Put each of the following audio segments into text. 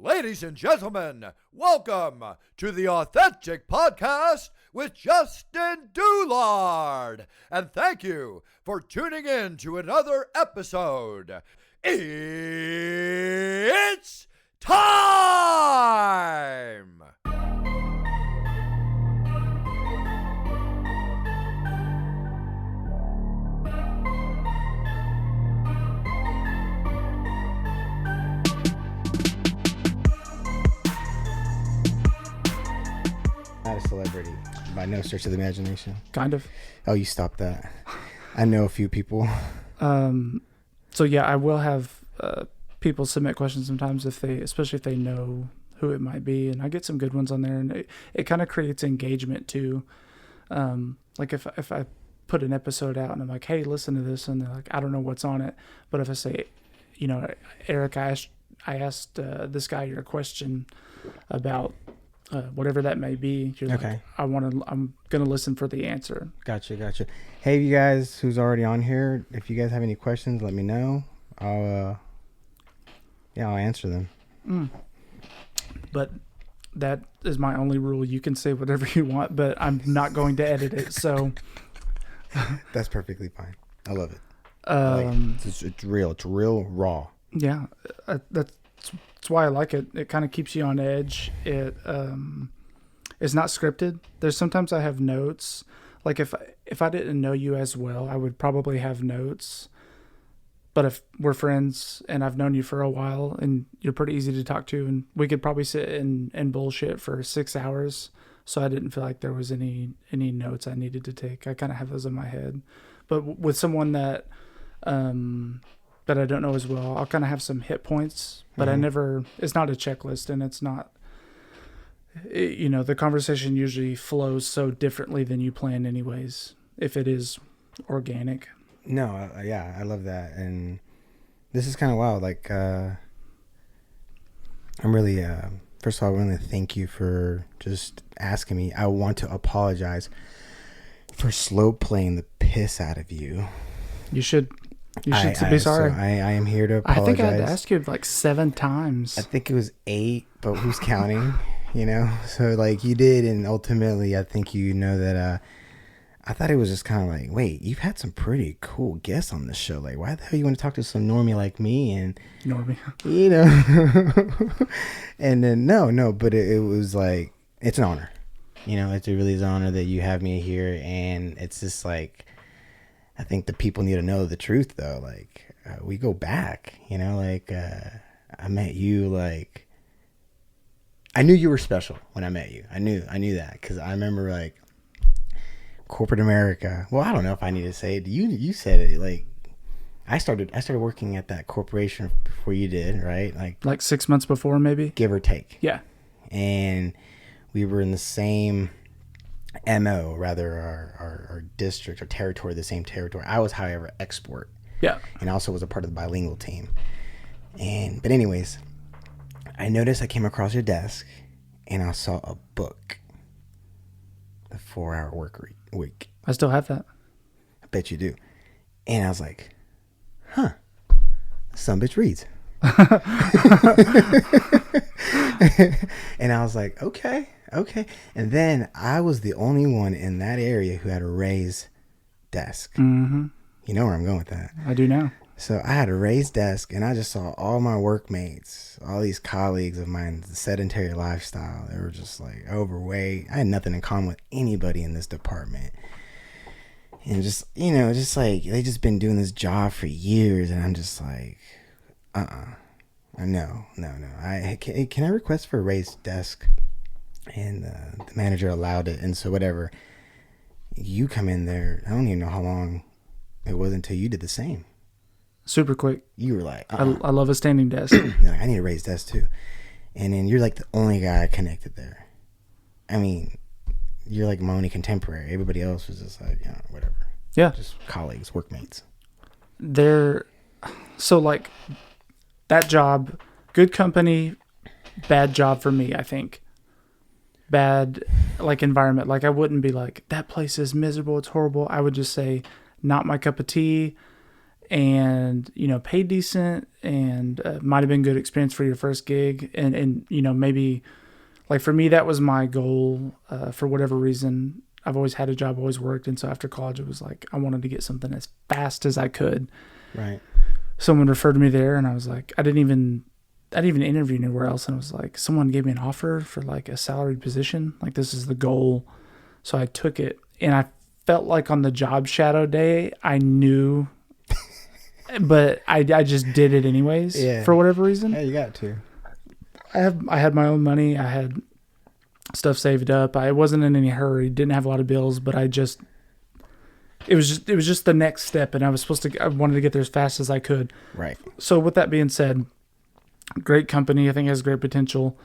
Ladies and gentlemen, welcome to the Authentic Podcast with Justin Doulard. And thank you for tuning in to another episode. It's time! Not a celebrity by no stretch of the imagination. Kind of. Oh, you stopped that. I know a few people. So yeah, I will have people submit questions sometimes especially if they know who it might be, and I get some good ones on there, and it kind of creates engagement too. Like if I put an episode out and I'm like, hey, listen to this, and they're like, I don't know what's on it, but if I say, Eric, I asked this guy your question about whatever that may be. You're okay. Like, I'm gonna listen for the answer. Gotcha. Hey, you guys who's already on here, if you guys have any questions, let me know. I'll answer them. But that is my only rule. You can say whatever you want, but I'm not going to edit it. So that's perfectly fine. I love it. It's real. It's real raw. Yeah, that's why I like it. It kind of keeps you on edge. It's not scripted. There's sometimes I have notes. Like if I didn't know you as well, I would probably have notes. But if we're friends and I've known you for a while and you're pretty easy to talk to, and we could probably sit and bullshit for 6 hours. So I didn't feel like there was any notes I needed to take. I kind of have those in my head. But with someone that I don't know as well, I'll kind of have some hit points, but it's not a checklist, and it's not, the conversation usually flows so differently than you plan anyways, if it is organic. No, I love that. And this is kind of wild. Like, I'm really, first of all, I want to thank you for just asking me. I want to apologize for slow playing the piss out of you. You should be sorry. So I am here to apologize. I think I had to ask you like 7 times. I think it was 8, but who's counting? So like you did, and ultimately I think that I thought it was just kind of like, wait, you've had some pretty cool guests on the show. Like, why the hell you want to talk to some normie like me? And normie, and then no, but it was like, it's an honor. It really is an honor that you have me here, and it's just like, I think the people need to know the truth, though. Like, we go back, I met you, like, I knew you were special when I met you. I knew that, because I remember, like, corporate America. Well, I don't know if I need to say it. You said it, like, I started working at that corporation before you did, right? Like 6 months before, maybe? Give or take. Yeah. And we were in the same MO, rather our district or territory, the same territory. I was, however, export. Yeah. And also was a part of the bilingual team. But anyways, I noticed I came across your desk and I saw a book, The 4-Hour Work Week. I still have that. I bet you do. And I was like, huh, some bitch reads. And I was like, okay. And then I was the only one in that area who had a raised desk. Mm-hmm. You know where I'm going with that. I do now. So I had a raised desk, and I just saw all my workmates, all these colleagues of mine, the sedentary lifestyle. They were just like overweight. I had nothing in common with anybody in this department. And just, just like, they just been doing this job for years, and I'm just like, no. Can I request for a raised desk? And the manager allowed it. And so whatever, you come in there, I don't even know how long it was until you did the same. Super quick. You were like, I love a standing desk. Like, I need a raised desk too. And then you're like the only guy I connected there. I mean, you're like my only contemporary. Everybody else was just like, whatever. Yeah. Just colleagues, workmates. So like that job, good company, bad job for me, I think. Bad like environment. Like I wouldn't be like, that place is miserable, it's horrible. I would just say, not my cup of tea. and, paid decent, and might have been good experience for your first gig. And maybe like for me, that was my goal for whatever reason. I've always had a job, always worked. And so after college, it was like, I wanted to get something as fast as I could. Right. Someone referred me there, and I was like, I didn't even interview anywhere else. And I was like, someone gave me an offer for like a salaried position. Like, this is the goal. So I took it, and I felt like on the job shadow day, I knew, but I just did it anyways for whatever reason. Yeah, you got to. I had my own money. I had stuff saved up. I wasn't in any hurry. Didn't have a lot of bills, but it was just the next step, and I wanted to get there as fast as I could. Right. So with that being said, great company. I think has great potential.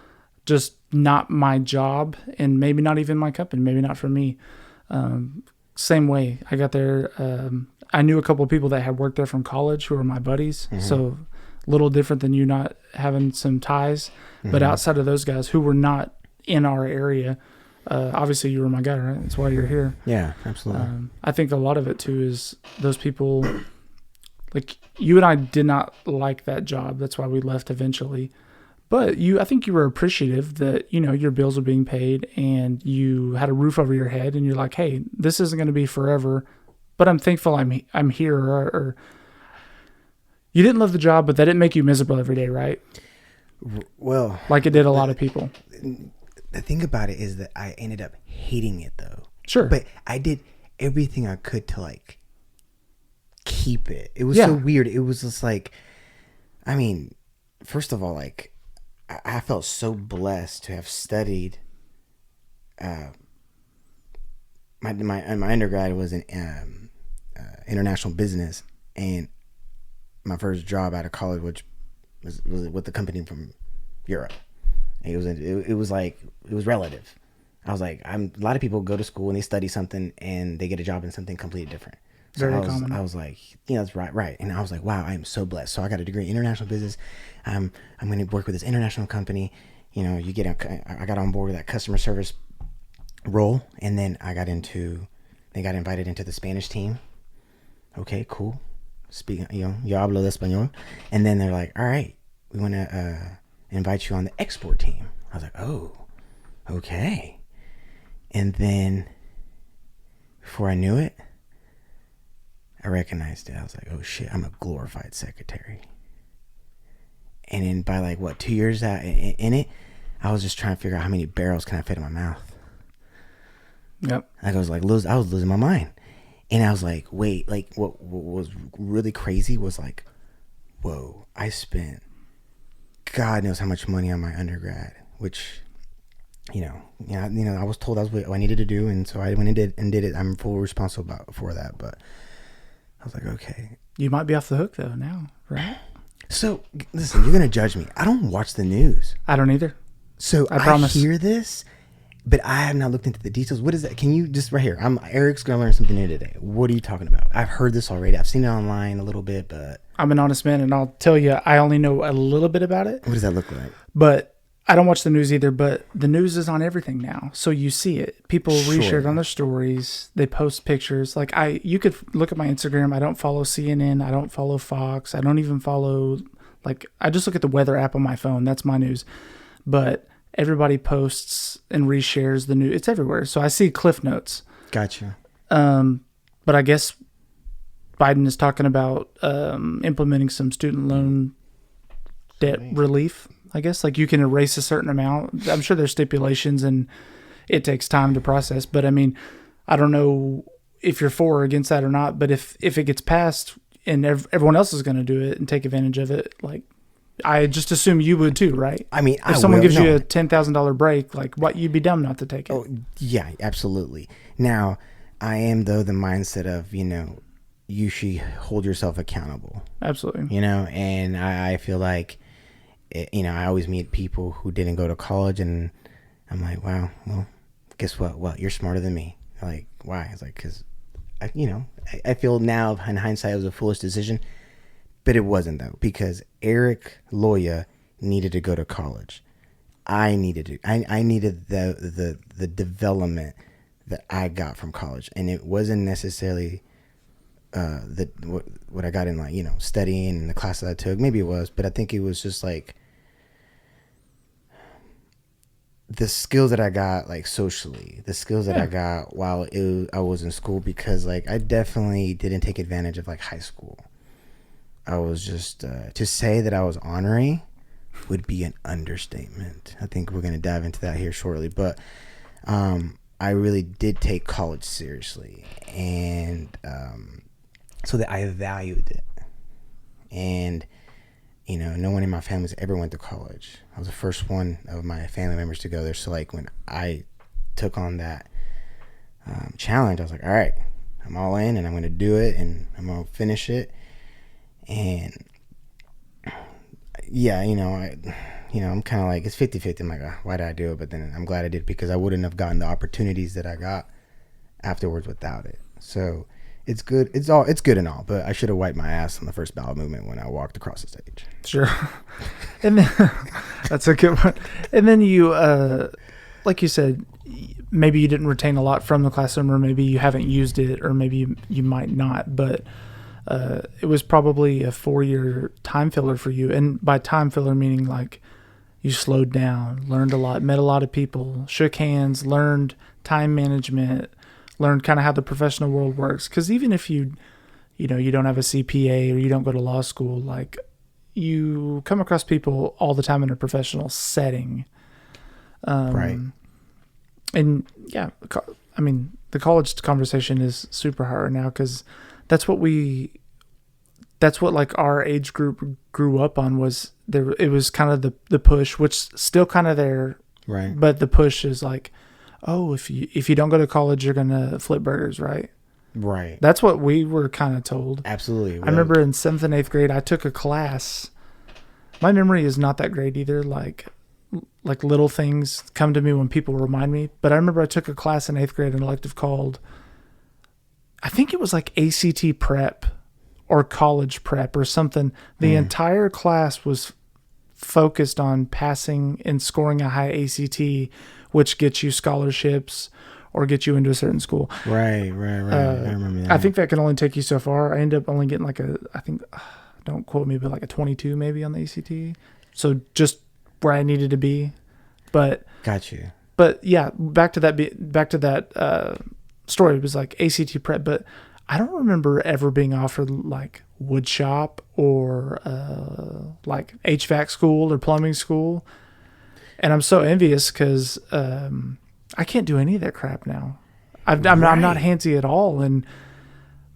Just not my job, and maybe not even my company. Maybe not for me. Same way I got there. I knew a couple of people that had worked there from college who were my buddies. Mm-hmm. So a little different than you not having some ties. Mm-hmm. But outside of those guys who were not in our area, obviously you were my guy, right? That's why you're here. Yeah, absolutely. I think a lot of it too is those people, like you and I did not like that job. That's why we left eventually. But I think you were appreciative that, your bills were being paid and you had a roof over your head, and you're like, hey, this isn't going to be forever, but I'm thankful I'm here. Or you didn't love the job, but that didn't make you miserable every day, right? Well, like it did a lot of people. The thing about it is that I ended up hating it though. Sure. But I did everything I could to like keep it. It was so weird. It was just like, I mean, first of all, like I felt so blessed to have studied. My undergrad was in international business, and my first job out of college, which was with a company from Europe. It was relative. I was like, a lot of people go to school and they study something and they get a job in something completely different. So Very common. I was like, that's right. And I was like, wow, I am so blessed. So I got a degree in international business. I'm going to work with this international company. I got on board with that customer service role, and then they got invited into the Spanish team. Okay, cool. Speaking, yo hablo de español. And then they're like, all right, we want to invite you on the export team. I was like, oh, okay. And then before I knew it, I recognized it. I was like, oh shit, I'm a glorified secretary. And then by 2 years out in it, I was just trying to figure out how many barrels can I fit in my mouth. Yep. I was losing my mind. And I was like, wait, what was really crazy was like, whoa, I spent God knows how much money on my undergrad, which, I was told that was what I needed to do. And so I went and did it. I'm fully responsible for that. But I was like, okay. You might be off the hook though now, right? So listen, you're going to judge me. I don't watch the news. I don't either. So I promise. I hear this, but I have not looked into the details. What is that? Can you just right here? Eric's going to learn something new today. What are you talking about? I've heard this already. I've seen it online a little bit, but I'm an honest man, and I'll tell you, I only know a little bit about it. What does that look like? But I don't watch the news either, but the news is on everything now. So you see it. People reshare it on their stories. They post pictures. You could look at my Instagram. I don't follow CNN. I don't follow Fox. I don't even follow, I just look at the weather app on my phone. That's my news. But everybody posts and reshares the news. It's everywhere. So I see Cliff Notes. Gotcha. But I guess Biden is talking about implementing some student loan debt relief. I guess you can erase a certain amount. I'm sure there's stipulations and it takes time to process. But I mean, I don't know if you're for or against that or not. But if it gets passed and everyone else is going to do it and take advantage of it, I just assume you would too, right? I mean, if someone gives you a $10,000 break, what you'd be dumb not to take it. Oh yeah, absolutely. Now, I am though the mindset of you should hold yourself accountable. Absolutely. And I feel like. I always meet people who didn't go to college, and I'm like, wow, well, guess what? Well, you're smarter than me. Like, why? It's like, because, I feel now in hindsight it was a foolish decision, but it wasn't though, because Eric Loya needed to go to college. I needed the development that I got from college, and it wasn't necessarily what I got in, like, you know, studying and the classes I took. Maybe it was, but I think it was just like the skills that I got, like socially, the skills that I got while I was in school, because like I definitely didn't take advantage of like high school. I was just to say that I was ornery would be an understatement. I think we're going to dive into that here shortly, but I really did take college seriously, and so that I valued it. And you know, no one in my family's ever went to college. I was the first one of my family members to go there. So like when I took on that challenge, I was like, all right, I'm all in, and I'm going to do it, and I'm going to finish it. And yeah, I'm kind of like, it's 50-50. I'm like, why did I do it? But then I'm glad I did, because I wouldn't have gotten the opportunities that I got afterwards without it. So it's good. It's good and all, but I should have wiped my ass on the first bowel movement when I walked across the stage. Sure. And then that's a good one. And then you, like you said, maybe you didn't retain a lot from the classroom, or maybe you haven't used it, or maybe you might not, but it was probably a 4-year time filler for you. And by time filler, meaning like you slowed down, learned a lot, met a lot of people, shook hands, learned time management, learned kind of how the professional world works. Because even if you don't have a CPA or you don't go to law school, like you come across people all the time in a professional setting. Right. And yeah, I mean, the college conversation is super hard now, because that's what like our age group grew up on. Was there? It was kind of the push, which still kind of there. Right. But the push is like, oh, if you don't go to college, you're gonna flip burgers, right? Right. That's what we were kind of told. Absolutely. I remember in 7th and 8th grade, I took a class. My memory is not that great either. Like little things come to me when people remind me. But I remember I took a class in 8th grade, an elective called, I think it was like ACT prep or college prep or something. The entire class was focused on passing and scoring a high ACT, which gets you scholarships or get you into a certain school. Right. I remember that. I think that can only take you so far. I ended up only getting don't quote me, but like a 22 maybe on the ACT. So just where I needed to be. But got you. But yeah, back to that story. It was like ACT prep, but I don't remember ever being offered like wood shop or like HVAC school or plumbing school. And I'm so envious, because I can't do any of that crap now. I'm not handsy at all. And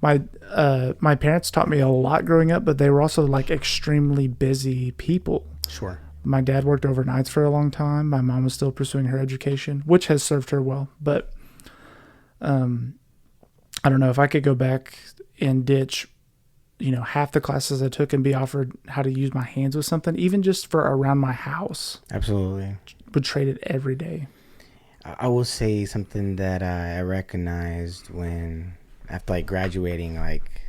my parents taught me a lot growing up, but they were also like extremely busy people. Sure. My dad worked overnights for a long time. My mom was still pursuing her education, which has served her well. But I don't know if I could go back and ditch, half the classes I took and be offered how to use my hands with something, even just for around my house. Absolutely. Would trade it every day. I will say something that I recognized after like graduating, like,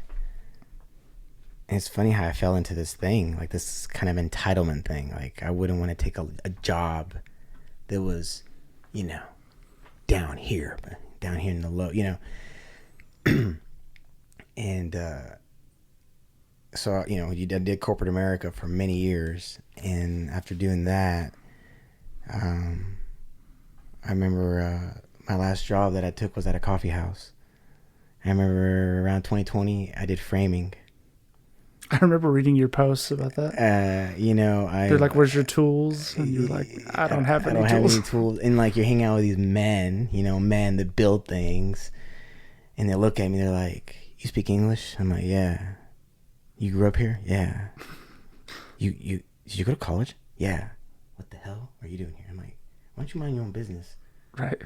and it's funny how I fell into this thing, like this kind of entitlement thing. Like I wouldn't want to take a job that was, down here in the low, and so I did corporate America for many years, and after doing that, I remember my last job that I took was at a coffee house. I remember around 2020 I did framing. I remember reading your posts about that. They're like, "Where's your tools?" And you're like, "I don't have any tools." And like you're hanging out with these men, men that build things, and they look at me. They're like, "You speak English?" I'm like, "Yeah." "You grew up here?" "Yeah." Did you go to college?" "Yeah." "What the hell are you doing here?" I'm like, "Why don't you mind your own business?" Right.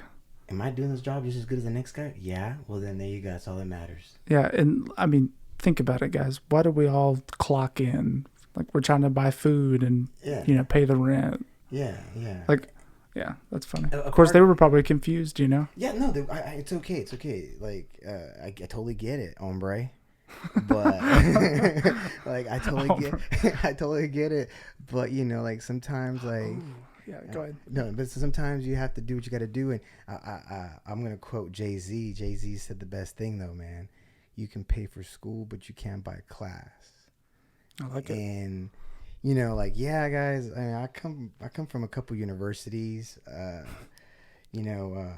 "Am I doing this job just as good as the next guy?" "Yeah." "Well, then there you go. That's all that matters." Yeah, and I mean, think about it, guys. Why do we all clock in? Like we're trying to buy food and pay the rent. Yeah. Like, yeah, that's funny. Of course, they were probably confused. Yeah, no, it's okay. It's okay. Like, I totally get it, hombre. But like, I totally get it. But like sometimes, like. Yeah, go ahead. No, but sometimes you have to do what you got to do, and I'm gonna quote Jay-Z. Jay-Z said the best thing though, man. you can pay for school, but you can't buy class. I like it. And you know, like, yeah, guys, I mean, I come from a couple universities. You know,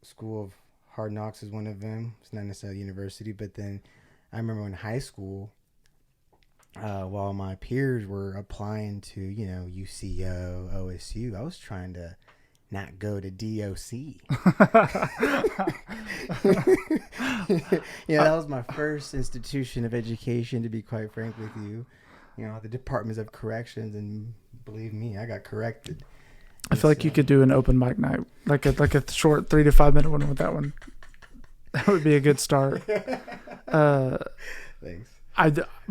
School of Hard Knocks is one of them. It's not necessarily a university, but then I remember in high school, while my peers were applying to, you know, UCO, OSU, I was trying to not go to DOC. Yeah, that was my first institution of education, to be quite frank with you. You know, the Departments of Corrections, and believe me, I got corrected. I feel like you could do an open mic night, like a short 3 to 5 minute one with that one. That would be a good start. Thanks.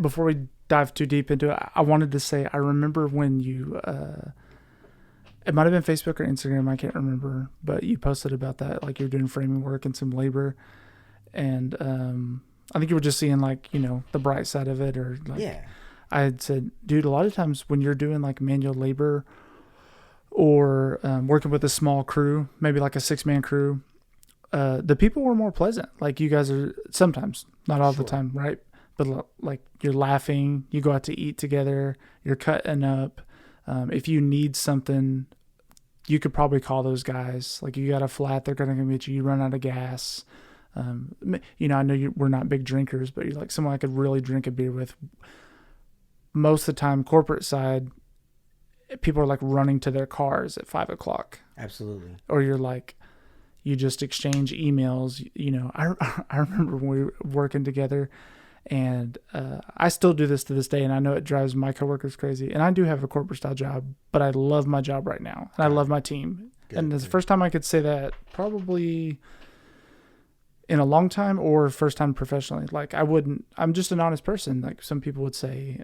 Before we dive too deep into it, I wanted to say I remember when you, it might have been Facebook or Instagram, I can't remember, but you posted about that, like you're doing framing work and some labor, and I think you were just seeing like, you know, the bright side of it, or like, Yeah. I had said, dude, a lot of times when you're doing like manual labor or working with a small crew, maybe like a 6-man crew, the people were more pleasant. Like you guys are sometimes, not all the time, right? But like you're laughing, you go out to eat together, you're cutting up. If you need something, you could probably call those guys. Like you got a flat, they're going to come get you. You run out of gas. You know, I know we're not big drinkers, but you're like someone I could really drink a beer with. Most of the time, corporate side, people are like running to their cars at 5:00. Absolutely. Or you're like, you just exchange emails. You know, I remember when we were working together, and I still do this to this day, and I know it drives my coworkers crazy. And I do have a corporate style job, but I love my job right now, and I love my team. And it's the first time I could say that probably in a long time, or first time professionally. Like I'm just an honest person. Like some people would say,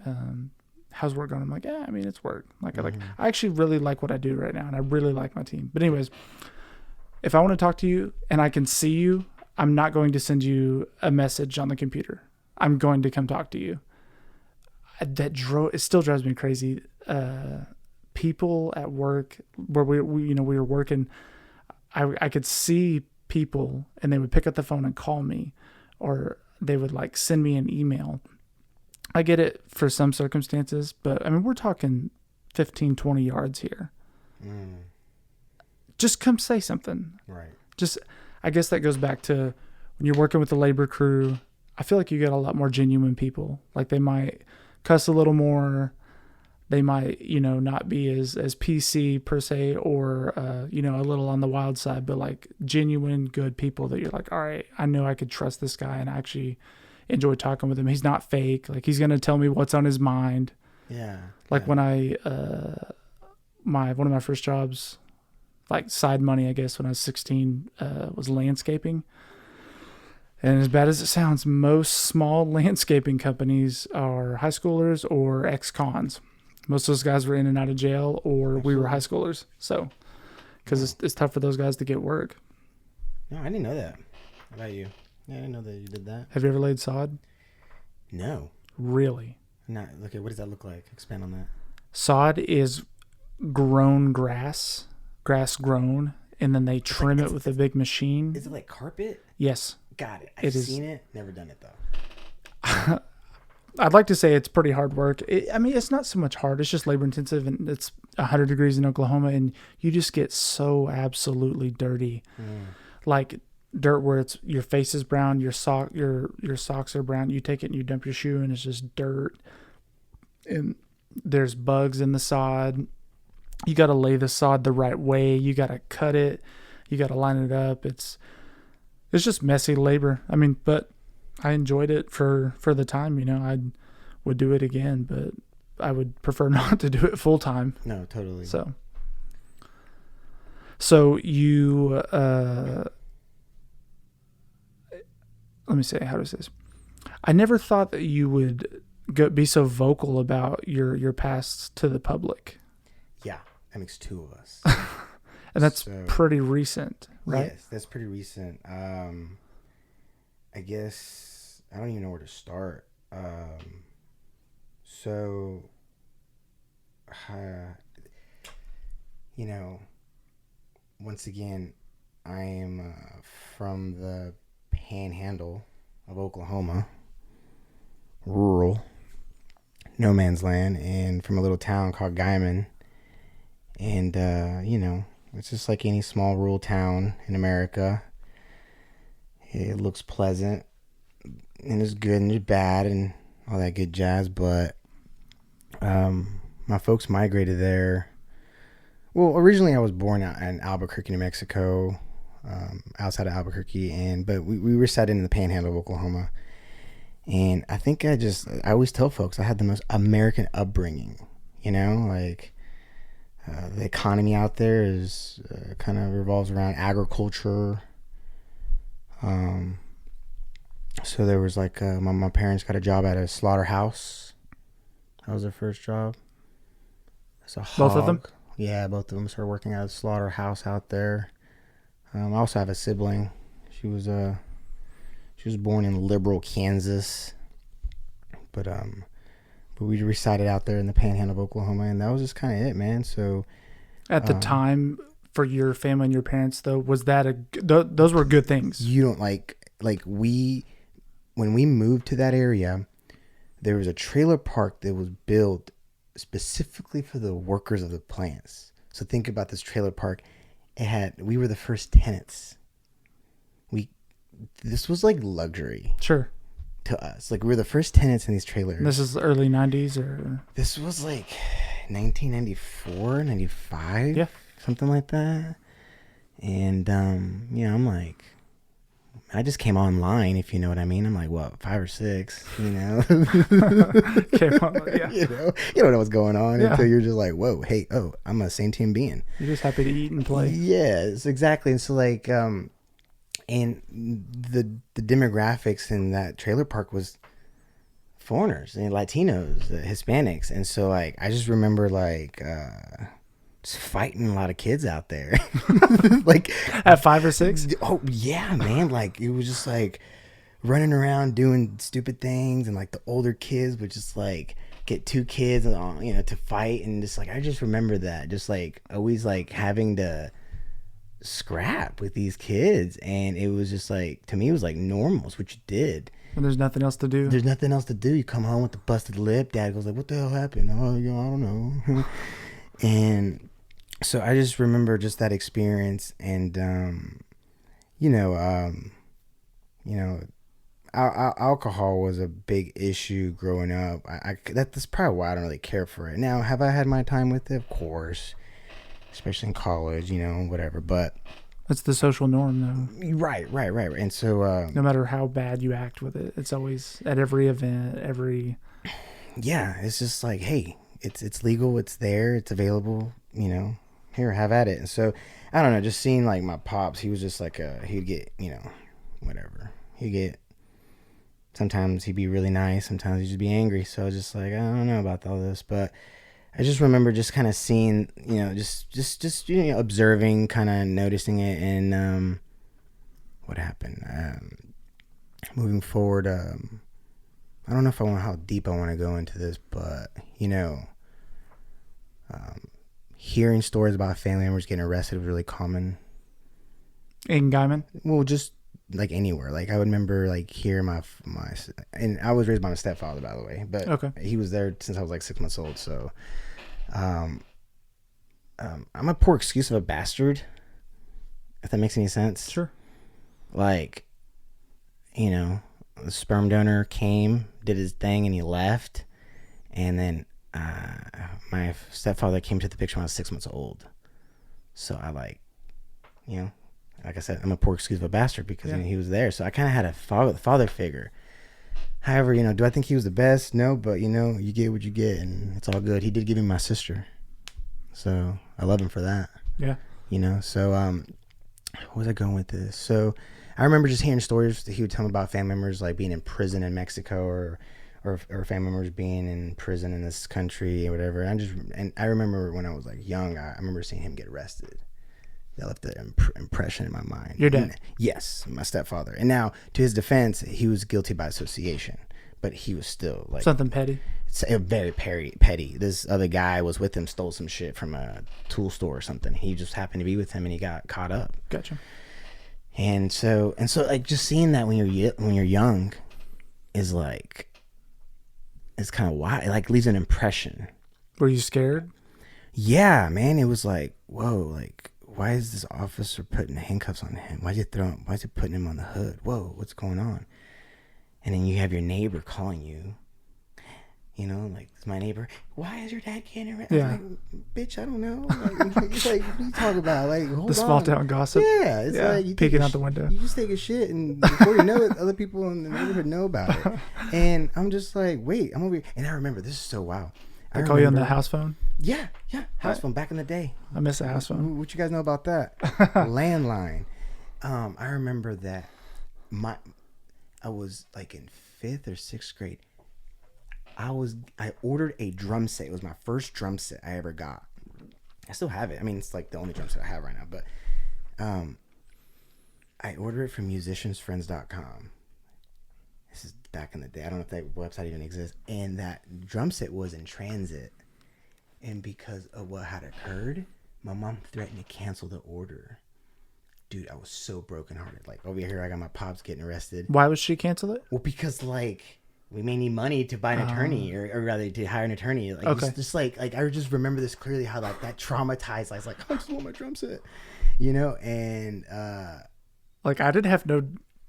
how's work going? I'm like, yeah, I mean, it's work. Like, I actually really like what I do right now, and I really like my team. But anyways, if I want to talk to you and I can see you, I'm not going to send you a message on the computer. I'm going to come talk to you. It still drives me crazy. People at work where we were working, I could see people and they would pick up the phone and call me, or they would like send me an email. I get it for some circumstances, but I mean, we're talking 15, 20 yards here. Just come say something. Right. I guess that goes back to when you're working with the labor crew. I feel like you get a lot more genuine people. Like they might cuss a little more. They might, you know, not be as PC per se, or, you know, a little on the wild side, but like genuine, good people that you're like, all right, I know I could trust this guy and I actually enjoy talking with him. He's not fake. Like he's going to tell me what's on his mind. Yeah. Like when I, one of my first jobs, like side money, I guess, when I was 16, was landscaping. And as bad as it sounds, most small landscaping companies are high schoolers or ex-cons. Most of those guys were in and out of jail, or we were high schoolers. So, because it's tough for those guys to get work. No, I didn't know that. How about you? Yeah, I didn't know that you did that. Have you ever laid sod? No. Really? Not. Okay, what does that look like? Expand on that. Sod is grown grass grown, and then they trim it with a big machine. Is it like carpet? Yes. Got it. I've seen it. Never done it though. I'd like to say it's pretty hard work. I mean, it's not so much hard. It's just labor intensive, and it's 100 degrees in Oklahoma, and you just get so absolutely dirty. Like dirt where it's your face is brown, your socks are brown. You take it and you dump your shoe, and it's just dirt. And there's bugs in the sod. You got to lay the sod the right way. You got to cut it. You got to line it up. It's just messy labor. I mean, but I enjoyed it for the time. You know, I would do it again, but I would prefer not to do it full time. No, totally. So you, let me say, how does this? I never thought that you would be so vocal about your past to the public. Yeah, that makes two of us. And that's pretty recent, right? Yes, that's pretty recent. I guess I don't even know where to start. You know, once again, I am from the Panhandle of Oklahoma, rural, no man's land, and from a little town called Guyman. And, it's just like any small rural town in America. It looks pleasant, and it's good and it's bad and all that good jazz, but my folks migrated there. Well, originally I was born out in Albuquerque, New Mexico, outside of Albuquerque, but we resided in the Panhandle of Oklahoma. And I think I always tell folks I had the most American upbringing. The economy out there is kind of revolves around agriculture. So there was my parents got a job at a slaughterhouse. That was their first job. As a hog. Both of them? Yeah, both of them started working at a slaughterhouse out there. I also have a sibling. She was born in Liberal, Kansas, but we resided out there in the Panhandle of Oklahoma, and that was just kind of it, man. So at the time, for your family and your parents, though, was that those were good things? You don't when we moved to that area, there was a trailer park that was built specifically for the workers of the plants. So think about this trailer park. We were the first tenants. This was like luxury. Sure. To us. Like we were the first tenants in these trailers. And this is the early 90s or? This was like 1994, 95. Yeah. Something like that. And, I'm like, I just came online, if you know what I mean. I'm like, what, 5 or 6, Yeah. You don't know what's going on until you're just like, whoa, hey, I'm a same team being. You're just happy to eat and play. Yes, exactly. And so and the demographics in that trailer park was foreigners and Latinos, Hispanics. And so I just remember just fighting a lot of kids out there. At 5 or 6? Oh yeah, man. It was just running around doing stupid things, and the older kids would just get 2 kids to fight, and just I just remember that just always having to scrap with these kids, and it was just to me it was normal. It's what you did when there's nothing else to do. You come home with the busted lip. Dad goes what the hell happened? Oh, I don't know. And so I just remember just that experience, and alcohol was a big issue growing up. That's probably why I don't really care for it now. Have I had my time with it? Of course, especially in college, whatever. But that's the social norm, though. Right. And so no matter how bad you act with it, it's always at every event, yeah, it's just hey, it's legal, it's there, it's available, here, have at it. And so I don't know, just seeing my pops, he was just he'd get, whatever. Sometimes he'd be really nice, sometimes he'd just be angry. So I was just I don't know about all this, but I just remember just kind of seeing, just observing, kind of noticing it, and what happened. Moving forward, I don't know how deep I want to go into this, but hearing stories about family members getting arrested was really common. In Guyman? Well, just anywhere. I would remember hearing my and I was raised by my stepfather, by the way, but okay. He was there since I was 6 months old. So, I'm a poor excuse of a bastard, if that makes any sense. Sure. The sperm donor came, did his thing, and he left, and then my stepfather came to the picture when I was 6 months old. So I like I said, I'm a poor excuse of a bastard because he was there. So I kind of had a father figure. However, do I think he was the best? No, but you get what you get, and it's all good. He did give me my sister, so I love him for that. Yeah. So where was I going with this? So I remember just hearing stories that he would tell me about family members being in prison in Mexico, or family members being in prison in this country or whatever. And I remember when I was young, I remember seeing him get arrested. That left an impression in my mind. Your dad? Yes, my stepfather. And now, to his defense, he was guilty by association, but he was still something petty. It's very petty. This other guy was with him, stole some shit from a tool store or something. He just happened to be with him, and he got caught up. Gotcha. And so like just seeing that when you're young is like, it's kind of wild. It like leaves an impression. Were you scared? Yeah, man. It was like, whoa, like, why is this officer putting handcuffs on him? Why is it putting him on the hood? Whoa, what's going on? And then you have your neighbor calling you. You know, like, it's my neighbor. Why is your dad getting arrested? Yeah. Like, bitch, I don't know. Like, it's like, what are you talking about? Like, hold on. The small town gossip. Yeah, it's like you peeking out the window. You just take a shit, and before you know it, other people in the neighborhood know about it. And I'm just like, wait, I'm over here. And I remember, this is so wild. They call you on the house phone? Yeah, house phone back in the day. I miss the house phone. What you guys know about that? Landline. I remember that I was like in 5th or 6th grade. I ordered a drum set. It was my first drum set I ever got. I still have it. I mean, it's like the only drum set I have right now. But I ordered it from musiciansfriends.com. This is back in the day. I don't know if that website even exists. And that drum set was in transit. And because of what had occurred, my mom threatened to cancel the order. Dude, I was so brokenhearted. Like, over here, I got my pops getting arrested. Why would she cancel it? Well, because, like, we may need money to buy an attorney, or rather to hire an attorney. Like, okay. Just like I just remember this clearly, how like that traumatized. I was like, I just want my drum set, you know. And like, I didn't have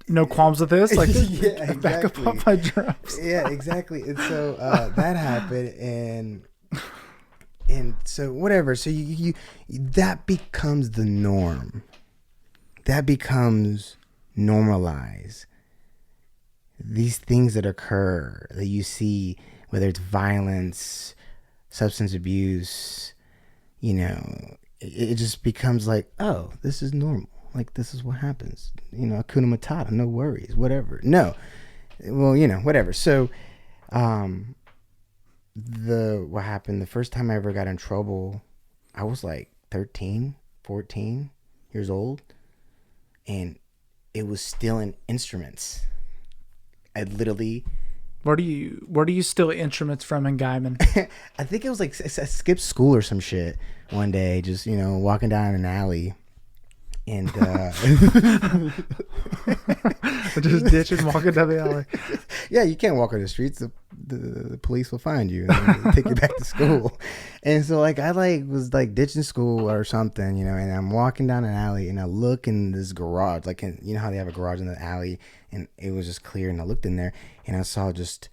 no qualms with this. Like, yeah, exactly. Back up on my drums. Yeah, exactly. And so that happened, and so whatever. So you that becomes the norm. That becomes normalized. These things that occur that you see, whether it's violence, substance abuse, you know, it just becomes like, oh, this is normal. Like, this is what happens. You know, Hakuna Matata, no worries, whatever. No. Well, you know, whatever. So, what happened, the first time I ever got in trouble, I was like 13, 14 years old. And it was stealing instruments. I literally... Where do you steal instruments from in Guyman? I think it was like I skipped school or some shit one day, just, you know, walking down an alley. And just ditching, walking down the alley. Yeah, you can't walk on the streets. The police will find you and take you back to school. And so like I was ditching school or something, you know, and I'm walking down an alley and I look in this garage, you know how they have a garage in the alley, and it was just clear, and I looked in there and I saw just,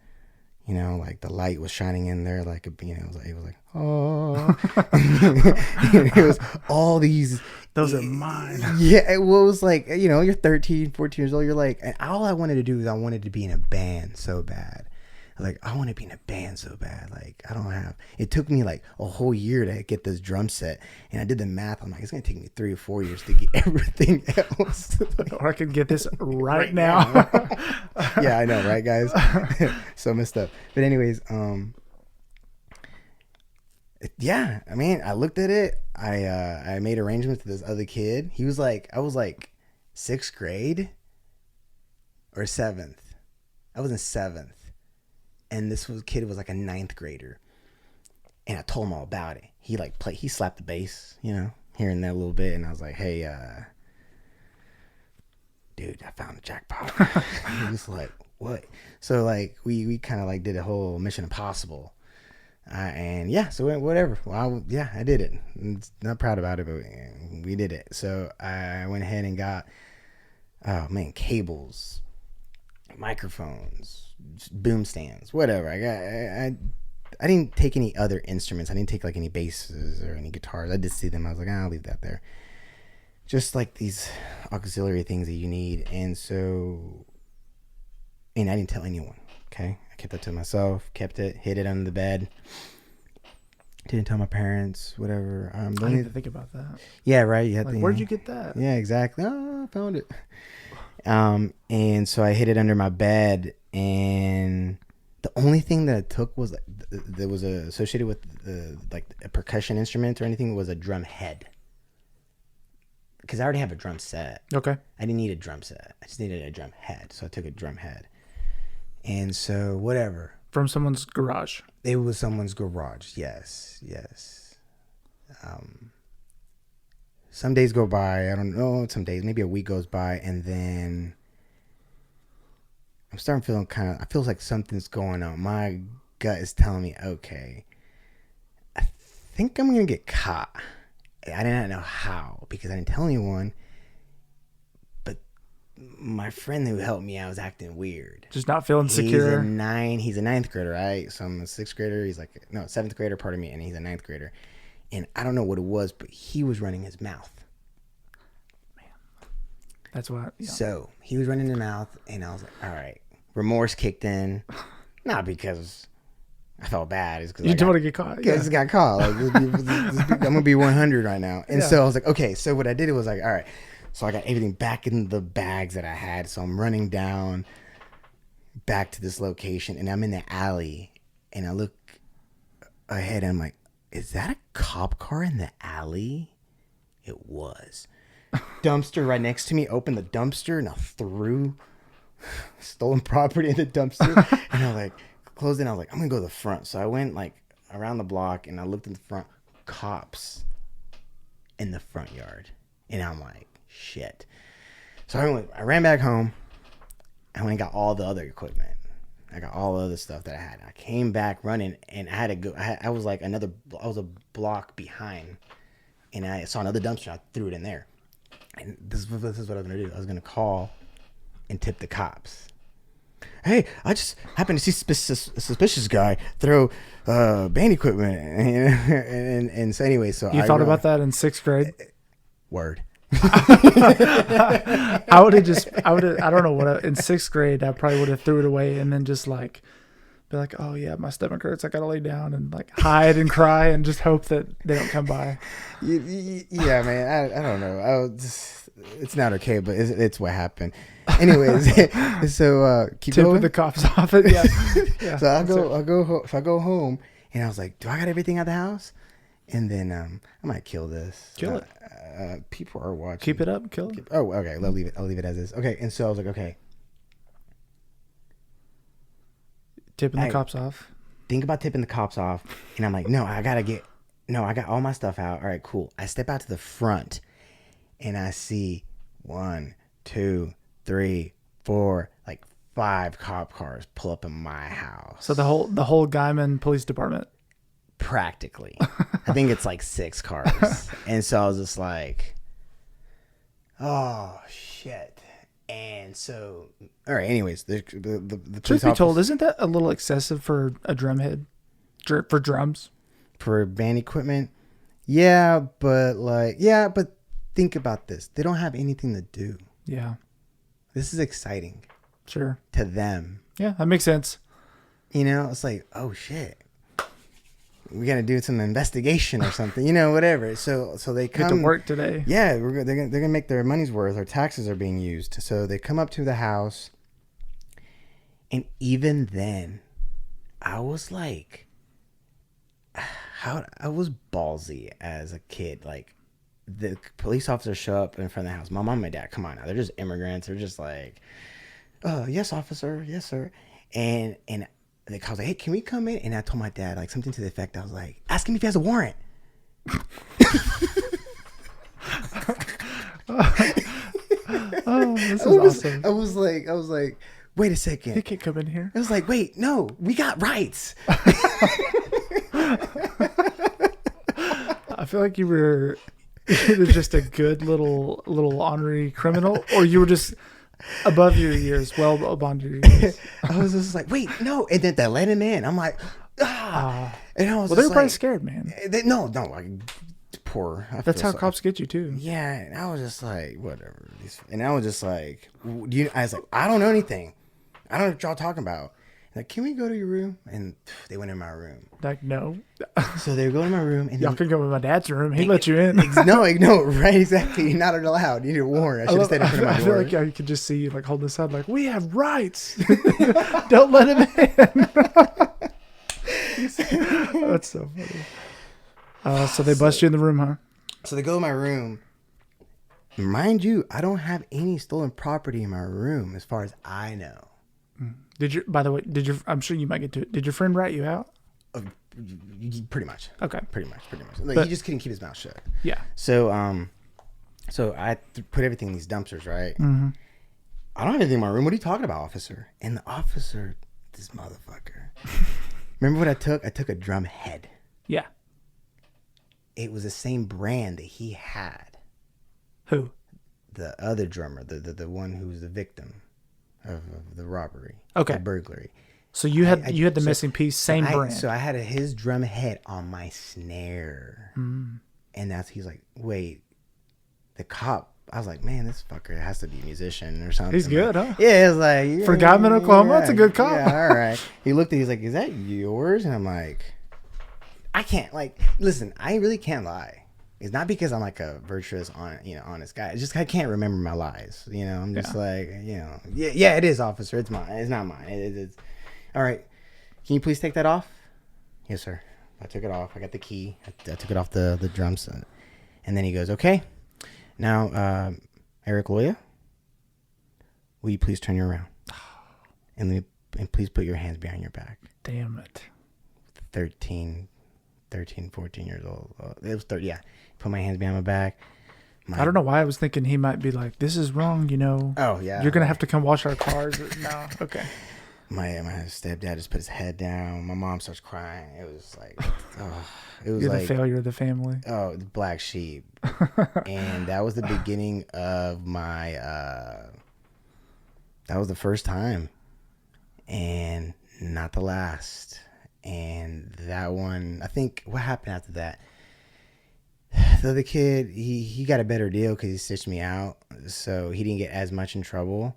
you know, like the light was shining in there, like, you know, it was like oh, it was all these. Those are mine. Yeah, it was like, you know, you're 13, 14 years old. You're like, and all I wanted to do is I wanted to be in a band so bad. Like, I want to be in a band so bad. Like, it took me like a whole year to get this drum set. And I did the math. I'm like, it's going to take me 3 or 4 years to get everything else. Or I could get this right now. Yeah, I know, right, guys? So messed up. But anyways, yeah, I mean, I looked at it. I made arrangements with this other kid. He was like, I was like 6th grade or 7th. I was in 7th. And this kid was like a 9th grader. And I told him all about it. He slapped the bass, you know, here and there a little bit. And I was like, hey, dude, I found the jackpot. He was like, what? So like, we kind of like did a whole Mission Impossible. And yeah, so whatever. Well, I did it. Not proud about it, but we did it. So I went ahead and got, cables, microphones, boom stands, whatever. I didn't take any other instruments. I didn't take like any basses or any guitars. I did see them. I was like, I'll leave that there. Just like these auxiliary things that you need. And I didn't tell anyone. Okay. I kept that to myself, hid it under the bed. Didn't tell my parents, whatever. I need to think about that. Yeah, right. You had like, where'd you get that? Yeah, exactly. Oh, I found it. And so I hid it under my bed, and the only thing that it took was that was associated with like a percussion instrument or anything was a drum head. Because I already have a drum set. Okay. I didn't need a drum set. I just needed a drum head, so I took a drum head. And so whatever. From someone's garage. It was someone's garage. Yes. some days go by. I don't know. Some days, maybe a week goes by, and then I'm starting feeling I feel like something's going on. My gut is telling me, okay, I think I'm going to get caught. I did not know how because I didn't tell anyone. But my friend who helped me out was acting weird. Just not feeling secure. He's a ninth grader, right? So I'm a sixth grader. He's like, no, seventh grader, pardon me. And he's a ninth grader. And I don't know what it was, but he was running his mouth. Man, that's why. Yeah. So he was running his mouth, and I was like, all right. Remorse kicked in. Not because I felt bad. It's because you don't want to get caught. Yeah, I just got caught. Like, I'm going to be 100 right now. And so I was like, okay. So what I did was like, all right. So I got everything back in the bags that I had. So I'm running down back to this location, and I'm in the alley, and I look ahead, and I'm like, is that a cop car in the alley? It was. Dumpster right next to me. Opened the dumpster, and I threw stolen property in the dumpster. And I like closed it. I was like, I'm gonna go to the front. So I went like around the block, and I looked in the front. Cops in the front yard, and I'm like, shit. So I ran back home. I went and got all the other equipment. I got all the other stuff that I had. I came back running, and I had to go. I was a block behind, and I saw another dumpster. I threw it in there, and this is what I was gonna do. I was gonna call and tip the cops. Hey, I just happened to see a suspicious guy throw band equipment, and so anyway, so you thought about that in sixth grade. Word. I don't know what in sixth grade I probably would have threw it away and then just like be like, oh yeah, my stomach hurts, I gotta lay down and like hide and cry and just hope that they don't come by. Yeah, man, I don't know. It's not okay, but it's what happened. Anyways, so keep tipping going. the cops off it. Yeah. So I go home, and I was like, do I got everything out of the house? And then I might kill this. Kill it. People are watching. Keep it up. Kill it. Oh, okay. I'll leave it as is. Okay. And so I was like, okay. Tipping the cops off. Think about tipping the cops off. And I'm like, no, I got all my stuff out. All right, cool. I step out to the front, and I see 1, 2, 3, 4, like 5 cop cars pull up in my house. So the whole Guyman Police Department. Practically. I think it's like 6 cars. And so I was just like, oh shit. And so, all right, anyways, the truth be told, isn't that a little excessive for a drumhead? For drums? For band equipment? Yeah, but think about this. They don't have anything to do. Yeah. This is exciting. Sure. To them. Yeah, that makes sense. You know, it's like, oh shit. We got to do some investigation or something, whatever. So they come get to work today. Yeah, they're gonna make their money's worth. Their taxes are being used. So they come up to the house, and even then, I was like, I was ballsy as a kid. Like, the police officers show up in front of the house. My mom and my dad, come on now, they're just immigrants. They're just like, yes, officer, yes, sir, and. I was like, hey, can we come in? And I told my dad, like, something to the effect, I was like, ask him if he has a warrant. This is awesome. I was like, wait a second. He can't come in here. I was like, wait, no, we got rights. I feel like you were either just a good little honorary criminal, or you were just above your years, well above your years. I was just like, wait, no. And then they let him in. I'm like, And I was well, they were probably scared, man. No, poor. That's how cops get you, too. Yeah. And I was just like, whatever. And I was just like, I was like, I don't know anything. I don't know what y'all talking about. Like, can we go to your room? And they went in my room. Like, no. So they go to my room. And y'all can go in my dad's room. He let you in. No, right, exactly. You're not allowed. You need a warrant. I should have stayed in front of my door. I feel like I could just see you like holding this up like, we have rights. Don't let him in. That's so funny. So they bust you in the room, huh? So they go to my room. Mind you, I don't have any stolen property in my room as far as I know. By the way, I'm sure you might get to it. Did your friend rat you out? Pretty much. Okay. Pretty much. Like, he just couldn't keep his mouth shut. Yeah. So, So I put everything in these dumpsters, right? Mm-hmm. I don't have anything in my room. What are you talking about, officer? And the officer, this motherfucker. Remember what I took? I took a drum head. Yeah. It was the same brand that he had. Who? The other drummer, the one who was the victim of the robbery. Okay. The burglary. So you had the missing piece, same brand. So I had his drum head on my snare. Mm. And he's like, wait, the cop. I was like, man, this fucker has to be a musician or something. He's good, huh? Yeah, it's like For a guy in Oklahoma, that's a good cop. Yeah, all right. He looked at, he's like, is that yours? And I'm like, I can't listen. I really can't lie. It's not because I'm like a virtuous, honest guy. It's just I can't remember my lies. I'm just yeah, it is, officer. It's mine. It's not mine. It's all right. Can you please take that off? Yes, sir. I took it off. I got the key. I took it off the drum set. And then he goes, okay. Now, Eric Loya, will you please turn you around? And please put your hands behind your back. Damn it. 13, 14 years old. It was 30, yeah. Put my hands behind my back. I don't know why I was thinking he might be like, this is wrong, Oh, yeah. You're going to have to come wash our cars. No, okay. My stepdad just put his head down. My mom starts crying. It was like, it was You're like the failure of the family. Oh, the black sheep. And that was the beginning of my, that was the first time and not the last. And that one, I think what happened after that, the other kid, he got a better deal because he stitched me out. So he didn't get as much in trouble.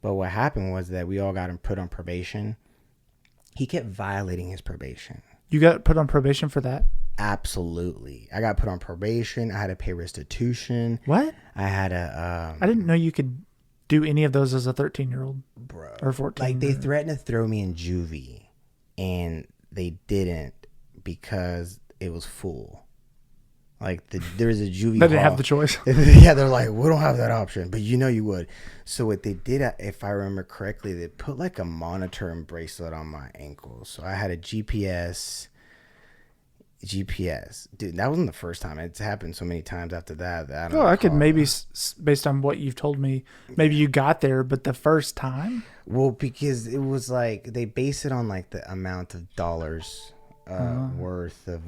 But what happened was that we all got him put on probation. He kept violating his probation. You got put on probation for that? Absolutely. I got put on probation. I had to pay restitution. What? I had a... I didn't know you could do any of those as a 13-year-old. Bro. Or 14. Like, they threatened to throw me in juvie. And they didn't because it was full. Like, there was a juvie They didn't hall. have the choice. Yeah, they're like, we don't have that option. But you would. So what they did, if I remember correctly, they put like a monitor and bracelet on my ankle. So I had a GPS. Dude, that wasn't the first time. It's happened so many times after that. I could maybe, based on what you've told me, maybe you got there, but the first time? Well, because it was like, they base it on like the amount of dollars worth of...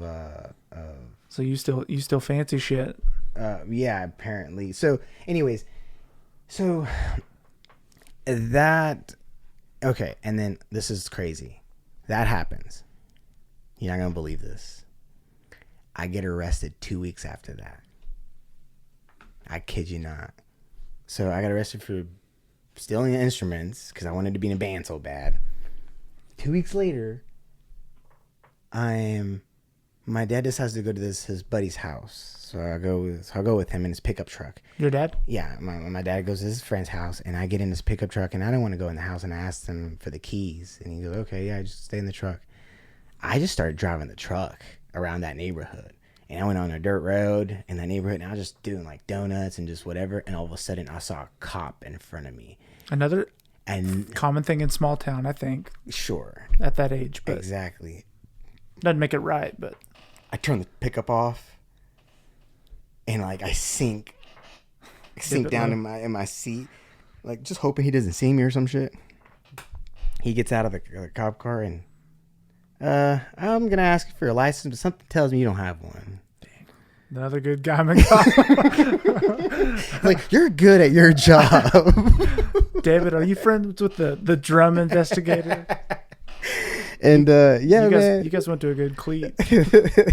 So you still fancy shit. Yeah, apparently. So anyways, that, okay. And then this is crazy. That happens. You're not going to believe this. I get arrested 2 weeks after that. I kid you not. So I got arrested for stealing instruments because I wanted to be in a band so bad. 2 weeks later, my dad decides to go to his buddy's house. So I'll go with him in his pickup truck. Your dad? Yeah, my dad goes to his friend's house, and I get in his pickup truck, and I don't want to go in the house, and I asked him for the keys, and he goes, okay, yeah, just stay in the truck. I just started driving the truck around that neighborhood, and I went on a dirt road in that neighborhood, and I was just doing like donuts and just whatever, and all of a sudden I saw a cop in front of me. Another and common thing in small town, I think. Sure. At that age, but exactly. Doesn't make it right, but I turn the pickup off, and like I sink down in my seat, like just hoping he doesn't see me or some shit. He gets out of the cop car and I'm gonna ask you for your license, but something tells me you don't have one. Dang. Another good guy, McCall. Like, you're good at your job. David, are you friends with the drum investigator? And yeah, you guys went to a good cleat.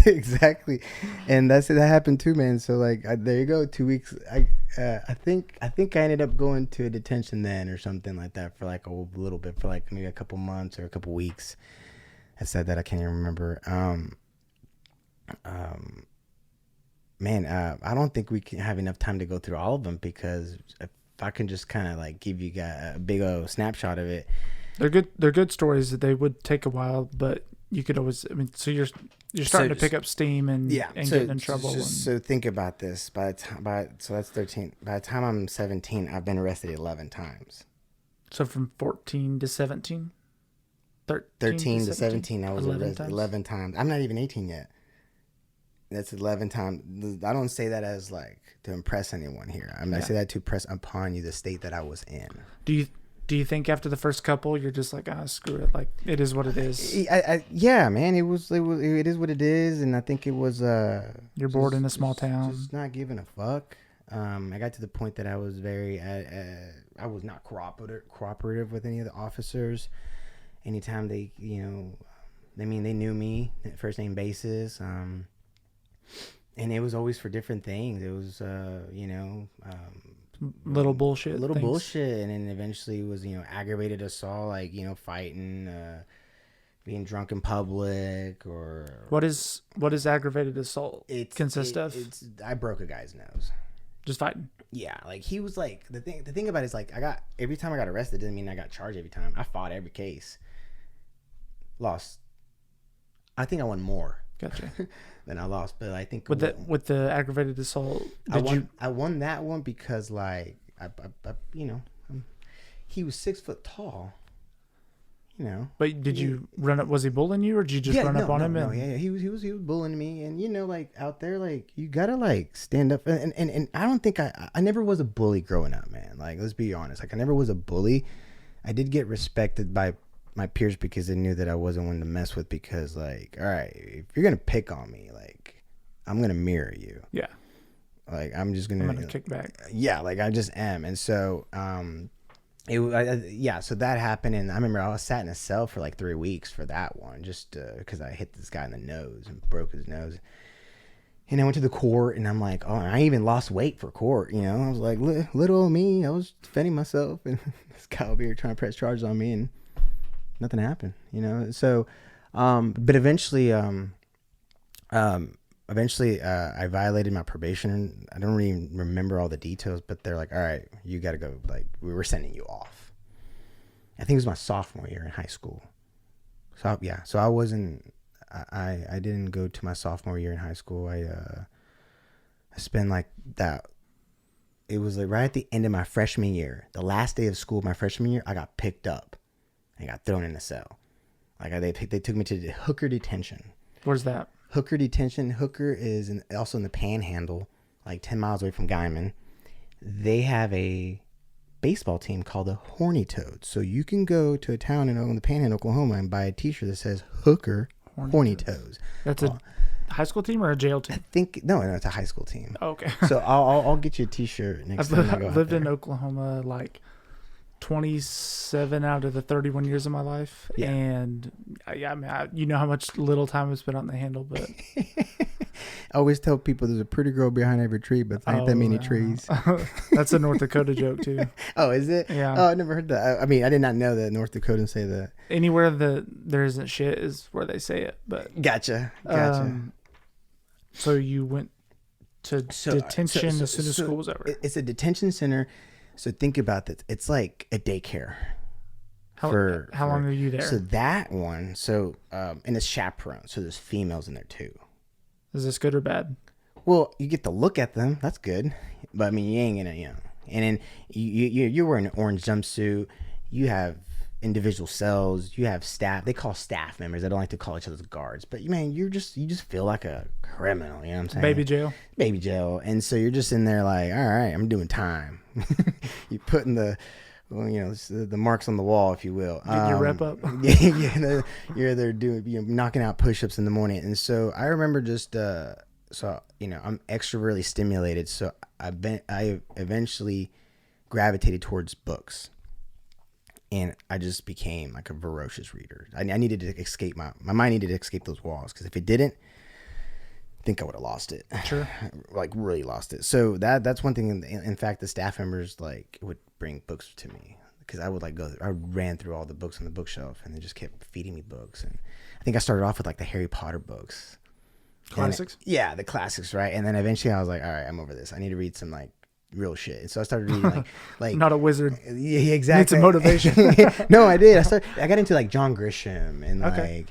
Exactly. And that happened too, man. So like, there you go. 2 weeks. I think I ended up going to a detention then or something like that for like a little bit, for like maybe a couple months or a couple weeks. I said that, I can't even remember. Man, I don't think we can have enough time to go through all of them, because if I can just kind of like give you guys a big old snapshot of it. They're good stories. That they would take a while, but you could always. I mean, so you're starting to pick up steam and getting in trouble. So think about this. So that's 13. By the time I'm 17, I've been arrested 11 times. So from 14 to 17, 13 to 17, I was 11 arrested times? 11 times. I'm not even 18 yet. That's 11 times. I don't say that as like to impress anyone here. I mean, I say that to press upon you the state that I was in. Do you think after the first couple you're just like, screw it, like it is what it is? Yeah, man, it is what it is, and I think it was you're bored in a small town, just not giving a fuck. I got to the point that I was very I was not cooperative with any of the officers. Anytime they, they knew me first name basis, and it was always for different things. It was little bullshit, and then eventually it was aggravated assault, like fighting, being drunk in public, or what is aggravated assault consist of? I broke a guy's nose. Just fighting. Yeah, like he was like the thing about it is like every time I got arrested didn't mean I got charged every time. I fought every case. Lost. I think I won more. Gotcha. than I lost, but I think with the aggravated assault, I won that one because like I he was 6 foot tall. But did you run up? Was he bullying you, or did you just run up on him? Yeah, he was bullying me, and like out there, like you gotta like stand up, and I don't think I never was a bully growing up, man. Like let's be honest, like I never was a bully. I did get respected by my peers because they knew that I wasn't one to mess with. Because like, all right, if you're gonna pick on me, like I'm gonna mirror you. Yeah. Like I'm gonna kick back. Yeah, like I just am, and so so that happened, and I remember I was sat in a cell for like 3 weeks for that one, just because I hit this guy in the nose and broke his nose. And I went to the court, and I'm like, and I even lost weight for court. I was like, little old me, I was defending myself, and this guy over here trying to press charges on me, and nothing happened. So, but eventually, I violated my probation. I don't even remember all the details, but they're like, all right, you got to go. Like, we were sending you off. I think it was my sophomore year in high school. So I wasn't, I didn't go to my sophomore year in high school. I spent like that. It was like right at the end of my freshman year, the last day of school, my freshman year, I got picked up and got thrown in a cell. Like they took me to Hooker detention. Where's that? Hooker detention. Hooker is also in the Panhandle, like 10 miles away from Guyman. They have a baseball team called the Horny Toads. So you can go to a town in the Panhandle, Oklahoma, and buy a T-shirt that says Hooker Horny Toads. That's a high school team or a jail team? I think no, it's a high school team. Oh, okay. So I'll get you a T-shirt next time I go. I've lived in Oklahoma like 27 out of the 31 years of my life, and I mean, you know how much little time I spent on the handle, but I always tell people there's a pretty girl behind every tree, but there ain't that many trees. That's a North Dakota joke too. Oh, is it? Yeah. Oh, I never heard that. I mean, I did not know that North Dakotans say that. Anywhere that there isn't shit is where they say it. But gotcha. So you went to detention as soon as school was over. It's a detention center. So think about this. It's like a daycare. How long are you there? So that one. And it's chaperone. So there's females in there too. Is this good or bad? Well, you get to look at them. That's good. But I mean, you ain't gonna, And then you're wearing an orange jumpsuit. You have individual cells. You have staff. They call staff members. They don't like to call each other guards. But man, you just feel like a criminal. You know what I'm saying? Baby jail. And so you're just in there like, all right, I'm doing time. You putting the marks on the wall, if you will. Get your rep up. You're there doing, knocking out push-ups in the morning. And so I remember just, I'm extrovertly stimulated. So I eventually gravitated towards books. And I just became like a ferocious reader. I needed to escape my mind needed to escape those walls, because if it didn't, I think I would have lost it. Sure. Like really lost it. So that's one thing. In fact, the staff members like would bring books to me, because I would like I ran through all the books on the bookshelf, and they just kept feeding me books. And I think I started off with like the Harry Potter books. Classics? The classics, right? And then eventually I was like, all right, I'm over this. I need to read some like real shit. And so I started reading like not a wizard. Yeah, exactly. Need some motivation. No, I did. I got into like John Grisham and like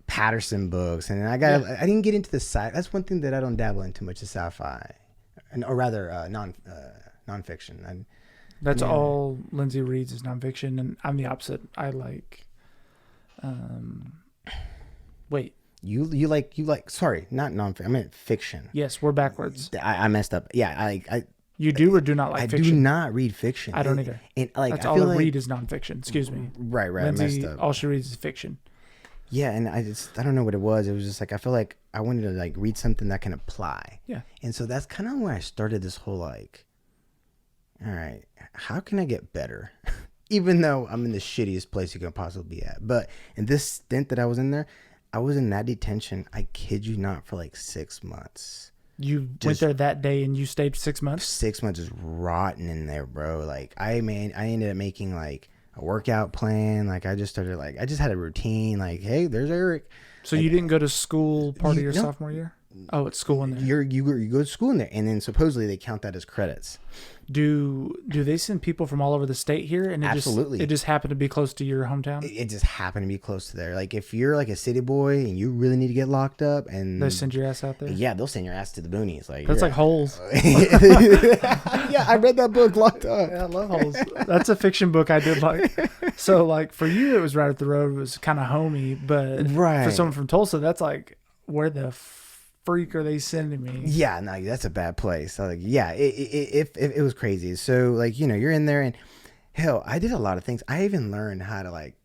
Patterson books, and I didn't get into the sci. That's one thing that I don't dabble into much, is sci-fi, or rather nonfiction. That's all Lindsay reads is nonfiction, and I'm the opposite. I like. Wait. You like sorry, not non-fiction. I meant fiction. Yes, we're backwards. I messed up. Yeah, I You do or do not like I fiction? do not read fiction. I don't either. And like That's I all feel I like, read is nonfiction. Excuse me. Right. Lindsay, I messed up. all she reads is fiction. Yeah, and I don't know what it was. It was just like I feel like I wanted to like read something that can apply. Yeah. And so that's kind of where I started this whole like, all right, how can I get better? Even though I'm in the shittiest place you can possibly be at. But in this stint that I was in there, I was in that detention, I kid you not, for like 6 months. You went there that day and you stayed 6 months? 6 months just rotting in there, bro. Like I ended up making like a workout plan. Like I just started like, I just had a routine. Like, hey, there's Eric. So like, you didn't go to school part of your no. sophomore year? Oh, it's school in there. You go to school in there, and then supposedly they count that as credits. Do they send people from all over the state here? And Absolutely. It just happened to be close to your hometown? It just happened to be close to there. Like if you're like a city boy and you really need to get locked up, and They send your ass out there? yeah, they'll send your ass to the boonies. Like That's like Holes. Yeah, I read that book, Locked Up. Yeah, I love Holes. That's a fiction book I did like. So like for you, it was right up the road. It was kind of homey, but for Right. someone from Tulsa, that's like, where the freak are they sending me? Yeah, no, that's a bad place. Like, yeah, it was crazy. So like, you're in there, and hell, I did a lot of things. I even learned how to like,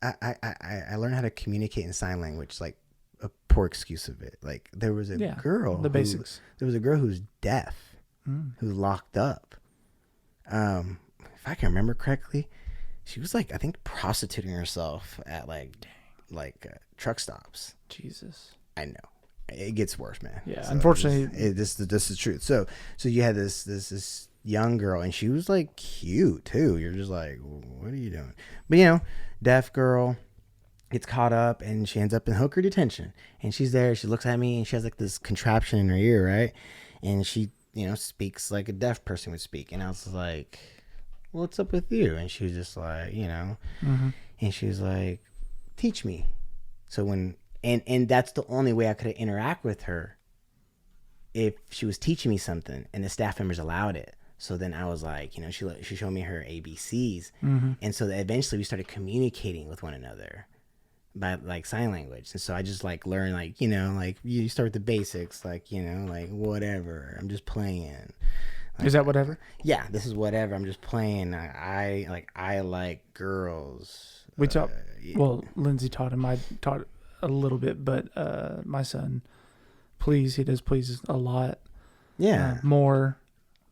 I learned how to communicate in sign language, like a poor excuse of it. Like there was a girl, the basics. There was a girl who's deaf, who's locked up. If I can remember correctly, she was like, I think prostituting herself at like truck stops. Jesus. I know. It gets worse, man. Yeah, So unfortunately. this is the truth. So you had this young girl, and she was like cute too. You're just like, what are you doing? But deaf girl gets caught up, and she ends up in hooker detention. And she's there. She looks at me, and she has like this contraption in her ear, right? And she, speaks like a deaf person would speak. And I was like, what's up with you? And she was just like, Mm-hmm. and she was like, teach me. So when. And that's the only way I could interact with her, if she was teaching me something and the staff members allowed it. So then I was like, she showed me her ABCs. Mm-hmm. And so eventually we started communicating with one another by like sign language. And so I just like learned like, like you start with the basics, like, like whatever, I'm just playing. Like, is that whatever? Yeah, this is whatever. I'm just playing. I like girls. We taught, well, Lindsay taught him. I taught a little bit, but my son, he does please a lot. Yeah. More,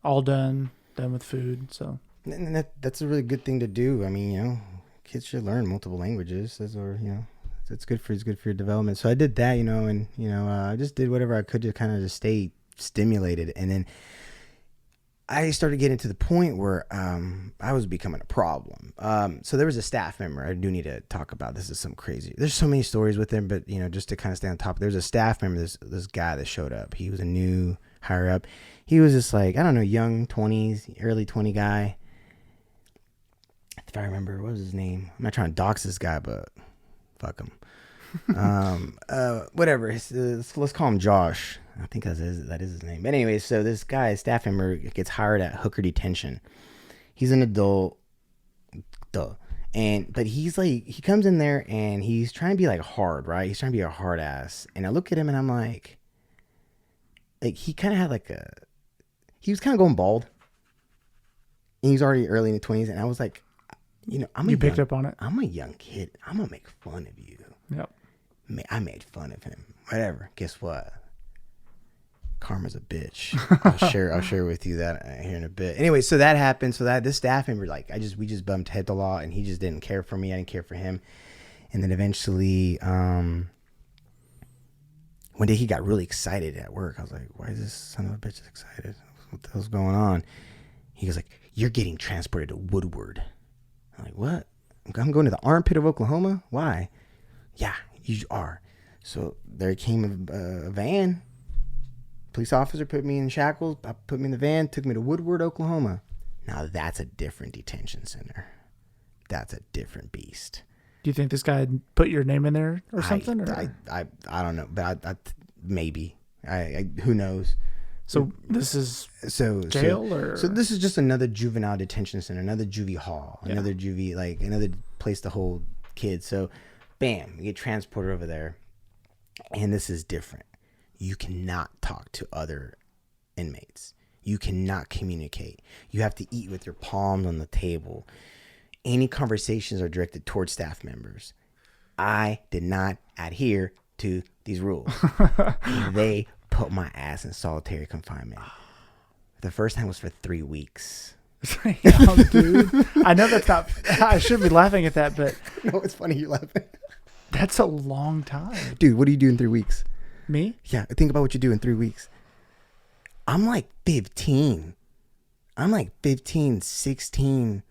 all done with food. So and that's a really good thing to do. I mean, kids should learn multiple languages. It's good for your development. So I did that, and I just did whatever I could to kind of just stay stimulated. And then I started getting to the point where I was becoming a problem. So there was a staff member I do need to talk about. This is some crazy. There's so many stories with him, but just to kind of stay on top. There's a staff member, this guy that showed up. He was a new higher up. He was just like, I don't know, young 20s, early 20 guy. If I remember, what was his name? I'm not trying to dox this guy, but fuck him. Whatever. Let's call him Josh. I think that is his name. But anyway, so this guy, staff member, gets hired at hooker detention. He's an adult, but he's like, he comes in there and he's trying to be like hard, right? He's trying to be a hard ass. And I look at him and I'm like he kind of had he was kind of going bald. And he's already early in the 20s, and I was like, you picked up on it. I'm a young kid. I'm gonna make fun of you. Yep. I made fun of him. Whatever. Guess what? Karma's a bitch. I'll share with you that here in a bit. Anyway, so that happened. So that this staff member, we just bumped head to law, and he just didn't care for me. I didn't care for him. And then eventually, one day he got really excited at work. I was like, why is this son of a bitch excited? What the hell's going on? He was like, you're getting transported to Woodward. I'm like, what? I'm going to the armpit of Oklahoma? Why? Yeah, you are. So there came a van. Police officer put me in shackles, put me in the van, took me to Woodward, Oklahoma. Now that's a different detention center. That's a different beast. Do you think this guy put your name in there or something? I don't know, but I maybe. Who knows? So this is jail or? So this is just another juvenile detention center, another juvie hall, another juvie, another place to hold kids. So bam, you get transported over there. And this is different. You cannot talk to other inmates. You cannot communicate. You have to eat with your palms on the table. Any conversations are directed towards staff members. I did not adhere to these rules. They put my ass in solitary confinement. The first time was for 3 weeks. Oh, dude. I know that's not. I should be laughing at that, but No, it's funny you're laughing. that's a long time. Dude, what do you do in 3 weeks? Me? Yeah, think about what you do in 3 weeks. I'm like 15. I'm like 15, 16.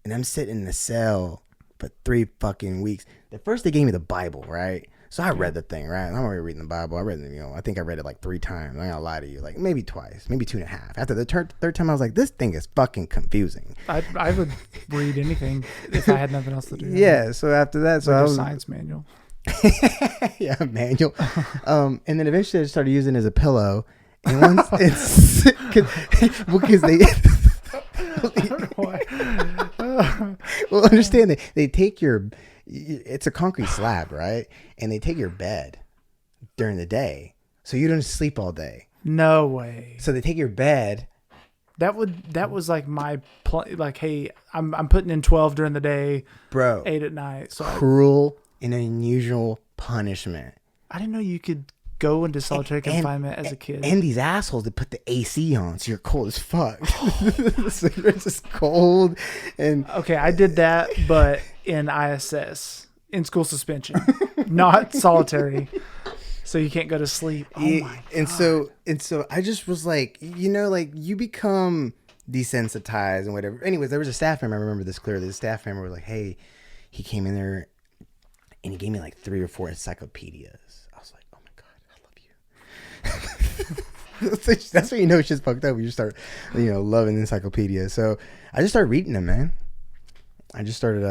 And I'm sitting in the cell for 3 fucking weeks. The first they gave me the Bible, right? So I read the thing, right? I'm already reading the Bible. I read it, I think I read it like 3 times. I'm not gonna lie to you. Like maybe twice, maybe 2.5. After the third time, I was like, this thing is fucking confusing. I would read anything if I had nothing else to do. Yeah, so after that, so I was science manual. yeah, manual. And then eventually I just started using it as a pillow. And once it's because they well, understand they take it's a concrete slab, right? And they take your bed during the day, so you don't sleep all day. No way. So they take your bed. That was like my like, hey, I'm putting in 12 during the day, Bro, 8 at night. So cruel and unusual punishment. I didn't know you could go into solitary confinement as a kid. And these assholes that put the AC on, so you're cold as fuck. So you're just cold. And okay, I did that, but in ISS, in school suspension, not solitary. So you can't go to sleep. Oh my God. And so I just was like, like you become desensitized and whatever. Anyways, there was a staff member. I remember this clearly. The staff member was like, hey, he came in there and he gave me like 3 or 4 encyclopedias. I was like, oh my God, I love you. That's when you know shit's fucked up. You start, loving encyclopedias. So I just started reading them, man. I just started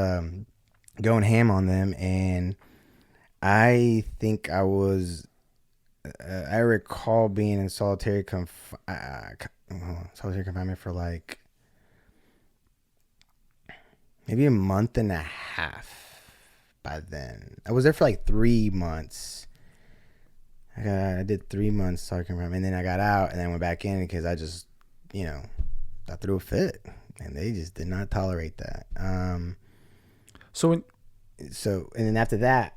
going ham on them, and I think I recall being in solitary confinement for like maybe a month and a half by then. I was there for like 3 months. I did 3 months solitary confinement, and then I got out and then went back in because I just, I threw a fit, and they just did not tolerate that. And then after that,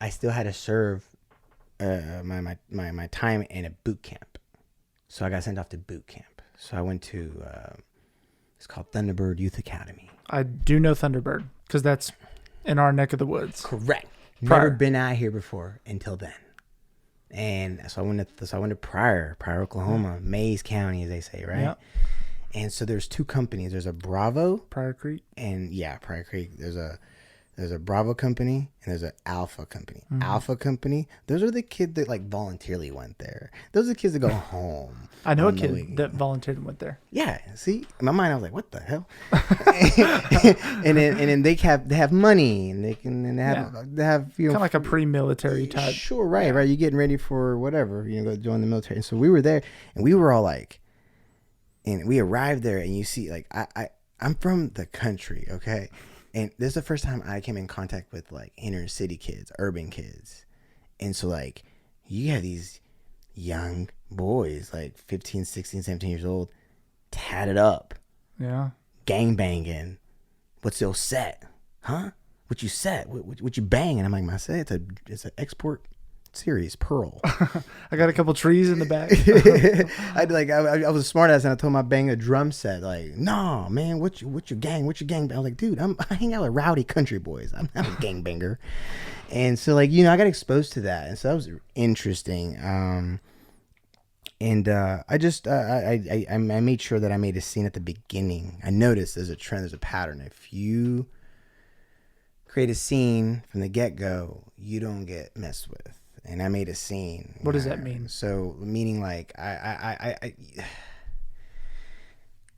I still had to serve my time in a boot camp. So I got sent off to boot camp. So I went to, it's called Thunderbird Youth Academy. I do know Thunderbird because that's in our neck of the woods. Correct. Never been out here before until then. And so I went to Pryor, Oklahoma, Mays County, as they say, right? Yep. And so there's 2 companies. There's a Bravo, Pryor Creek, and Pryor Creek. There's a Bravo company and there's an Alpha company. Mm-hmm. Alpha company, those are the kids that like voluntarily went there. Those are the kids that go home. I know a kid that volunteered and went there. Yeah, see, in my mind I was like, what the hell? and then they have money and they have kind of like a pre-military type. Sure, right. You're getting ready for whatever, go join the military. And so we were there, and we were all like, and we arrived there, and you see, like, I'm from the country, okay. And this is the first time I came in contact with like inner city kids, urban kids. And so like you have these young boys, like 15, 16, 17 years old, tatted up. Yeah. Gang banging. What's your set? Huh? What you set? What you bang? And I'm like, my set, it's an export series, Pearl. I got a couple trees in the back. I was a smart ass and I told him I banged a drum set. Like, nah, man, what's your gang? What's your gang? I was like, dude, I hang out with rowdy country boys. I'm not a gang banger. And so like, I got exposed to that. And so that was interesting. And I made sure that I made a scene at the beginning. I noticed there's a trend, there's a pattern. If you create a scene from the get-go, you don't get messed with. And I made a scene. What does that mean? So, meaning like, I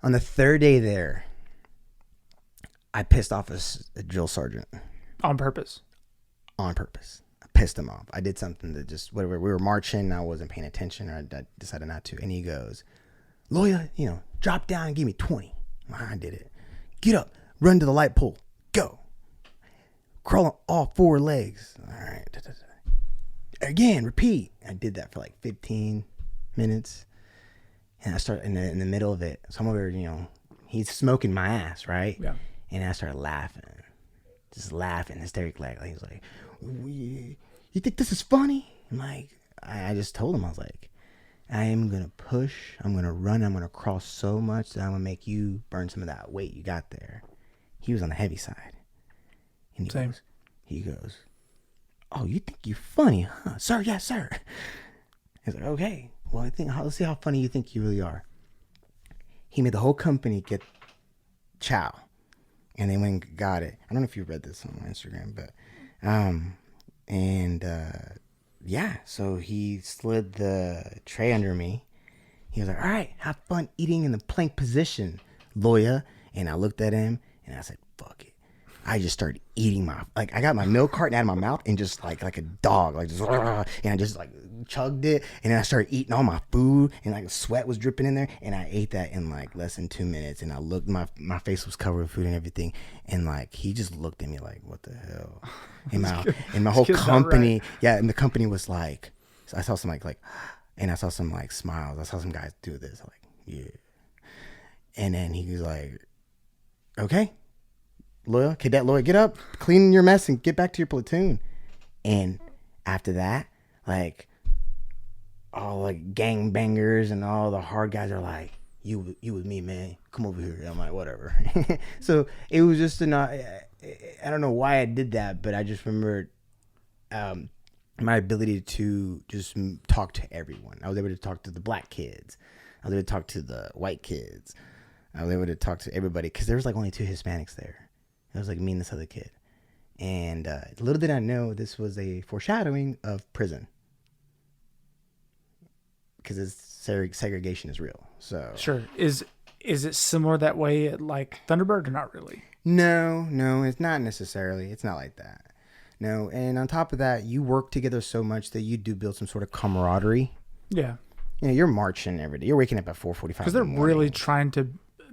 on the 3rd day there, I pissed off a drill sergeant. On purpose? On purpose. I pissed him off. I did something that just, whatever. We were marching, and I wasn't paying attention, or I decided not to. And he goes, Loya, drop down and give me 20. I did it. Get up, run to the light pole, go. Crawl on all 4 legs. All right. again, repeat. I did that for like 15 minutes. And I start in the middle of it. So I'm over, he's smoking my ass, right? Yeah. And I started laughing. Just laughing hysterically. Like, he was like, you think this is funny? I'm like, I just told him, I was like, I am going to push. I'm going to run. I'm going to crawl so much that I'm going to make you burn some of that weight you got there. He was on the heavy side. And Same. He goes, oh, you think you're funny, huh? Sir, yes, sir. He's like, okay. Well, let's see how funny you think you really are. He made the whole company get chow, and they went and got it. I don't know if you read this on my Instagram, but, yeah. So he slid the tray under me. He was like, all right, have fun eating in the plank position, Loya. And I looked at him and I said, fuck it. I just started eating I got my milk carton out of my mouth and just like a dog, and I just like chugged it, and then I started eating all my food, and like sweat was dripping in there, and I ate that in like less than 2 minutes, and I looked, my face was covered with food and everything, and like he just looked at me like, what the hell? And my whole company, right. Yeah, and the company was like, so I saw some like, and I saw some like smiles. I saw some guys do this, like, yeah, and then he was like, okay. Loya, Cadet Loya, get up, clean your mess, and get back to your platoon. And after that, like, all like gangbangers and all the hard guys are like, you with me, man. Come over here. I'm like, whatever. So it was just I don't know why I did that, but I just remembered my ability to just talk to everyone. I was able to talk to the black kids. I was able to talk to the white kids. I was able to talk to everybody because there was like only 2 Hispanics there. It was like me and this other kid. And little did I know this was a foreshadowing of prison. Because segregation is real. So sure. Is it similar that way at like Thunderbird or not really? No, it's not necessarily. It's not like that. No, and on top of that, you work together so much that you do build some sort of camaraderie. Yeah. You're marching every day. You're waking up at 4:45. Because they're really trying to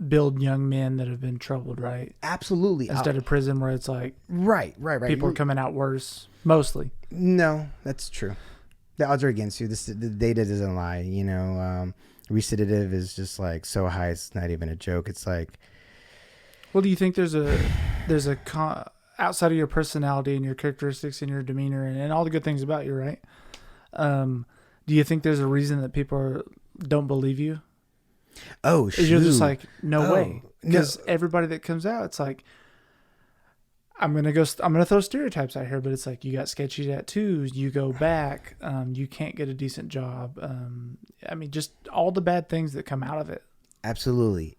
build young men that have been troubled, right? Absolutely. Instead of prison where it's like right. People are coming out worse, mostly. No, that's true. The odds are against you. The data doesn't lie. Recidivism is just like so high. It's not even a joke. It's like, well, do you think there's a outside of your personality and your characteristics and your demeanor and all the good things about you, right? Do you think there's a reason that people don't believe you? Oh, shoot. You're just like, no way. Because everybody that comes out, it's like, I'm going to throw stereotypes out here, but it's like, you got sketchy tattoos, you go back, you can't get a decent job. I mean, just all the bad things that come out of it. Absolutely.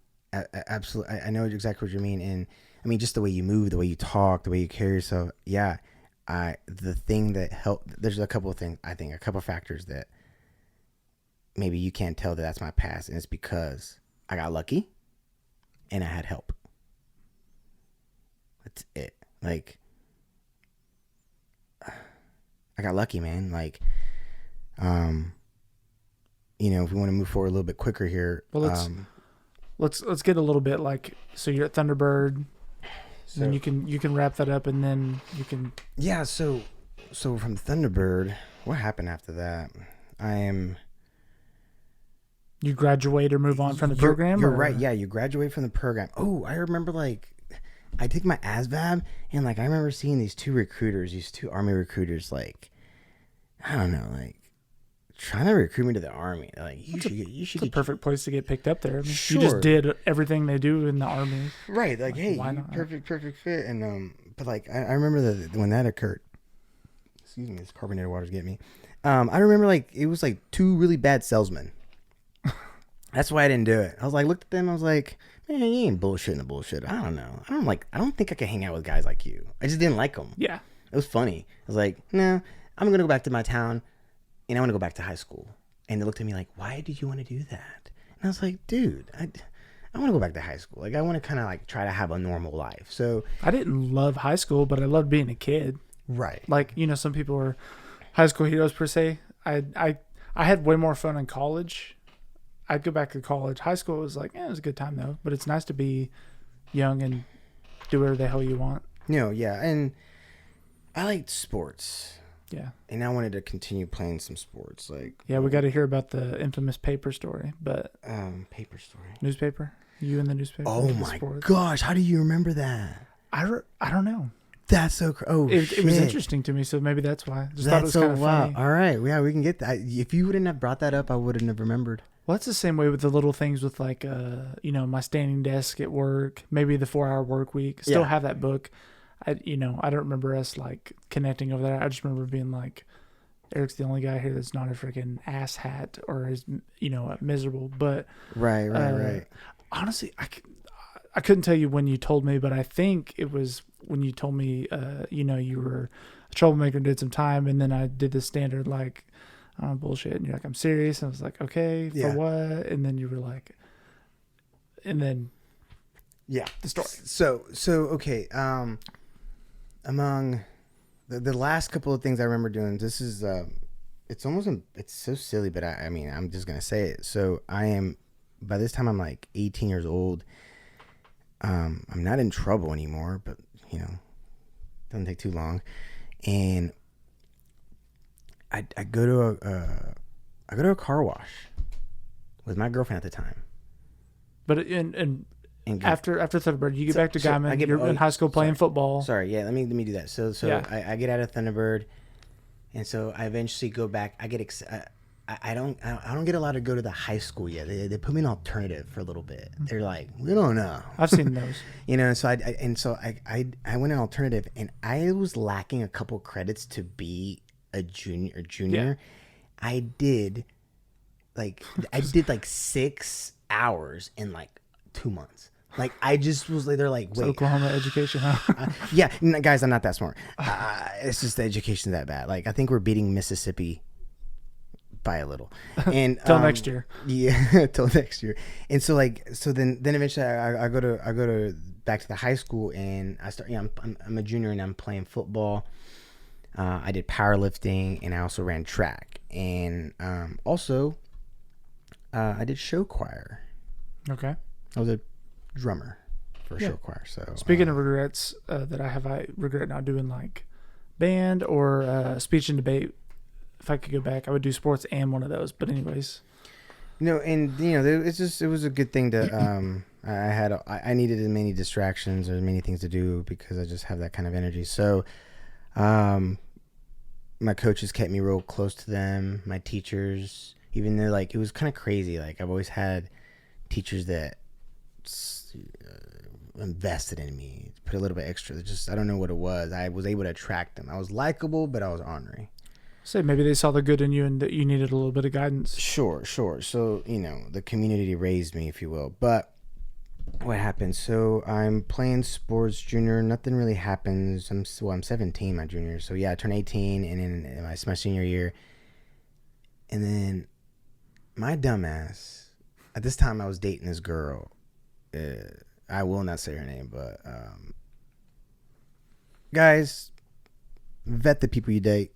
Absolutely. I know exactly what you mean. And I mean, just the way you move, the way you talk, the way you carry yourself. Yeah. The thing that helped, there's a couple of things, I think, a couple of factors that maybe you can't tell that's my past, and it's because I got lucky and I had help. That's it. Like, I got lucky, man. Like, if we want to move forward a little bit quicker here. Well, let's get a little bit like, so you're at Thunderbird, so then you can wrap that up, and then you can. Yeah. So from Thunderbird, what happened after that? You graduate or move on from the program? You're right. Yeah, you graduate from the program. Oh, I remember I took my ASVAB, and I remember seeing these 2 Army recruiters, I don't know, trying to recruit me to the Army. Like, you should get a perfect place to get picked up there. I mean, sure. You just did everything they do in the Army. Right. Like, hey, why not? Perfect fit. And, but I remember when that occurred, excuse me, this carbonated water's getting me. I remember it was 2 really bad salesmen. That's why I didn't do it. I was looked at them. I was like, man, you ain't bullshitting the bullshit. I don't know. I don't think I can hang out with guys like you. I just didn't like them. Yeah. It was funny. I was like, no, I'm going to go back to my town, and I want to go back to high school. And they looked at me like, why did you want to do that? And I was like, dude, I want to go back to high school. I want to kind of try to have a normal life. So I didn't love high school, but I loved being a kid. Right. Some people were high school heroes per se. I had way more fun in college. I'd go back to college. High school was it was a good time though. But it's nice to be young and do whatever the hell you want. Yeah. And I liked sports. Yeah. And I wanted to continue playing some sports. Like, Yeah, we got to hear about the infamous paper story, but paper story. newspaper? You in the newspaper? Oh the my sports? gosh, how do you remember that? I don't know. That's so It was interesting to me, so maybe that's why. Just thought it was so kind of funny. All right, yeah, we can get that. If you wouldn't have brought that up, I wouldn't have remembered. Well, it's the same way with the little things with like, my standing desk at work, maybe the 4-hour work week. Still have that book. I don't remember us like connecting over that. I just remember being like, Eric's the only guy here that's not a freaking ass hat or is, miserable. But Right. Honestly, I couldn't tell you when you told me, but I think it was when you told me, you were a troublemaker and did some time. And then I did the standard, like, bullshit. And you're like, I'm serious. And I was like, okay, for what? And then you were like, and then the story. So okay. Among the last couple of things I remember doing, this is, it's so silly, but I mean, I'm just going to say it. So by this time I'm like 18 years old. I'm not in trouble anymore, but doesn't take too long. And I go to a car wash with my girlfriend at the time. But after Thunderbird, you get back to Guyman. You're in high school playing football. Sorry, yeah. Let me do that. So I get out of Thunderbird, and so I eventually go back. I get I don't get allowed to go to the high school yet. They put me in alternative for a little bit. They're like, we don't know. I've seen those. So I went in alternative, and I was lacking a couple credits to be a junior. Yeah. I did like 6 hours in like 2 months. Like I just was like, they're like, wait, Oklahoma education, huh? yeah, guys, I'm not that smart. It's just the education's that bad. Like I think we're beating Mississippi by a little, and till next year. Yeah, till next year. And so then eventually I go to back to the high school, and I start. I'm a junior, and I'm playing football. I did powerlifting, and I also ran track, and also I did show choir. Okay. I was a drummer for a show choir. So speaking of regrets that I regret not doing like band or speech and debate. If I could go back, I would do sports and one of those. But anyways, it was a good thing to. I needed as many distractions or as many things to do because I just have that kind of energy. So, my coaches kept me real close to them. My teachers, even though like it was kind of crazy. Like I've always had teachers that invested in me, put a little bit extra. I don't know what it was. I was able to attract them. I was likable, but I was ornery. So maybe they saw the good in you and that you needed a little bit of guidance. Sure. So, the community raised me, if you will. But what happened? So I'm playing sports junior. Nothing really happens. I'm 17 my junior. So yeah, I turned 18 and then it's my senior year. And then my dumbass, at this time I was dating this girl. I will not say her name, but guys, vet the people you date.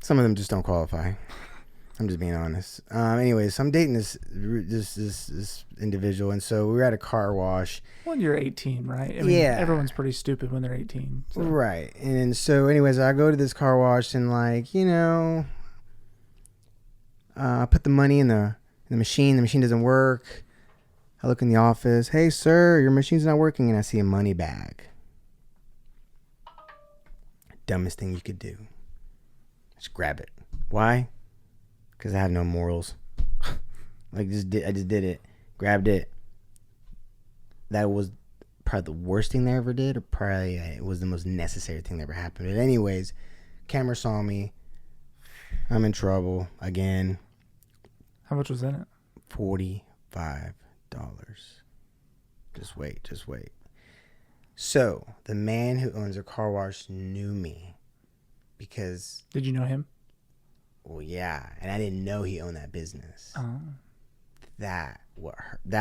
Some of them just don't qualify. I'm just being honest. Anyways, so I'm dating this individual, and so we were at a car wash. When you're 18, right? I mean, everyone's pretty stupid when they're 18. So. Right. And so, anyways, I go to this car wash and I put the money in the machine. The machine doesn't work. I look in the office. Hey, sir, your machine's not working, and I see a money bag. Dumbest thing you could do. Just grab it. Why? Because I have no morals. I just did it. Grabbed it. That was probably the worst thing they ever did, or probably it was the most necessary thing that ever happened. But anyways, camera saw me. I'm in trouble again. How much was in it? $45. Just wait. So the man who owns a car wash knew me because. Did you know him? Well, yeah, and I didn't know he owned that business. Oh. That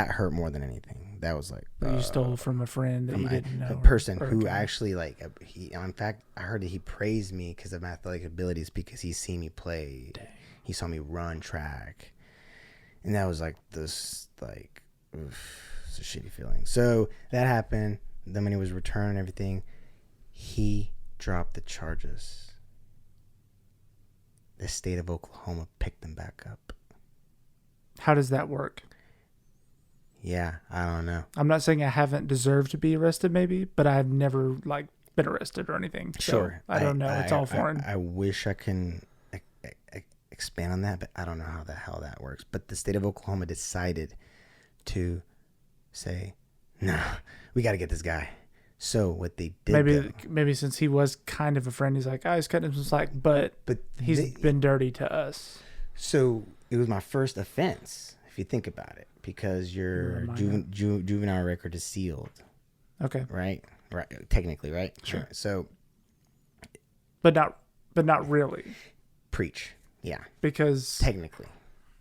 hurt more than anything. That was like you stole from a friend that you didn't know. A person who actually in fact, I heard that he praised me because of my athletic abilities because he's seen me play. Dang. He saw me run track, and that was it's a shitty feeling. So that happened. The money was returned and everything. He dropped the charges. the state of Oklahoma picked him back up. How does that work? Yeah, I don't know. I'm not saying I haven't deserved to be arrested, maybe, but I've never been arrested or anything. So Sure. I don't know. It's all foreign. I wish I can expand on that, but I don't know how the hell that works. But the state of Oklahoma decided to say, no, we got to get this guy. So what they did, maybe since he was kind of a friend, he's like, I was cutting him some slack, but he's been dirty to us. So it was my first offense, if you think about it, because your juvenile record is sealed. Okay. Right. Technically, right. Sure. So, but not really. Preach. Yeah. Because technically,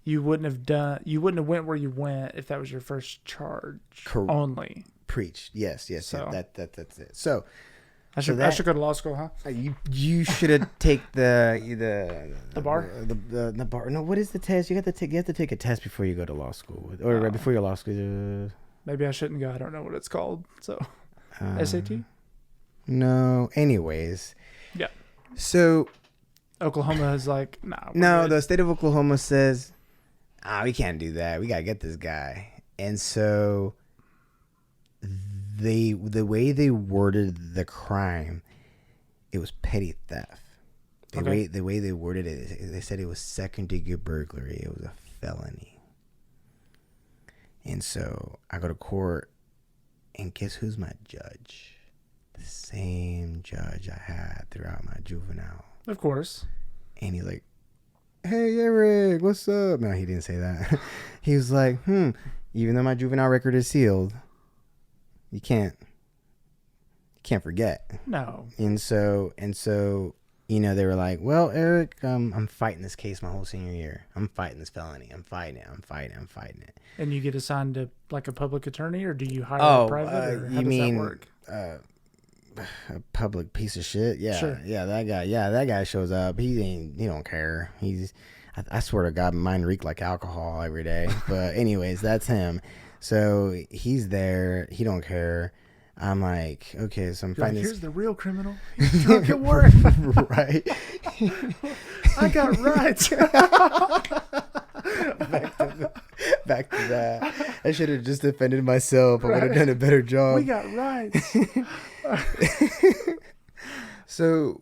you wouldn't have went where you went if that was your first charge. Only. Preach. Yes. So, that's it. So I should go to law school, huh? You should have take the bar. The bar. No, what is the test? You have to take a test before you go to law school, or right before your law school. Maybe I shouldn't go. I don't know what it's called. So SAT. No. Anyways. Yeah. So Oklahoma is like, nah. No, the state of Oklahoma says, we can't do that. We gotta get this guy, and so. The way they worded the crime, it was petty theft. The way they worded it, they said it was second-degree burglary. It was a felony. And so I go to court, and guess who's my judge? The same judge I had throughout my juvenile. Of course. And he's like, "Hey, Eric, what's up?" No, he didn't say that. He was like, even though my juvenile record is sealed, you can't forget. No. And so, they were like, well, Eric, I'm fighting this case my whole senior year. I'm fighting this felony. I'm fighting it. And you get assigned to like a public attorney, or do you hire a private? Or how does that work? A public piece of shit? Yeah. Sure. Yeah, that guy shows up. He don't care. I swear to God, mine reek like alcohol every day. But anyways, that's him. So he's there. He don't care. I'm like, okay, so I'm fighting here's the real criminal. He's drunk at work. Right. I got rights. Back to that. I should have just defended myself. I would have done a better job. We got rights. So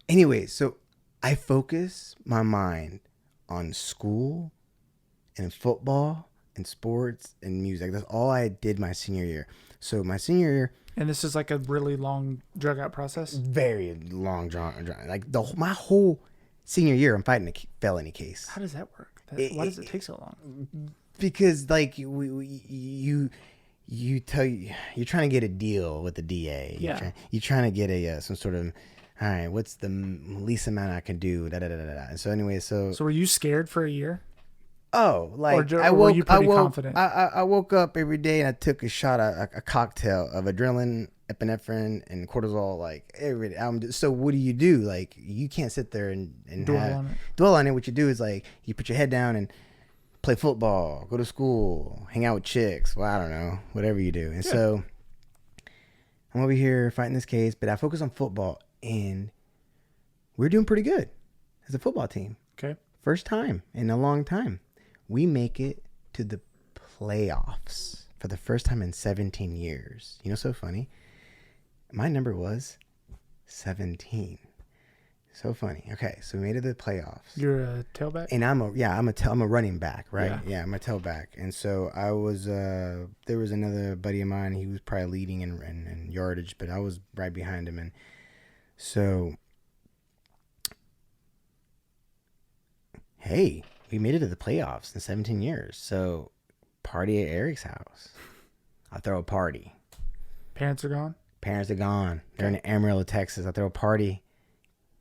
anyway, so I focus my mind on school and football and sports and music. That's all I did my senior year. So my senior year. And this is like a really long drug out process? Very long drawn. Like my whole senior year, I'm fighting a felony case. How does that work? Why does it take so long? Because like you're trying to get a deal with the DA. Yeah. You're trying to get some sort of, all right, what's the least amount I can do? And so anyway, so were you scared for a year? Oh, like were you pretty confident? I woke up every day and I took a shot, a cocktail of adrenaline, epinephrine, and cortisol, like every day. So what do? Like, you can't sit there and dwell on it. What you do is like, you put your head down and play football, go to school, hang out with chicks. Well, I don't know, whatever you do. And so I'm over here fighting this case, but I focus on football, and we're doing pretty good as a football team. Okay. First time in a long time. We make it to the playoffs for the first time in 17 years. You know, so funny. My number was 17. So funny. Okay, so we made it to the playoffs. You're a tailback? And I'm a running back, right? Yeah, I'm a tailback. And so I was there was another buddy of mine. He was probably leading in yardage, but I was right behind him. And so, hey, we made it to the playoffs in 17 years. So, party at Eric's house. I throw a party. Parents are gone? Parents are gone. They're in Amarillo, Texas. I throw a party.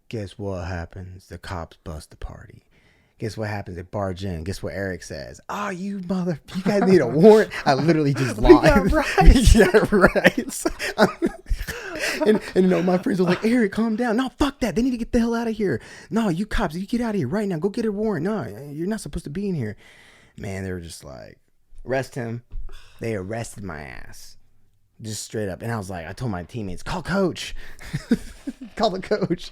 Guess what happens? The cops bust the party. Guess what happens? They barge in. Guess what Eric says? Oh, you guys need a warrant. I literally just lied. We got rights. Yeah, right. And my friends were like, Eric, calm down. No, fuck that. They need to get the hell out of here. No, you cops, you get out of here right now. Go get a warrant. No, you're not supposed to be in here. Man, they were just like, arrest him. They arrested my ass. Just straight up. And I was like, I told my teammates, call coach. Call the coach.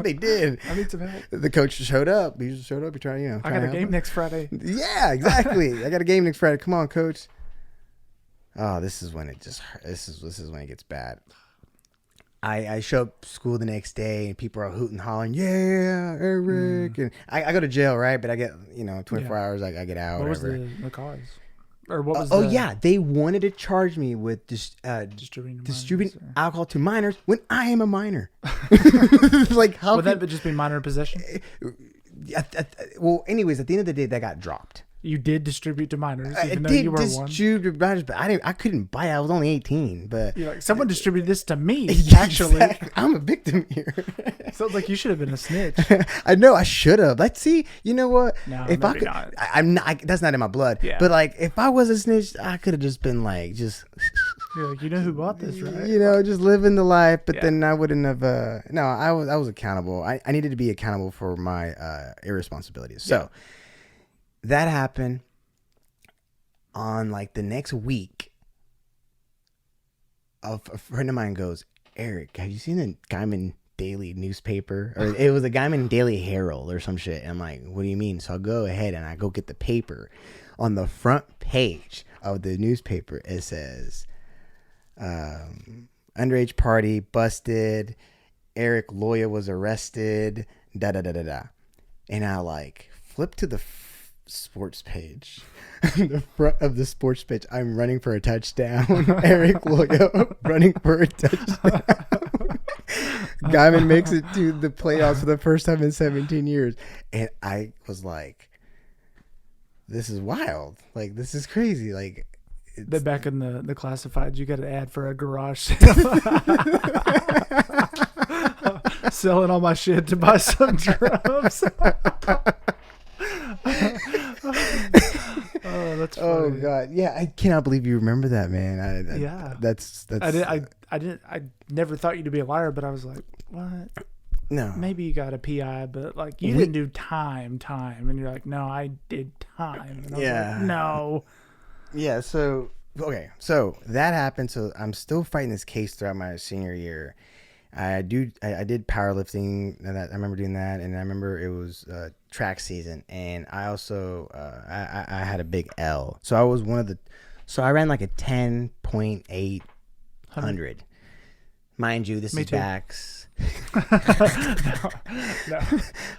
They did. I need some help. The coach showed up. He just showed up. He tried, I got a game next Friday. Yeah, exactly. I got a game next Friday. Come on, coach. Oh, this is when it just this is when it gets bad. I show up school the next day and people are hooting, hollering, yeah, Eric. And I go to jail, right? But I get 24 hours. I get out. What whatever. was the cause? Or what was yeah, they wanted to charge me with distributing alcohol to minors when I am a minor. Like, how would that just be minor in possession? Well, anyways, at the end of the day, that got dropped. You did distribute to minors, even though did you were distribute to minors, but I couldn't buy it. I was only 18. But you're like, someone distributed this to me. Yeah, actually, exactly. I'm a victim here. Sounds like you should have been a snitch. I know I should have. Let's see. You know what? No, if I maybe could, not. I'm not. That's not in my blood. Yeah. But like, if I was a snitch, I could have just been like, just. You're like, you know who bought this, right? Just living the life. But Yeah. then I wouldn't have. No, I was accountable. I needed to be accountable for my irresponsibilities. So that happened. On like the next week, a friend of mine goes, Eric, have you seen the Guyman Daily newspaper? Or it was a Guyman Daily Herald or some shit. And I'm like, what do you mean? So I'll go ahead and I go get the paper. On the front page of the newspaper, it says, underage party busted. Eric Loya was arrested. Da da da da da. And I like flip to the sports page. The front of the sports page, I'm running for a touchdown. Eric Loya running for a touchdown. Guyman makes it to the playoffs for the first time in 17 years. And I was like, this is wild. Like, this is crazy. Like, They're back in the classifieds. You got an ad for a garage sale. Selling all my shit to buy some drums. Oh, that's funny. Oh God, yeah, I cannot believe you remember that, man. Yeah, that's. I never thought you to be a liar, but I was like, what? No, maybe you got a PI, but like you didn't do time, and you're like, no, I did time. And I was like, no. Yeah. So okay, so that happened. So I'm still fighting this case throughout my senior year. I did powerlifting. I remember doing that, and I remember it was track season, and I also I had a big L. So I was one of the. So I ran like a 10.8 hundred. Mind you, this is backs. No.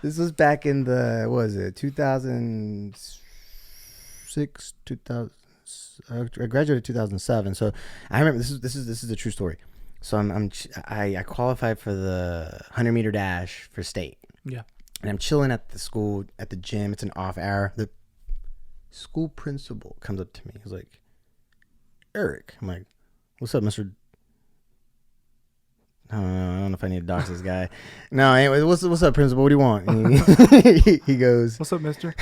This was back in the, what was it, 2006, 2000. I graduated 2007. So I remember this is a true story. So I qualified for the 100-meter dash for state. Yeah. And I'm chilling at the school, at the gym. It's an off hour. The school principal comes up to me. He's like, Eric. I'm like, what's up, Mr. I don't know if I need to dox this guy. No, anyway, what's up, principal? What do you want? He goes, what's up, mister?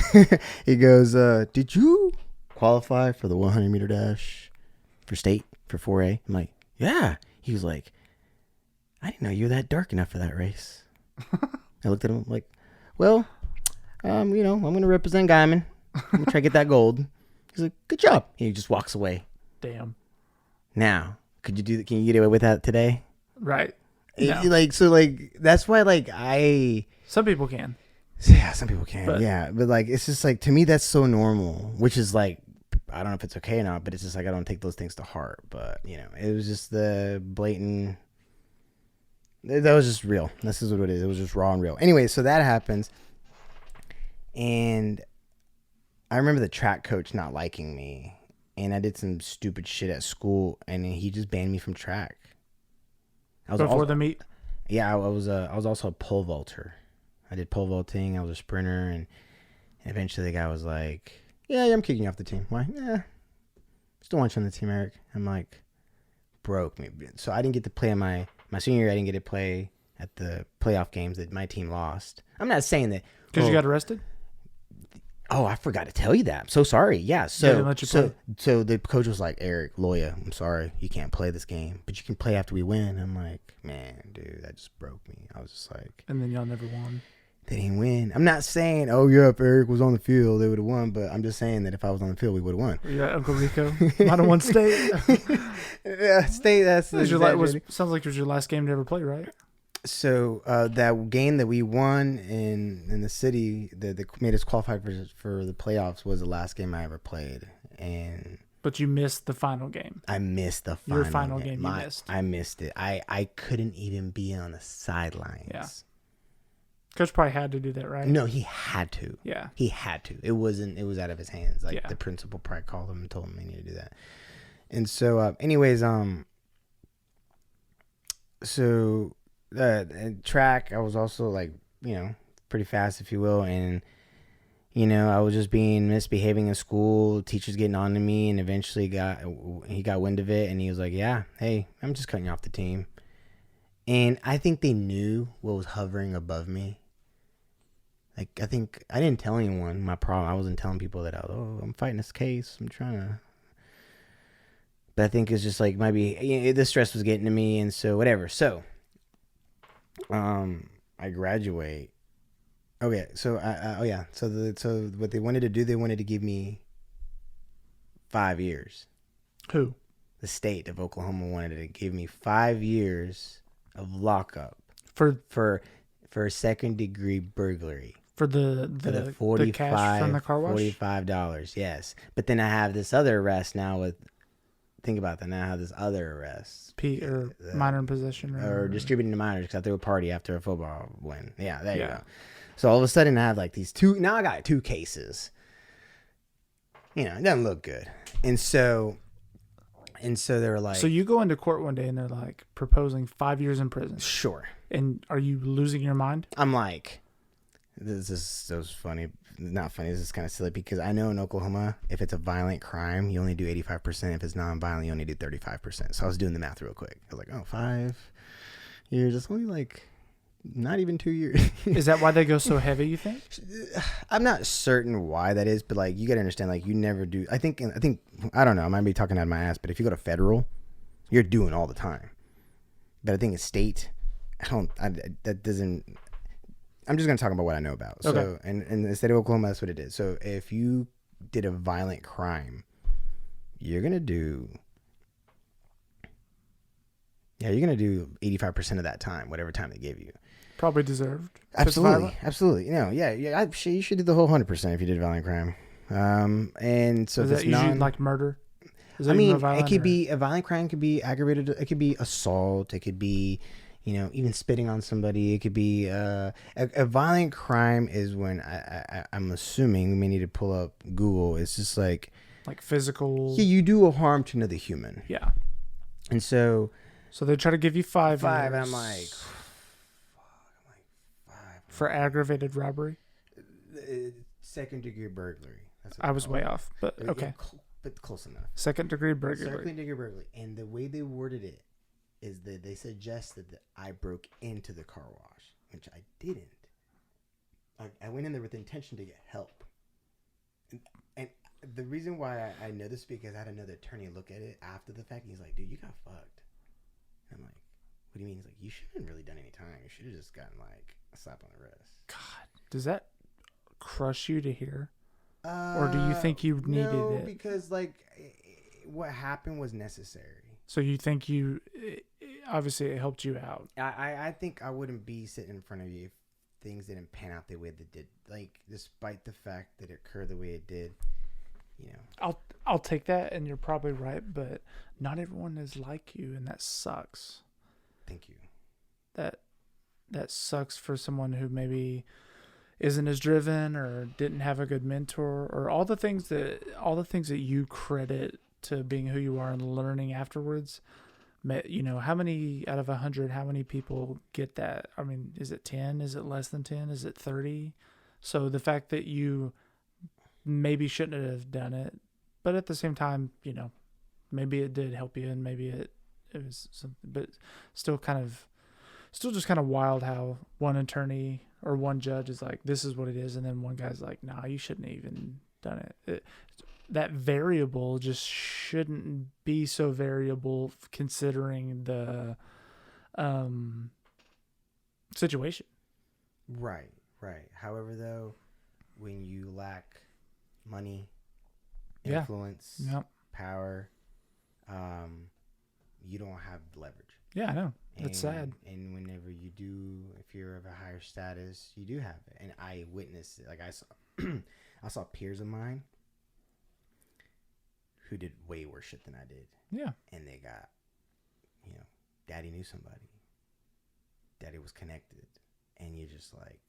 He goes, did you qualify for the 100-meter dash for state for 4A? I'm like, yeah. He was like, I didn't know you were that dark enough for that race. I looked at him like, well, I'm going to represent Guyman. I'm going to try to get that gold. He's like, good job. He just walks away. Damn. Now, can you get away with that today? Right. No. That's why, some people can. Yeah, some people can. But it's just like, to me, that's so normal, which is like, I don't know if it's okay or not, but it's just like I don't take those things to heart. But, it was just the blatant. That was just real. This is what it is. It was just raw and real. Anyway, so that happens. And I remember the track coach not liking me. And I did some stupid shit at school. And he just banned me from track. Before the meet? Yeah, I was also a pole vaulter. I did pole vaulting. I was a sprinter. And eventually the guy was like, yeah, I'm kicking you off the team. Why? Yeah. Still want you on the team, Eric. I'm like, broke me. So I didn't get to play in my senior year. I didn't get to play at the playoff games that my team lost. I'm not saying that. Because you got arrested? Oh, I forgot to tell you that. I'm so sorry. Yeah. So the coach was like, Eric, Loya, I'm sorry. You can't play this game, but you can play after we win. I'm like, man, dude, that just broke me. I was just like. And then y'all never won. They didn't win. I'm not saying, oh yeah, if Eric was on the field, they would have won. But I'm just saying that if I was on the field, we would have won. You got Uncle Rico. Might have won state. Yeah, state. Sounds like it was your last game to ever play, right? So that game that we won in the city that made us qualify for the playoffs was the last game I ever played. But you missed the final game. I missed the final Your final game you missed. I missed it. I couldn't even be on the sidelines. Yeah. Coach probably had to do that, right? No, he had to. Yeah. He had to. It was out of his hands. Like, yeah. The principal probably called him and told him he needed to do that. And so, anyways, so track, I was also like, pretty fast, if you will. And, I was just misbehaving in school, teachers getting on to me, and eventually he got wind of it, and he was like, yeah, hey, I'm just cutting you off the team. And I think they knew what was hovering above me. Like, I think I didn't tell anyone my problem. I wasn't telling people that I'm fighting this case. I'm trying to. But I think it's just like maybe the stress was getting to me, and so whatever. So, I graduate. Okay, so So what they wanted to do, they wanted to give me 5 years. Who? The state of Oklahoma wanted to give me 5 years of lockup for second degree burglary. For the 45, the cash from the car wash? $45, yes. But then I have this other arrest now with, think about that, now I have this other arrest. Minor in possession. Or distributing to minors because I threw a party after a football win. Yeah, there you go. So all of a sudden I have like these two, now I got 2 cases. It doesn't look good. And so they were like... So you go into court one day and they're like proposing 5 years in prison. Sure. And are you losing your mind? I'm like... This was funny. Not funny. This is kind of silly because I know in Oklahoma, if it's a violent crime, you only do 85%. If it's non-violent, you only do 35%. So I was doing the math real quick. I was like, 5 years. It's only like not even 2 years. Is that why they go so heavy, you think? I'm not certain why that is, but like you got to understand, like you never do. I think I don't know. I might be talking out of my ass, but if you go to federal, you're doing all the time. But I think in state, that doesn't. I'm just going to talk about what I know about. Okay. So, in the state of Oklahoma, that's what it is. So, if you did a violent crime, you're going to do 85% of that time, whatever time they give you. Probably deserved. Absolutely. You should do the whole 100% if you did a violent crime. And so is that usually like murder? It could be a violent crime. Could be aggravated. It could be assault. It could be, even spitting on somebody. It could be a violent crime is when I'm assuming we may need to pull up Google. It's just like physical. Yeah, you do a harm to another human. Yeah. And so they try to give you 5 years. And I'm like, for aggravated robbery. Second degree burglary. That's what I was way off, but okay. But close enough. Second degree burglary. Second degree burglary. And the way they worded it is that they suggested that I broke into the car wash, which I didn't. I went in there with the intention to get help. And the reason why I know this is because I had another attorney look at it after the fact. He's like, dude, you got fucked. And I'm like, what do you mean? He's like, you shouldn't really done any time. You should have just gotten like a slap on the wrist. God, does that crush you to hear? Or do you think you needed it? No, because like what happened was necessary. So you think obviously it helped you out. I think I wouldn't be sitting in front of you if things didn't pan out the way they did. Like, despite the fact that it occurred the way it did, I'll take that, and you're probably right, but not everyone is like you, and that sucks. Thank you. That sucks for someone who maybe isn't as driven or didn't have a good mentor or all the things that you credit to being who you are and learning afterwards. How many out of 100, how many people get that? I mean, is it 10? Is it less than 10? Is it 30? So the fact that you maybe shouldn't have done it, but at the same time, maybe it did help you and maybe it was something, but still just kind of wild how one attorney or one judge is like, this is what it is. And then one guy's like, nah, you shouldn't have even done it. That variable just shouldn't be so variable considering the situation. Right. Right. However, though, when you lack money, Yeah. influence, Yep. power, you don't have leverage. Yeah, I know. It's sad. And whenever you do, if you're of a higher status, you do have it. And I witnessed it. Like I saw, I saw peers of mine who did way worse shit than I did. Yeah. And they got, daddy knew somebody. Daddy was connected. And you're just like,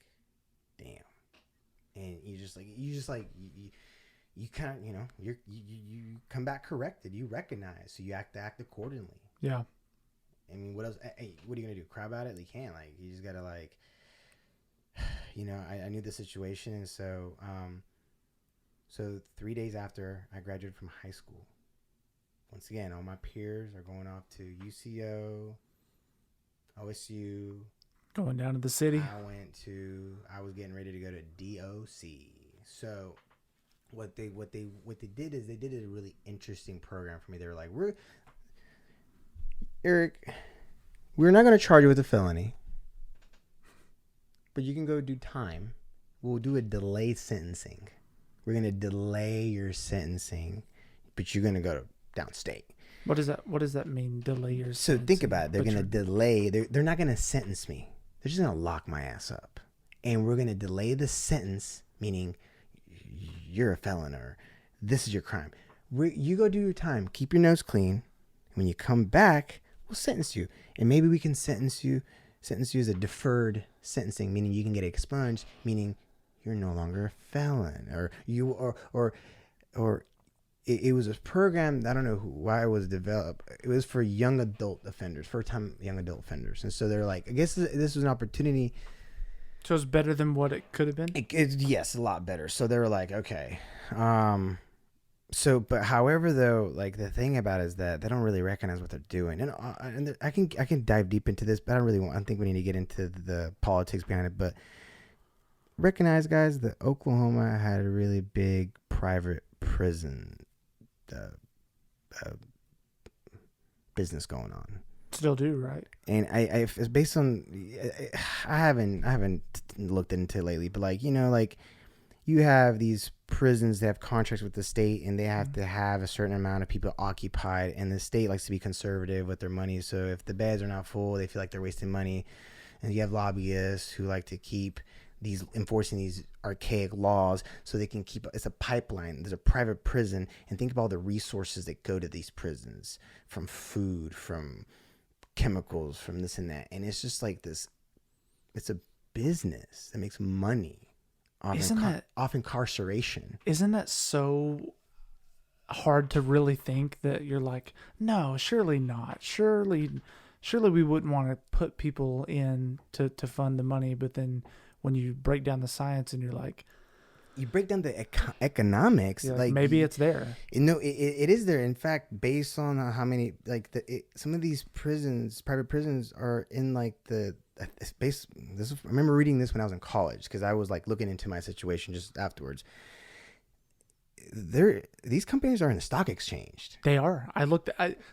damn. And you kind of, you come back corrected. You recognize. So you act accordingly. Yeah. I mean, what else? Hey, what are you going to do? Cry about it? You can't. Like, you just got to, like, I knew the situation. And so, 3 days after I graduated from high school, once again, all my peers are going off to UCO, OSU. Going down to the city. I was getting ready to go to DOC. So what they did is they did a really interesting program for me. They were like, Eric, we're not going to charge you with a felony, but you can go do time. We'll do a delayed sentencing. We're going to delay your sentencing, but you're going to go downstate. What does that mean? Delay your So sentencing? think about it. They're going to delay. They're not going to sentence me. They're just going to lock my ass up. And we're going to delay the sentence, meaning you're a felon or this is your crime. You go do your time. Keep your nose clean. When you come back, we'll sentence you. And maybe we can sentence you as a deferred sentencing, meaning you can get expunged, meaning you're no longer a felon. It was a program, I don't know why it was developed. It was for young adult offenders, first-time young adult offenders. And so they're like, I guess this was an opportunity. So it's better than what it could have been? Yes, a lot better. So they were like, okay. But however, though, like the thing about it is that they don't really recognize what they're doing. And I can dive deep into this, but I think we need to get into the politics behind it. But recognize, guys, that Oklahoma had a really big private prison business going on. Still do, right? And it's based on, I haven't looked into it lately, but like you have these prisons that have contracts with the state, and they have to have a certain amount of people occupied, and the state likes to be conservative with their money. So if the beds are not full, they feel like they're wasting money, and you have lobbyists who like to keep enforcing these archaic laws so they can keep. It's a pipeline. There's a private prison, and think about all the resources that go to these prisons, from food, from chemicals, from this and that, and it's just like this. It's a business that makes money off incarceration. Isn't that so hard to really think that you're like, no, surely not. Surely we wouldn't want to put people in to fund the money, but then when you break down the science and you're like, you break down the economics, like maybe it's there. It is there. In fact, based on how many, some of these private prisons are in like I remember reading this when I was in college, because I was like looking into my situation just afterwards. These companies are in the stock exchange. They are.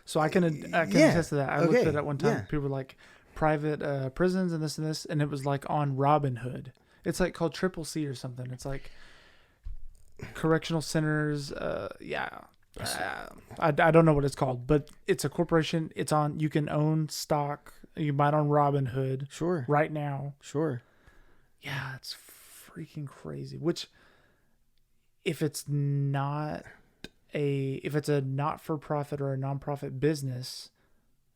So I can attest to that. I looked at it one time. Yeah. People were like, private prisons and this, and it was like on Robinhood. It's like called Triple C or something. It's like correctional centers. I don't know what it's called, but it's a corporation. It's on. You can own stock. You can buy it on Robinhood. Sure. Right now. Sure. Yeah, it's freaking crazy. Which, if it's not a not-for-profit or a non-profit business,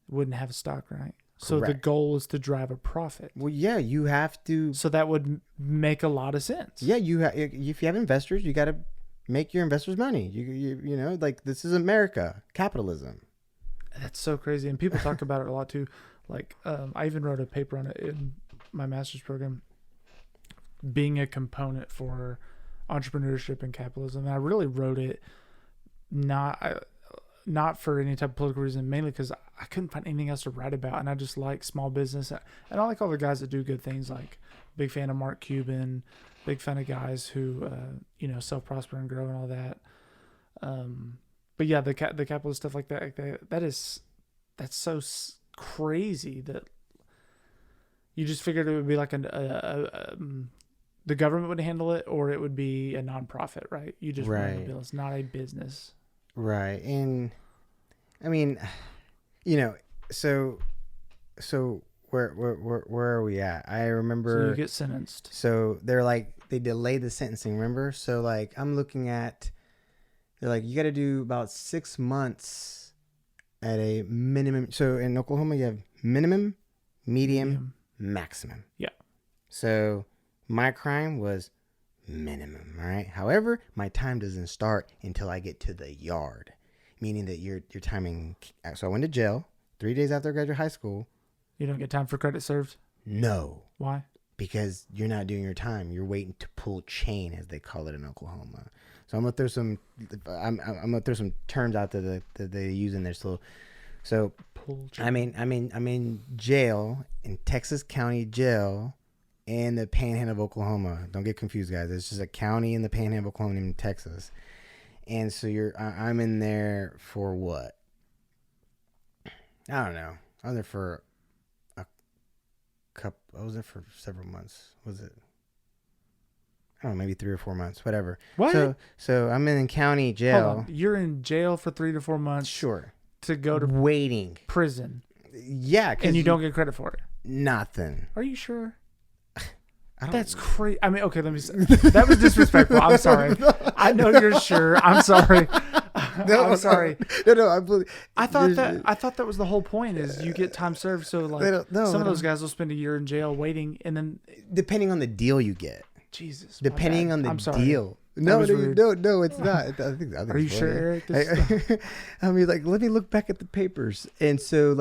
wouldn't have stock, right? So Correct. the goal is to drive a profit. Well, yeah, you have to. So that would make a lot of sense. Yeah, if you have investors, you got to make your investors money. You know, like, this is America, capitalism. That's so crazy, and people talk about it a lot too. Like, I even wrote a paper on it in my master's program, being a component for entrepreneurship and capitalism. And I really wrote it not for any type of political reason, mainly because I couldn't find anything else to write about, and I just like small business, and I like all the guys that do good things. Like, big fan of Mark Cuban, big fan of guys who self-prosper and grow and all that. But yeah, the capitalist stuff like that, that's so crazy that you just figured it would be like the government would handle it, or it would be a nonprofit, right? You just run the Right. bill. It's not a business. Right. And I mean, you know, so where are we at? I remember. So you get sentenced. So they're like, they delayed the sentencing, remember? So like I'm looking at, they're like, you got to do about 6 months at a minimum. So in Oklahoma, you have minimum, medium, maximum. Yeah. So my crime was minimum, all right? However, my time doesn't start until I get to the yard, meaning that your timing. So I went to jail 3 days after I graduated high school. You don't get time for credit served? No. Why? Because you're not doing your time. You're waiting to pull chain, as they call it in Oklahoma. So I'm gonna throw some. I'm gonna throw some terms out there that they use in there. So Pull chain. I'm in jail, in Texas County Jail, in the Panhandle of Oklahoma. Don't get confused, guys. It's just a county in the Panhandle of Oklahoma in Texas. And so I'm in there for what? I don't know. I was there for I was there for several months. Was it? I don't know, maybe 3 or 4 months, whatever. What? So I'm in county Hold jail. on. You're in jail for 3 to 4 months. Sure. To go to Waiting. prison. Yeah. And you don't get credit for it. Nothing. Are you sure? I don't, That's crazy. I mean, okay, let me say. That was disrespectful. I'm sorry. I know you're sure. I'm sorry. I'm sorry. No. I thought that was the whole point is you get time served. So like some of those guys will spend a year in jail waiting, and then depending on the deal you get. Jesus. Depending on the I'm sorry. deal. That No, was rude. no, it's not. I think Are you it's sure, funny. Eric? I mean, like, let me look back at the papers. And so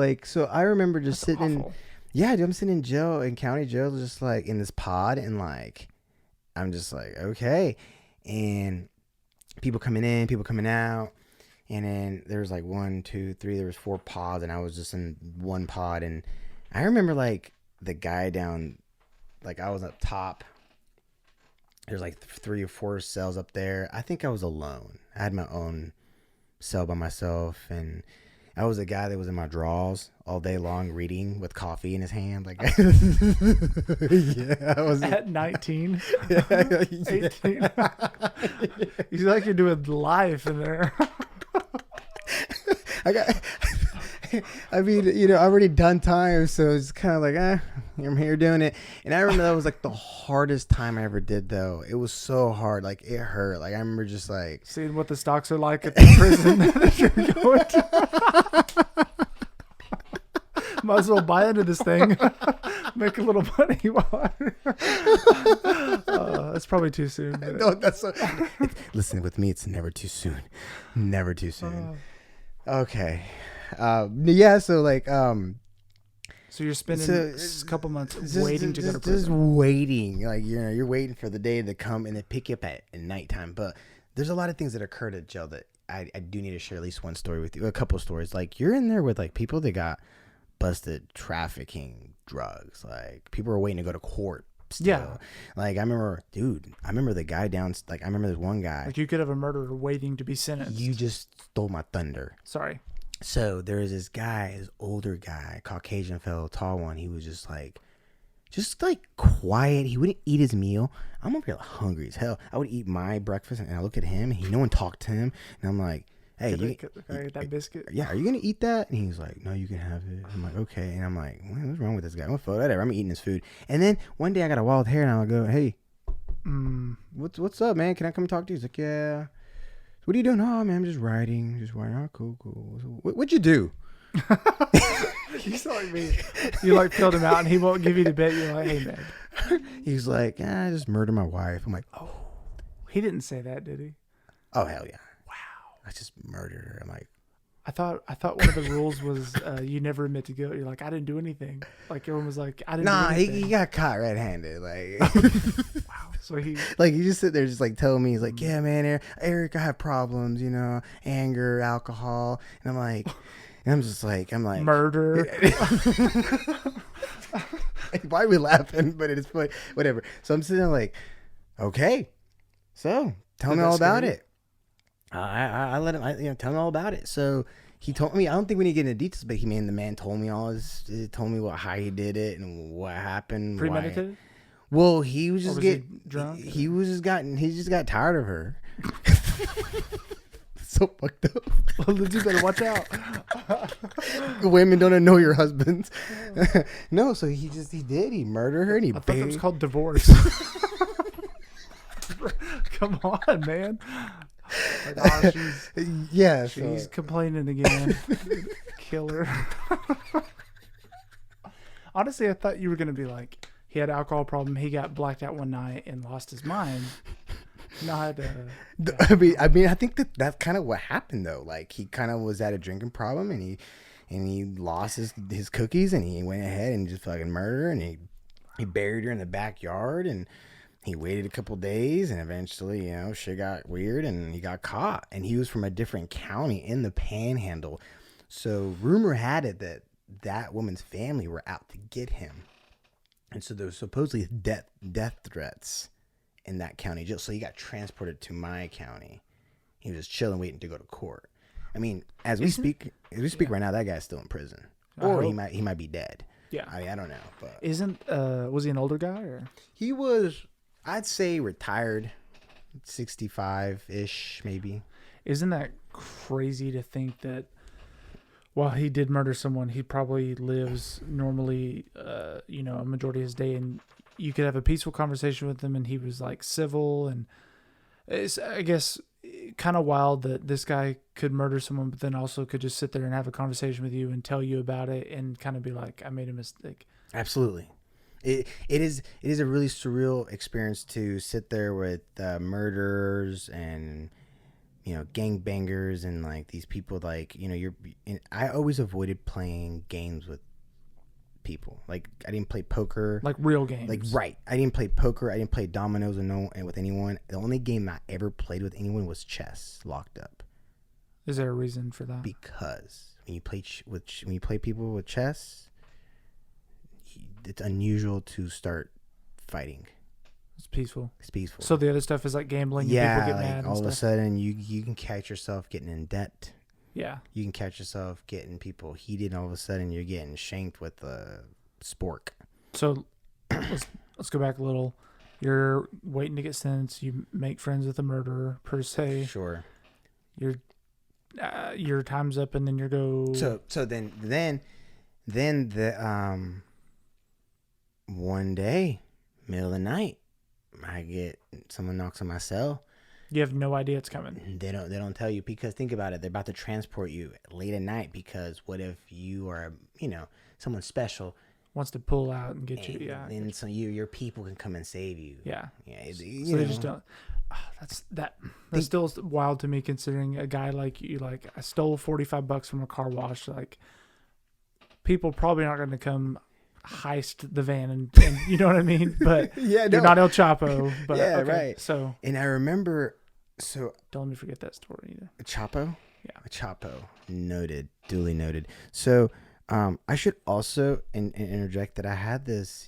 I remember just That's sitting. awful. Yeah, dude, I'm sitting in jail, in county jail, just like in this pod, and like, I'm just like, okay. And people coming in, people coming out. And then there was like 1, 2, 3, there was 4 pods, and I was just in one pod. And I remember like the guy down, like I was up top. There's like 3 or 4 cells up there. I think I was alone. I had my own cell by myself, and I was a guy that was in my drawers all day long reading with coffee in his hand. Like, yeah, I was At 19, yeah. 18. You like you're doing life in there. I mean, I've already done time, so it's kind of like, I'm here doing it. And I remember that was like the hardest time I ever did, though. It was so hard. Like, it hurt. Like, I remember just like Seeing what the stocks are like at the prison that you're going to. Might as well buy into this thing. Make a little money while that's probably too soon. But... No, that's so, listen, with me, it's never too soon. Never too soon. Okay. Yeah, so like so you're spending a couple months waiting to go to just prison. waiting, like you're waiting for the day to come and then pick you up at nighttime. But there's a lot of things that occurred at jail that I do need to share at least one story with you, a couple of stories. Like, you're in there with like people that got busted trafficking drugs. Like, people are waiting to go to court still. Yeah. Like, I remember the guy down, like, I remember there's one guy. Like, you could have a murderer waiting to be sentenced. You just stole my thunder. Sorry. So there was this guy, this older guy, Caucasian fellow, tall one. He was just like quiet. He wouldn't eat his meal. I'm over here hungry as hell. I would eat my breakfast and I look at him and no one talked to him. And I'm like, hey, Can I get that biscuit? yeah, are you going to eat that? And he's like, no, you can have it. I'm like, okay. And I'm like, what's wrong with this guy? Whatever. I'm eating his food. And then one day I got a wild hair and I'll go, hey, what's up, man? Can I come talk to you? He's like, yeah. What are you doing? Oh, man, I'm just writing. Oh, cool. What'd you do? He's like me. You like filled him out and he won't give you the bit. You're like, hey, man. He's like, I just murdered my wife. I'm like, Oh, he didn't say that, did he? oh, hell yeah. Wow. I just murdered her. I'm like, I thought one of the rules was you never admit to guilt. You're like, I didn't do anything. Like, everyone was like, I didn't do anything. he got caught red-handed. Like, Wow. So he like, he just sit there just like telling me, he's like, yeah, man, Eric, I have problems, anger, alcohol. And I'm like, I'm like, murder. Why are we laughing? But it is funny. Whatever. So I'm sitting there like, okay, so tell Did me that all about scare you? it. I let him, tell me all about it. So he told me, I don't think we need to get into details, but the man told me how he did it and what happened. Premeditated? Well, he was just was he getting drunk? He just got tired of her. So fucked up. Well, you better watch out. Women don't know your husbands. No, so he murdered her and he I thought that was buried. called divorce. Come on, man. Like, oh, Yeah, she's so, complaining again. Kill her. Honestly, I thought you were gonna be like, he had an alcohol problem. He got blacked out one night and lost his mind. Not. I mean, I think that's kind of what happened though. Like he kind of was at a drinking problem and he lost his cookies and he went ahead and just fucking murdered her and he buried her in the backyard and he waited a couple days and eventually, shit got weird and he got caught and he was from a different county in the Panhandle. So rumor had it that woman's family were out to get him. And so there was supposedly death threats in that county jail. So he got transported to my county. He was just chilling, waiting to go to court. I mean, as we speak right now, that guy's still in prison, or he might be dead. Yeah, I mean, I don't know. But was he an older guy or? He was, I'd say, retired, 65-ish, maybe. Isn't that crazy to think that? While he did murder someone, he probably lives normally, a majority of his day, and you could have a peaceful conversation with him, and he was like civil, and it's, I guess, kind of wild that this guy could murder someone, but then also could just sit there and have a conversation with you and tell you about it, and kind of be like, "I made a mistake." Absolutely, it is a really surreal experience to sit there with murderers and gangbangers and like these people I always avoided playing games with people. Like I didn't play poker. Like real games. Like right. I didn't play poker. I didn't play dominoes with anyone. The only game I ever played with anyone was chess locked up. Is there a reason for that? Because when you play people with chess, it's unusual to start fighting. It's peaceful. It's peaceful. So the other stuff is like gambling. Yeah, and people get like mad and all of a stuff. sudden you can catch yourself getting in debt. Yeah. You can catch yourself getting people heated, and all of a sudden you're getting shanked with a spork. So let's go back a little. You're waiting to get sentenced. You make friends with a murderer per se. Sure. Your time's up, and then you go. So then the one day, middle of the night, I get someone knocks on my cell. You have no idea it's coming. They don't tell you because think about it. They're about to transport you late at night because what if you are someone special Wants to pull out and get you. Yeah. And so your people can come and save you. Yeah. Yeah. So they just don't. That's still wild to me considering a guy like you. Like I stole $45 from a car wash. Like people probably aren't going to come heist the van and you know what I mean, but yeah, you're not El Chapo, but yeah, okay. right. So and I remember, don't let me forget that story either. Chapo, yeah, Chapo, duly noted. So I should also interject that I had this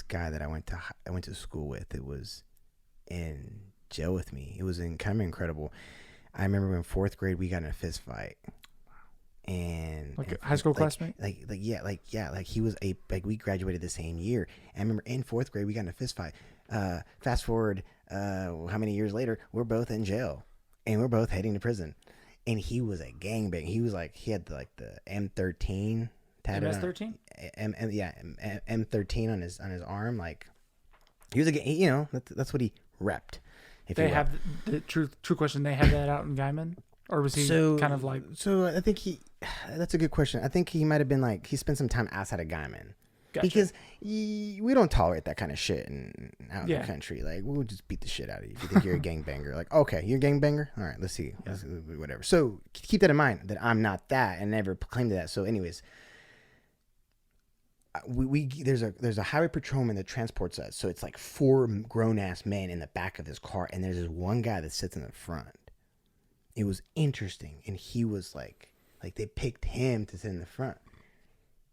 guy that I went to school with. It was in jail with me. It was kind of incredible. I remember in 4th grade we got in a fist fight. And like a high school classmate, he was we graduated the same year. And I remember in 4th grade we got in a fist fight. Fast forward, how many years later, we're both in jail, and we're both heading to prison. And he was a gangbang. He was he had the M13 tatted MS-13, M13 on his arm. Like he was that's what he repped. They have the true question. They have that out in Guyman. Or was he kind of like... So I think that's a good question. I think he might have been he spent some time outside of Guyman. Gotcha. Because we don't tolerate that kind of shit out in the country. Like, we'll just beat the shit out of you if you think you're a gangbanger. Like, okay, you're a gangbanger? All right, let's see. Yeah. Whatever. So keep that in mind, that I'm not that and never claimed that. So anyways, there's a highway patrolman that transports us. So it's like 4 grown-ass men in the back of his car, and there's this one guy that sits in the front. It was interesting, and he was like they picked him to sit in the front.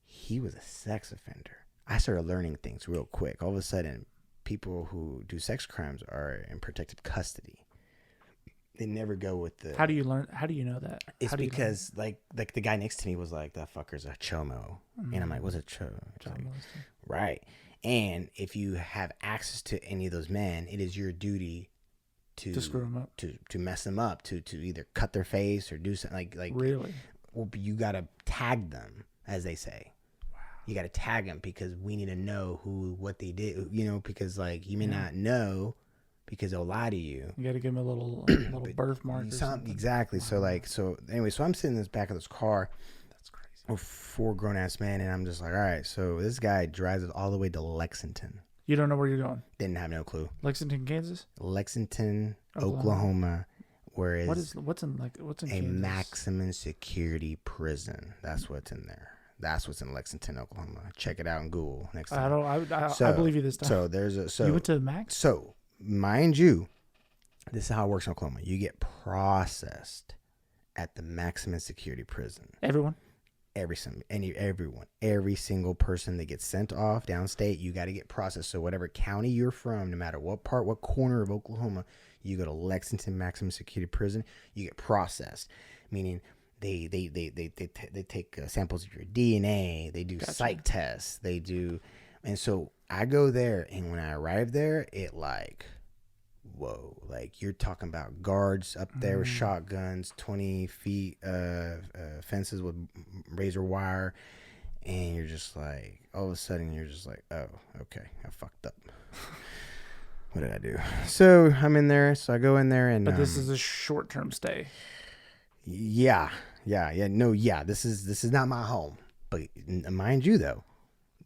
He was a sex offender. I started learning things real quick. All of a sudden, people who do sex crimes are in protected custody. They never go with the... How do you learn? How do you know that? It's because like the guy next to me was like, that fucker's a chomo. Mm-hmm. And I'm like, what's a chomo? Like, right. And if you have access to any of those men, it is your duty to screw them up, to mess them up, to either cut their face or do something like really. Well, you got to tag them, as they say. Wow. You got to tag them because we need to know what they did, because like you may not know because they'll lie to you. You got to give them a little birthmark or something. Exactly. Wow. So anyway, so I'm sitting in the back of this car. That's crazy. With 4 grown ass men, and I'm just like, all right. So this guy drives us all the way to Lexington. You don't know where you're going? Didn't have no clue. Lexington, Kansas? Lexington, Oklahoma. Whereas what's in Kansas? Maximum security prison. That's what's in there. That's what's in Lexington, Oklahoma. Check it out in Google next time. I believe you this time. So you went to Max? So mind you, this is how it works in Oklahoma. You get processed at the maximum security prison. Everyone? Everyone, every single person that gets sent off downstate, you got to get processed. So whatever county you're from, no matter what corner of Oklahoma, you go to Lexington Maximum Security Prison, you get processed, meaning they take samples of your DNA, they do psych tests, and so I go there, and when I arrive there, it like, whoa, like you're talking about guards up there with shotguns, 20 feet fences with razor wire, and you're just like, all of a sudden you're just like, oh, okay, I fucked up. What did I do? So I'm in there, so I go in there, and but this is a short-term stay. This is not my home, but mind you though,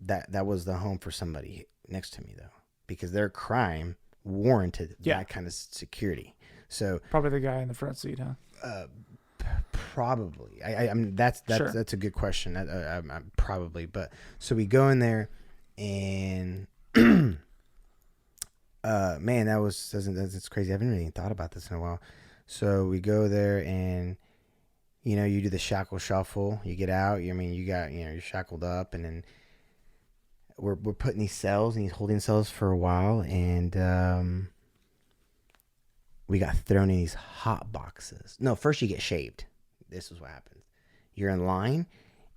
that was the home for somebody next to me though, because their crime warranted that kind of security. So probably the guy in the front seat, huh? Probably. I mean that's a good question. I'm probably, but so we go in there, and man, that's crazy. I haven't really thought about this in a while. So we go there, and you do the shackle shuffle. You get out. You're shackled up, and then we're put in these cells, in these holding cells for a while, and we got thrown in these hot boxes. No, first you get shaved. This is what happens. You're in line,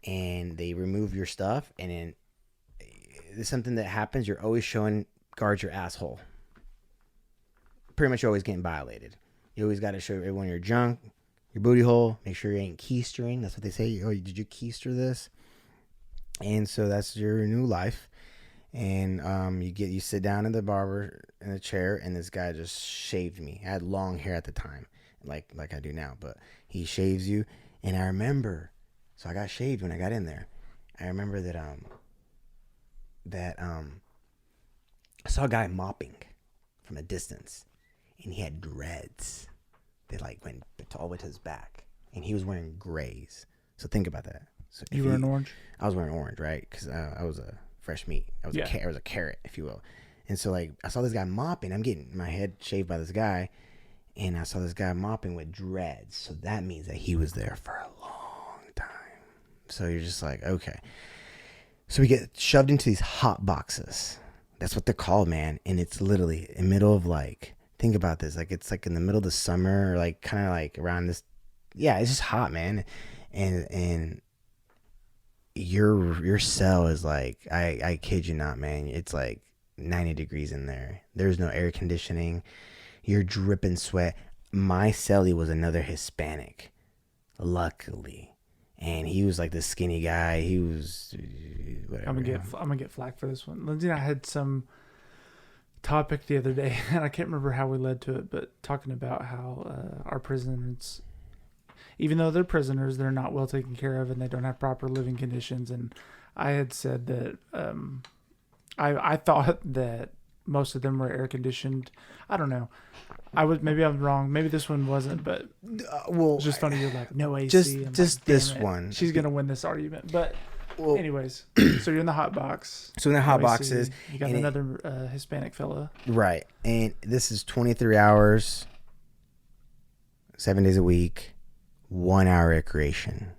and they remove your stuff, and then there's something that happens. You're always showing guards your asshole. Pretty much always getting violated. You always got to show everyone your junk, your booty hole. Make sure you ain't keystering. That's what they say. Oh, did you keister this? And so that's your new life. And you sit down in the chair, and this guy just shaved me. I had long hair at the time, like I do now, but he shaves you. And I remember, so I got shaved when I got in there. I remember that I saw a guy mopping from a distance, and he had dreads that like went all the way to his back, and he was wearing grays. So think about that. So you were in orange? I was wearing orange, right? Because I was a fresh meat. I was a carrot, if you will. And so like I saw this guy mopping. I'm getting my head shaved by this guy, and I saw this guy mopping with dreads. So that means that he was there for a long time. So you're just like, okay. So we get shoved into these hot boxes. That's what they're called, man. And it's literally in the middle of like, think about this. Like it's like in the middle of the summer, or like kind of like around this. Yeah, it's just hot, man. And your cell is like, I kid you not, man. It's like 90 degrees in there. There's no air conditioning. You're dripping sweat. My cellie was another Hispanic, luckily. And he was like this skinny guy. He was whatever. I'm gonna get flack for this one. Lindsay and I had some topic the other day, and I can't remember how we led to it, but talking about how our prisoners, even though they're prisoners, they're not well taken care of, and they don't have proper living conditions. And I had said that I thought that most of them were air conditioned. I don't know. Maybe I'm wrong. Maybe this one wasn't, but it's just funny. You're like, no AC. Just this one. She's gonna win this argument. But anyways, so you're in the hot box. So in the hot boxes, you got another Hispanic fella. Right, and this is 23 hours, 7 days a week, 1 hour recreation,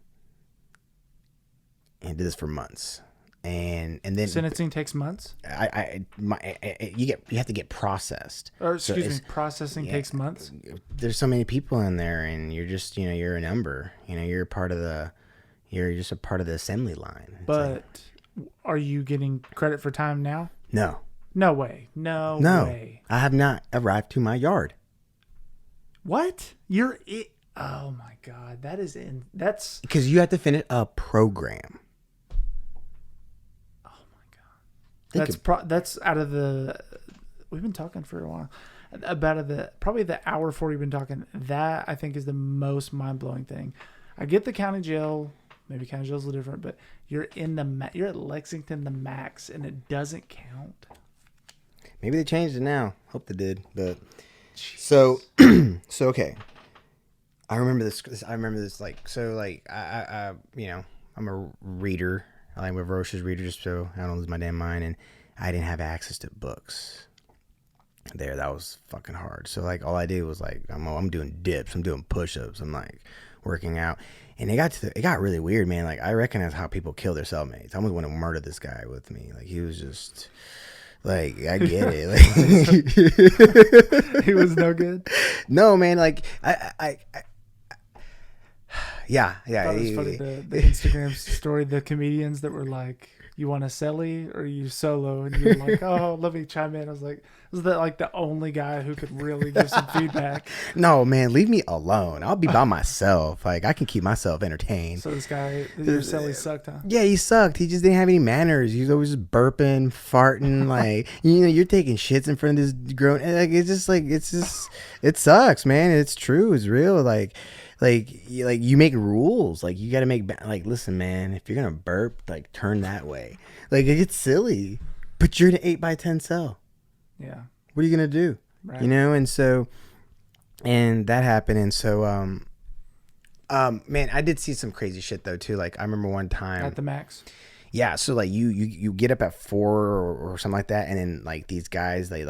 and did this for months. And then sentencing takes months. You have to get processed. Or processing takes months. There's so many people in there, and you're just you're a number. You're just a part of the assembly line. But are you getting credit for time now? No. No way. No way. I have not arrived to my yard. What? Oh my God. That's. Because you have to finish a program. Oh my God. That's out of the. We've been talking for a while. Probably the hour 40 we've been talking. That I think is the most mind blowing thing. I get the county jail. Maybe county jail's a little different, but you're at Lexington the max, and it doesn't count. Maybe they changed it now. Hope they did. But so okay. I remember this. I I'm a reader. I'm a voracious reader, just so I don't lose my damn mind. And I didn't have access to books. That was fucking hard. So like all I did was like I'm doing dips, I'm doing push-ups, I'm like working out, and it got really weird, man. Like I recognize how people kill their cellmates. I almost want to murder this guy with me. Like he was just like I get it. Like He was no good. No, man. Like I yeah. I thought it was funny the Instagram story, the comedians that were like, "You want a celly or you solo?" And you're like, "Oh, let me chime in." I was like, "Was that like the only guy who could really give some feedback?" No, man, leave me alone. I'll be by myself. Like I can keep myself entertained. So this guy, your celly sucked, huh? Yeah, he sucked. He just didn't have any manners. He was always just burping, farting. Like you're taking shits in front of this grown. Like it sucks, man. It's true. It's real. Like you make rules. Like you got to make listen, man. If you're gonna burp, like turn that way. Like it gets silly, but you're in an 8x10 cell. Yeah. What are you gonna do? Right. And that happened. And so, man, I did see some crazy shit though too. Like I remember one time At the max. Yeah, so like you get up at 4 or something like that, and then like these guys they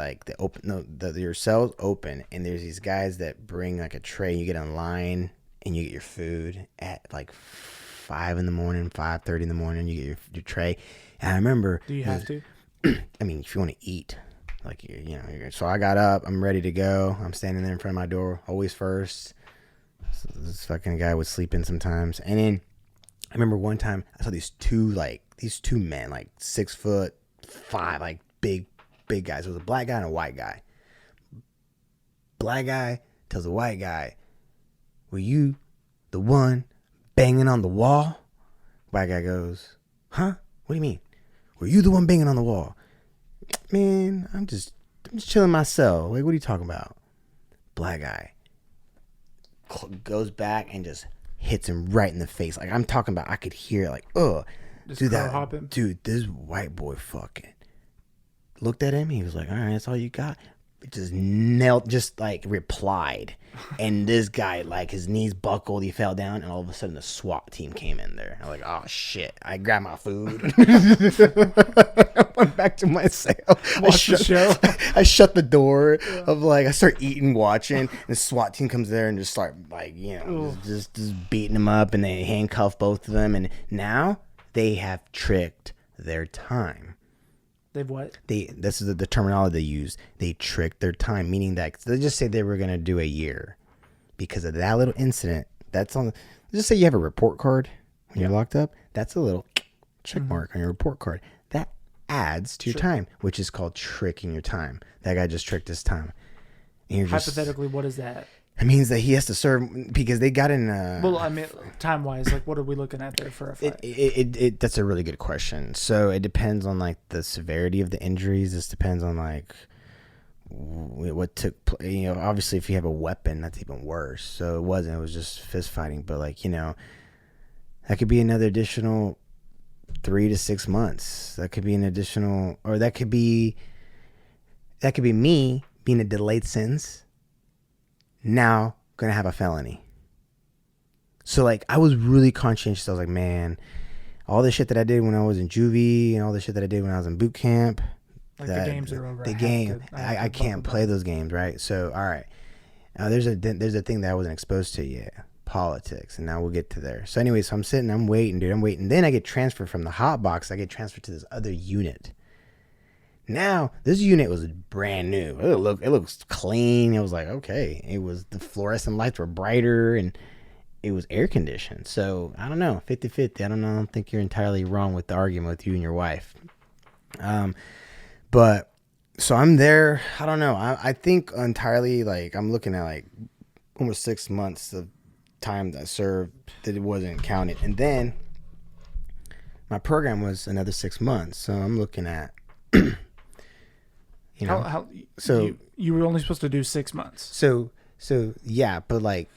your cells open, and there's these guys that bring like a tray. You get in line and you get your food at like 5 in the morning, 5:30 in the morning. You get your tray, and I remember. Do you have to? I mean, if you want to eat, like so I got up, I'm ready to go. I'm standing there in front of my door, always first. So this fucking guy would sleep in sometimes, and then I remember one time I saw these two men, like 6'5", like big guys. It was a black guy and a white guy. Black guy tells the white guy, "Were you the one banging on the wall?" White guy goes, "Huh? What do you mean? Were you the one banging on the wall?" "Man, I'm just chilling myself. Like, what are you talking about?" Black guy goes back and just hits him right in the face. Like I'm talking about, I could hear like, Just dude, hopping. Dude, this white boy fucking looked at him. He was like, "All right, that's all you got." It just replied, and this guy, like his knees buckled, he fell down, and all of a sudden the SWAT team came in there. I'm like, "Oh shit!" I grabbed my food, I went back to my cell. Watch the show. I shut the door of I start eating, watching, and the SWAT team comes there and just start just beating them up, and they handcuff both of them, and now they have tricked their time. They've what? This is the terminology they use. They tricked their time, meaning that they just say they were going to do a year because of that little incident. That's on. Just say you have a report card when you're locked up. That's a little check mark on your report card. That adds to your time, which is called tricking your time. That guy just tricked his time. And Hypothetically, what is that? It means that he has to serve because they got in. Well, I mean, time wise, like, what are we looking at there for a fight? That's a really good question. So it depends on like the severity of the injuries. This depends on like what took place. Obviously, if you have a weapon, that's even worse. So it wasn't. It was just fist fighting. But that could be another additional 3 to 6 months. That could be an additional, or that could be me being a delayed sentence. Now gonna have a felony. So I was really conscientious. I was like, man, all the shit that I did when I was in juvie and all the shit that I did when I was in boot camp, the games are over. I can't play those games, right? So all right, there's a thing that I wasn't exposed to yet, politics, and now we'll get to there. So anyway, so I'm waiting. Then I get transferred from the hot box. I get transferred to this other unit. Now this unit was brand new. It looks clean. It was like, okay. It was, the fluorescent lights were brighter and it was air conditioned. So I don't know, 50-50. I don't think you're entirely wrong with the argument with you and your wife. But so I'm there. I don't know. I think entirely like I'm looking at like almost 6 months of time that I served that it wasn't counted, and then my program was another 6 months. So I'm looking at, How so you were only supposed to do 6 months. so yeah, but like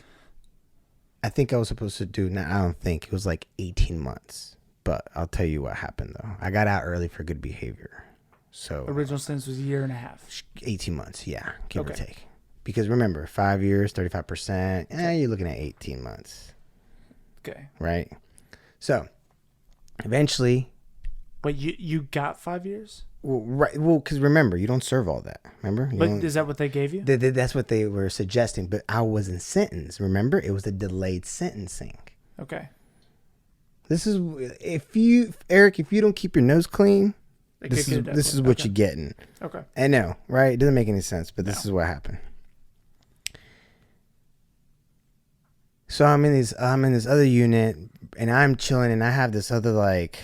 I think I was supposed to do. Now I don't think it was like 18 months. But I'll tell you what happened though. I got out early for good behavior. So Original sentence was a year and a half. 18 months, yeah, give or Okay. take. Because remember, 5 years, 35%, you're looking at 18 months, Okay. right? So eventually, Wait, you got 5 years? well, because remember, you don't serve all that. Remember? But is that what they gave you? That's what they were suggesting. But I wasn't sentenced. Remember, it was a delayed sentencing. Okay. This is Eric, if you don't keep your nose clean, They this kick is it up. this is what Okay. you're getting. Okay. I know, right? It doesn't make any sense, but this is what happened. So I'm in this other unit, and I'm chilling, and I have this other like,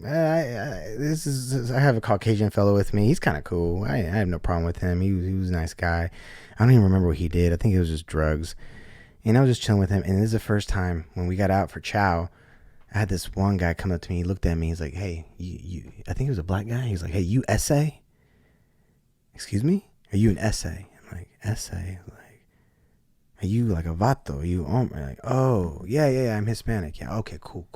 I have a Caucasian fellow with me. He's kind of cool. I have no problem with him. He was a nice guy. I don't even remember what he did. I think it was just drugs. And I was just chilling with him. And this is the first time when we got out for chow, I had this one guy come up to me. He looked at me. He's like, "Hey, you." I think it was a black guy. He's like, "Hey, you essay? Excuse me? Are you an essay?" I'm like, "Essay? Like, are you like a vato? Are you like, oh yeah, I'm Hispanic. Yeah, okay, cool.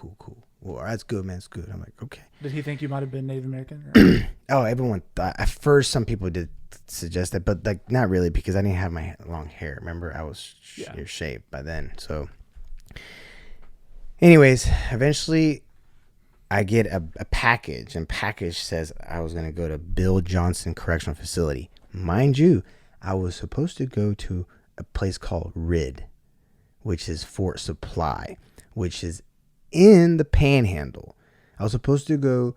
Well, that's good, man. It's good." I'm like, okay. Did he think you might have been Native American? Or? Oh, everyone thought at first. Some people did suggest that, but like not really because I didn't have my long hair. Remember, I was shaved by then. So, anyways, eventually, I get a package, and package says I was gonna go to Bill Johnson Correctional Facility. Mind you, I was supposed to go to a place called RID, which is Fort Supply, which is in the Panhandle. I was supposed to go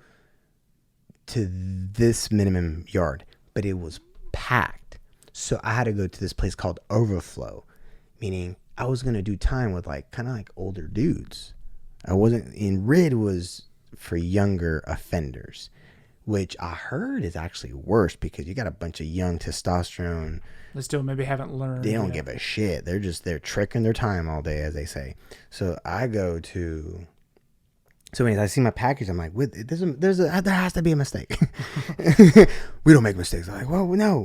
to this minimum yard, but it was packed. So I had to go to this place called Overflow, meaning I was going to do time with like kind of like older dudes. I wasn't in RID was for younger offenders, which I heard is actually worse because you got a bunch of young testosterone. They still maybe haven't learned. They don't give a shit. They're tricking their time all day, as they say. So I go to. So anyways, I see my package. I'm like, there has to be a mistake. We don't make mistakes. I'm like, well, no.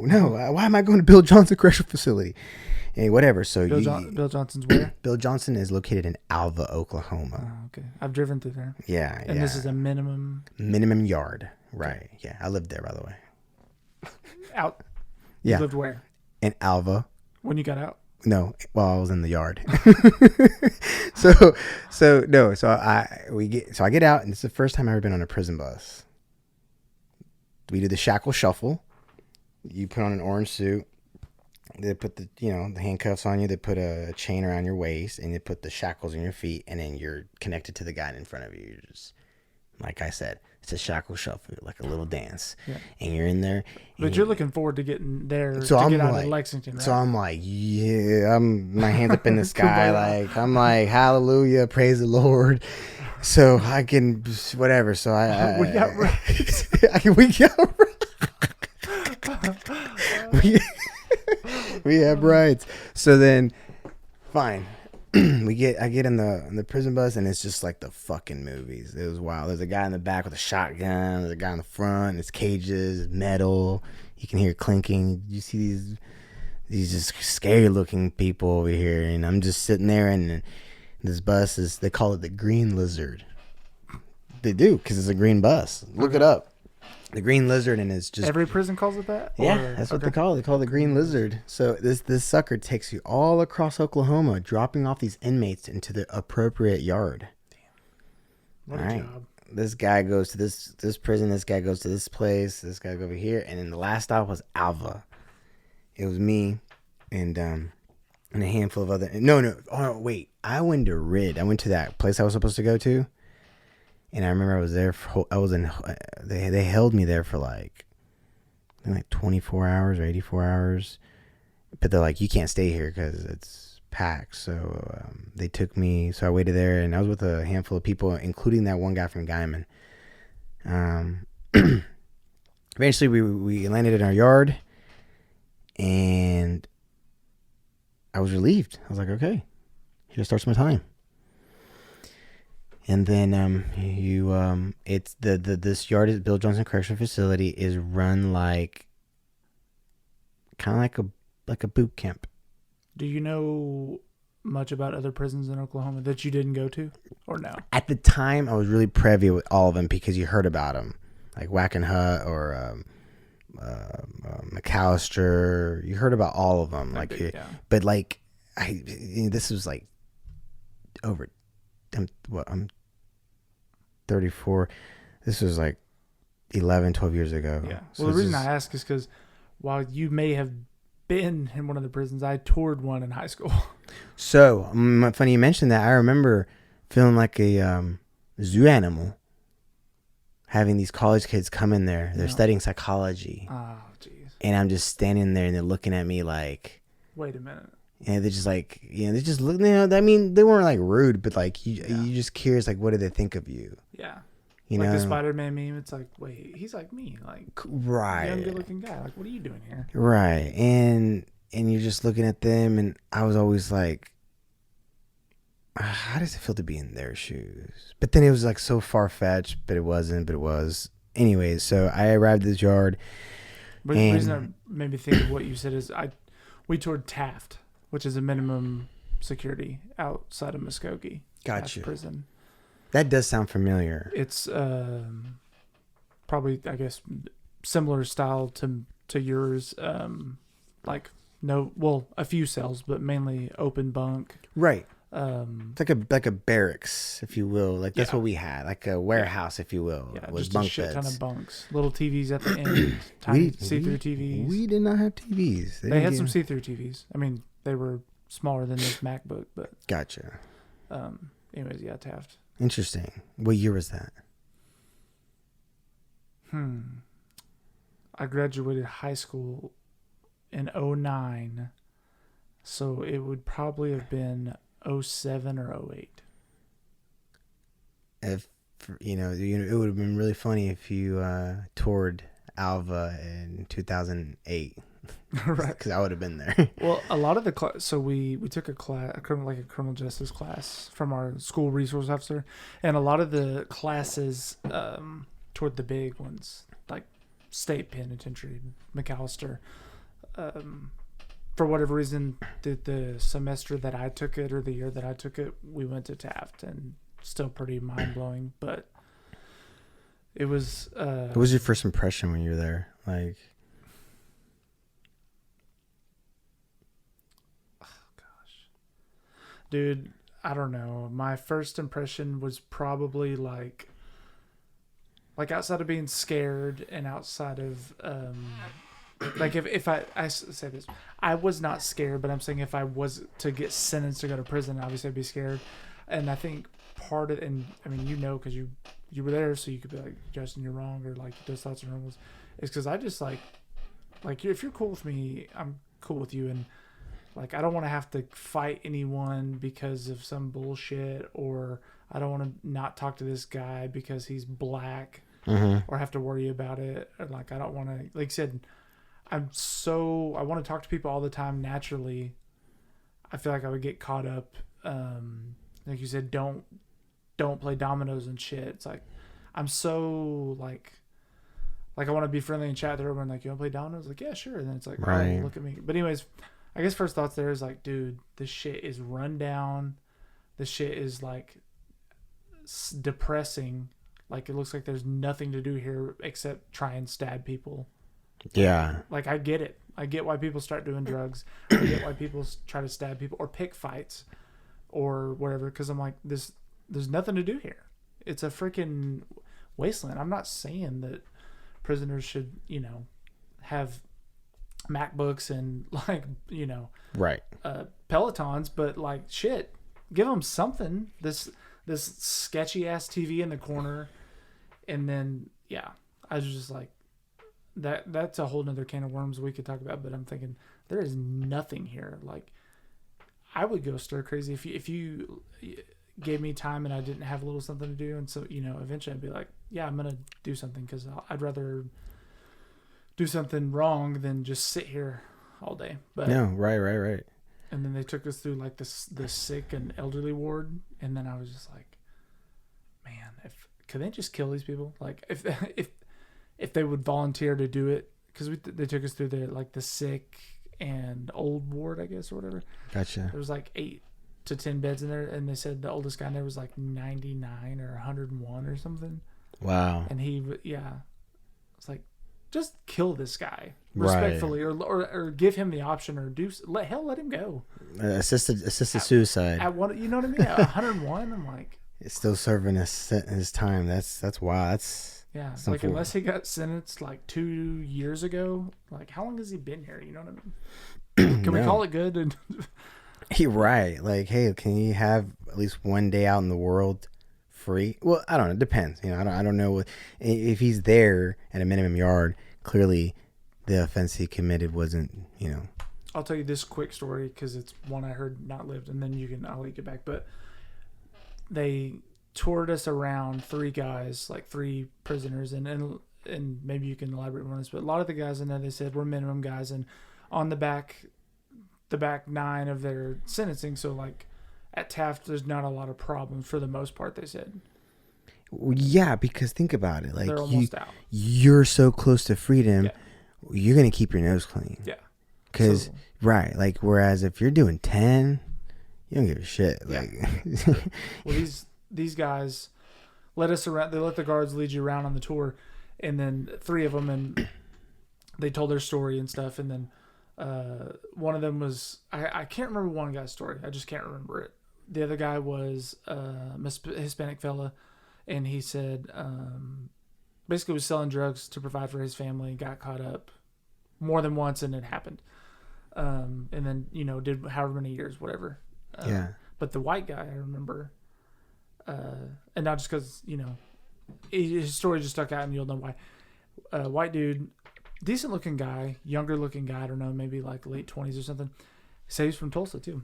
Why am I going to Bill Johnson Correctional Facility? Hey, whatever. So Bill Johnson's where? Bill Johnson is located in Alva, Oklahoma. Oh, okay. I've driven through there. Yeah. And this is a minimum yard. Right. Yeah. I lived there, by the way. out. Yeah. You lived where? In Alva. When you got out? No, while I was in the yard. So I get out, and it's the first time I've ever been on a prison bus. We do the shackle shuffle. You put on an orange suit. They put the handcuffs on you. They put a chain around your waist, and they put the shackles on your feet, and then you're connected to the guy in front of you. You're just, like I said, it's a shackle shuffle, like a little dance, and you're in there. But you're looking forward to getting there so to get out like, of Lexington, right? So I'm like, yeah, my hands up in the sky, like I'm like, hallelujah, praise the Lord. So I can whatever. So we got rights. we have rights. So then, fine. I get in the prison bus, and it's just like the fucking movies. It was wild. There's a guy in the back with a shotgun. There's a guy in the front. It's cages, metal. You can hear clinking. You see these just scary looking people over here, and I'm just sitting there, and this bus they call it the Green Lizard. They do, because it's a green bus. Look it up. The Green Lizard, and it's just Every prison calls it that? yeah, that's what they call it. They call it the Green Lizard. So this sucker takes you all across Oklahoma, dropping off these inmates into the appropriate yard. Damn. What a job. This guy goes to this prison. This guy goes to this place. This guy goes over here. And then the last stop was Alva. It was me and a handful of other. No. Oh, wait. I went to RID. I went to that place I was supposed to go to. And I remember I was there they held me there for like 24 hours or 84 hours. But they're like, you can't stay here because it's packed. So they took me. So I waited there, and I was with a handful of people, including that one guy from Guyman. eventually we landed in our yard, and I was relieved. I was like, okay, here starts my time. And then it's this yard is Bill Johnson Correctional Facility is run like kind of like a boot camp. Do you know much about other prisons in Oklahoma that you didn't go to, or no? At the time, I was really privy with all of them because you heard about them, like Wackenhut or McAllister. You heard about all of them, but like this was like over. I'm 34. This was like 11, 12 years ago. Yeah. So Well, the reason I ask is because while you may have been in one of the prisons, I toured one in high school. So funny you mentioned that. I remember feeling like a zoo animal, having these college kids come in there. They're studying psychology. Oh, jeez. And I'm just standing there, and they're looking at me like, wait a minute. And they're just like, they just look. I mean, they weren't like rude, but like you just curious, like, what do they think of you? Yeah. You like know, the Spider-Man meme. It's like, wait, he's like me, like right, young, good-looking guy. Like, what are you doing here? Right, and you're just looking at them, and I was always like, how does it feel to be in their shoes? But then it was like so far-fetched, but it wasn't. But it was. Anyways, so I arrived at this yard. But the reason that made me think of what you said is we toured Taft, which is a minimum security outside of Muskogee. Gotcha. Prison. That does sound familiar. It's probably, I guess, similar style to yours. Like a few cells, but mainly open bunk. Right. It's like a barracks, if you will. Like that's what we had, like a warehouse, if you will. Yeah, with just bunk a shit ton beds. of bunks, little TVs at the end, tiny see-through TVs. We did not have TVs. They had some see-through TVs. I mean, they were smaller than this MacBook, but gotcha. Anyways, yeah, Taft. Interesting. What year was that? I graduated high school in 2009, so it would probably have been 2007 or 2008. If it would have been really funny if you toured Alva in 2008. Right, because I would have been there. Well, a lot of the so we took a class, a criminal justice class from our school resource officer, and a lot of the classes toward the big ones like state penitentiary, McAllister. For whatever reason, the semester that I took it or the year that I took it, we went to Taft, and still pretty mind blowing. But it was. What was your first impression when you were there? Like. Dude, I don't know. My first impression was probably like outside of being scared and outside of like if I say this, I was not scared, but I'm saying if I was to get sentenced to go to prison, obviously I'd be scared. And I think part of, and I mean, because you were there, so you could be like, Justin, you're wrong, or like those thoughts are normal. It's because I just like if you're cool with me, I'm cool with you, and like, I don't want to have to fight anyone because of some bullshit, or I don't want to not talk to this guy because he's black, or have to worry about it. Or like, I don't want to, like I said, I want to talk to people all the time naturally. I feel like I would get caught up. Like you said, don't play dominoes and shit. It's like, I'm so like I want to be friendly and chat with everyone. Like, you want to play dominoes? Like, yeah, sure. And then it's like, right. Oh, look at me. But anyways, I guess first thoughts there is like, dude, this shit is run down. This shit is like depressing. Like, it looks like there's nothing to do here except try and stab people. Yeah. Like, I get it. I get why people start doing drugs. I get why people try to stab people or pick fights or whatever. Because I'm like, there's nothing to do here. It's a freaking wasteland. I'm not saying that prisoners should, have MacBooks and like, right. Pelotons, but like, shit, give them something. This sketchy ass TV in the corner, and then I was just like, that's a whole nother can of worms we could talk about. But I'm thinking there is nothing here. Like, I would go stir crazy if you gave me time and I didn't have a little something to do, and so eventually I'd be like, yeah, I'm gonna do something because I'd rather do something wrong than just sit here all day. But No, right. and then they took us through like the sick and elderly ward, and then I was just like, man, could they just kill these people? Like if they would volunteer to do it, because they took us through the sick and old ward, I guess, or whatever. Gotcha. There was like 8 to 10 beds in there, and they said the oldest guy in there was like 99 or 101 or something. Wow. And it's like, just kill this guy respectfully, right. or give him the option, or let him go. Assisted suicide. At what, you know what I mean? At 101, I'm like, It's still serving his time. That's wow. That's yeah. Like unless he got sentenced like 2 years ago, like how long has he been here? You know what I mean? Can we call it good? And You're right. Like, hey, can you have at least one day out in the world free? Well, I don't know. It depends. You know, I don't know if he's there at a minimum yard. Clearly, the offense he committed wasn't. You know. I'll tell you this quick story because it's one I heard, not lived, and then I'll let you get back. But they toured us around 3 guys, like 3 prisoners, and maybe you can elaborate on this. But a lot of the guys in there, they said, were minimum guys, and on the back 9 of their sentencing. So like at Taft, there's not a lot of problems for the most part, they said. Well, yeah, because think about it. Like they're almost out. You're so close to freedom. Yeah. You're gonna keep your nose clean. Yeah. Because right, like whereas if you're doing 10, you don't give a shit. Yeah. Like, well, these guys let us around. They let the guards lead you around on the tour, and then 3 of them, and they told their story and stuff, and then. One of them was I can't remember one guy's story. I just can't remember it. The other guy was a Hispanic fella, and he said basically was selling drugs to provide for his family. Got caught up more than once, and it happened. And then did however many years, whatever. Yeah. But the white guy, I remember, and not just because his story just stuck out, and you'll know why. White dude. Decent looking guy, younger looking guy, I don't know, maybe like late 20s or something. He said he's from Tulsa too.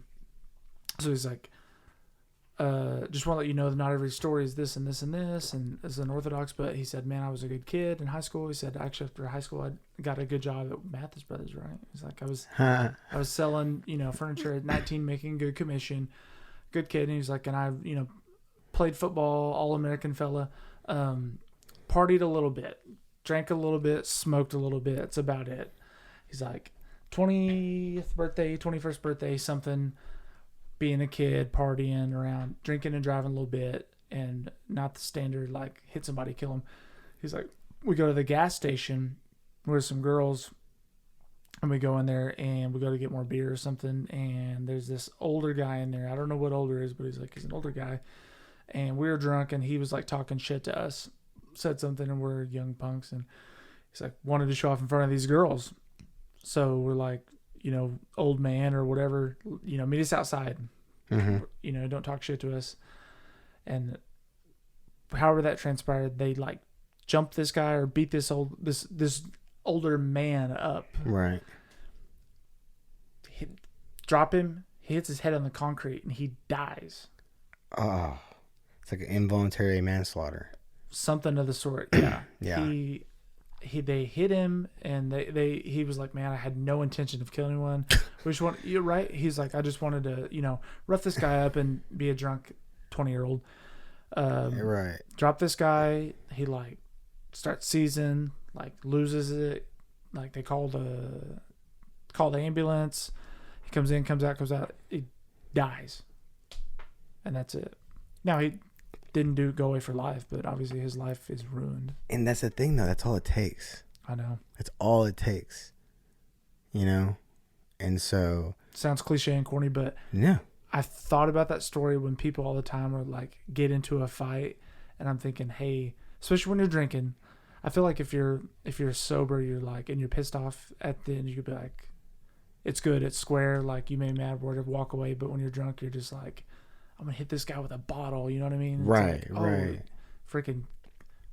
So he's like, just want to let you know that not every story is this and this and this and as an Orthodox, but he said, man, I was a good kid in high school. He said, actually after high school, I got a good job at Mathis Brothers, right? He's like, I was selling, furniture at 19, making good commission, good kid. And he's like, and I, played football, All-American fella, partied a little bit. Drank a little bit, smoked a little bit. That's about it. He's like, 20th birthday, 21st birthday, something, being a kid, partying around, drinking and driving a little bit, and not the standard, like, hit somebody, kill him. He's like, we go to the gas station with some girls, and we go in there, and we go to get more beer or something, and there's this older guy in there. I don't know what older is, but he's an older guy. And we were drunk, and he was, like, talking shit to us. Said something, and we're young punks, and he's like wanted to show off in front of these girls. So we're like, old man or whatever, meet us outside. Mm-hmm. Don't talk shit to us. And however that transpired, they like jumped this guy or beat this older man up. Right. Drop him. He hits his head on the concrete, and he dies. Oh, it's like an involuntary manslaughter. Something of the sort, yeah. Yeah. They hit him, and he was like, man, I had no intention of killing anyone. You're right. He's like, I just wanted to, rough this guy up and be a drunk 20-year-old. Right. Drop this guy. He like starts seizing, like loses it. Like they call the ambulance. He comes in, comes out. He dies, and that's it. Now he didn't go away for life, but obviously his life is ruined. And that's the thing, though. That's all it takes. I know. That's all it takes. And so sounds cliche and corny, but yeah, I thought about that story when people all the time are like get into a fight, and I'm thinking, hey, especially when you're drinking, I feel like if you're sober, you're like, and you're pissed off at the end, you could be like, it's good, it's square, like you may be mad, whatever, walk away. But when you're drunk, you're just like, I'm gonna hit this guy with a bottle, you know what I mean? It's right, like, right. Freaking,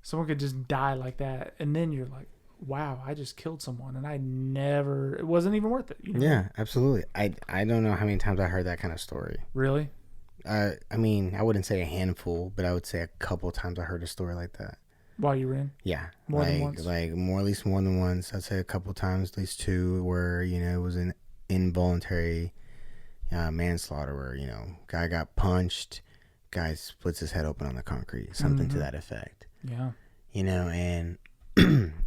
someone could just die like that, and then you're like, wow, I just killed someone, and it wasn't even worth it. Yeah, absolutely. I don't know how many times I heard that kind of story. Really? I mean, I wouldn't say a handful, but I would say a couple times I heard a story like that. While you were in? Yeah. More than once? Like at least more than once. I'd say a couple times, at least two, where, it was an involuntary manslaughter where, guy got punched, guy splits his head open on the concrete, something to that effect. Yeah. And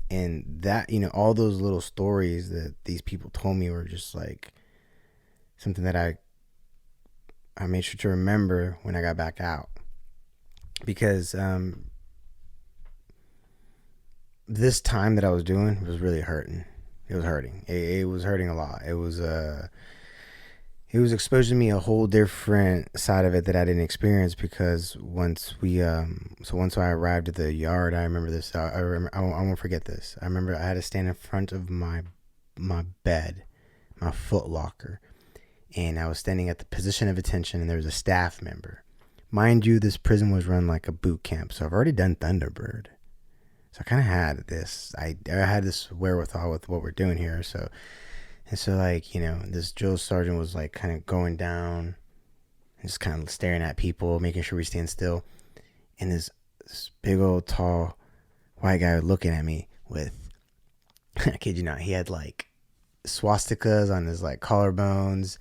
and that, all those little stories that these people told me were just like something that I made sure to remember when I got back out, because this time that I was doing was really hurting. It was hurting. It was hurting a lot. It was exposing me a whole different side of it that I didn't experience, because once I arrived at the yard, I remember this. I won't forget this. I remember I had to stand in front of my bed, my foot locker, and I was standing at the position of attention, and there was a staff member. Mind you, this prison was run like a boot camp, so I've already done Thunderbird. So I kind of had this. I had this wherewithal with what we're doing here. So like, this drill sergeant was like kind of going down and just kind of staring at people, making sure we stand still. And this big old tall white guy looking at me with, I kid you not, he had like swastikas on his like collarbones.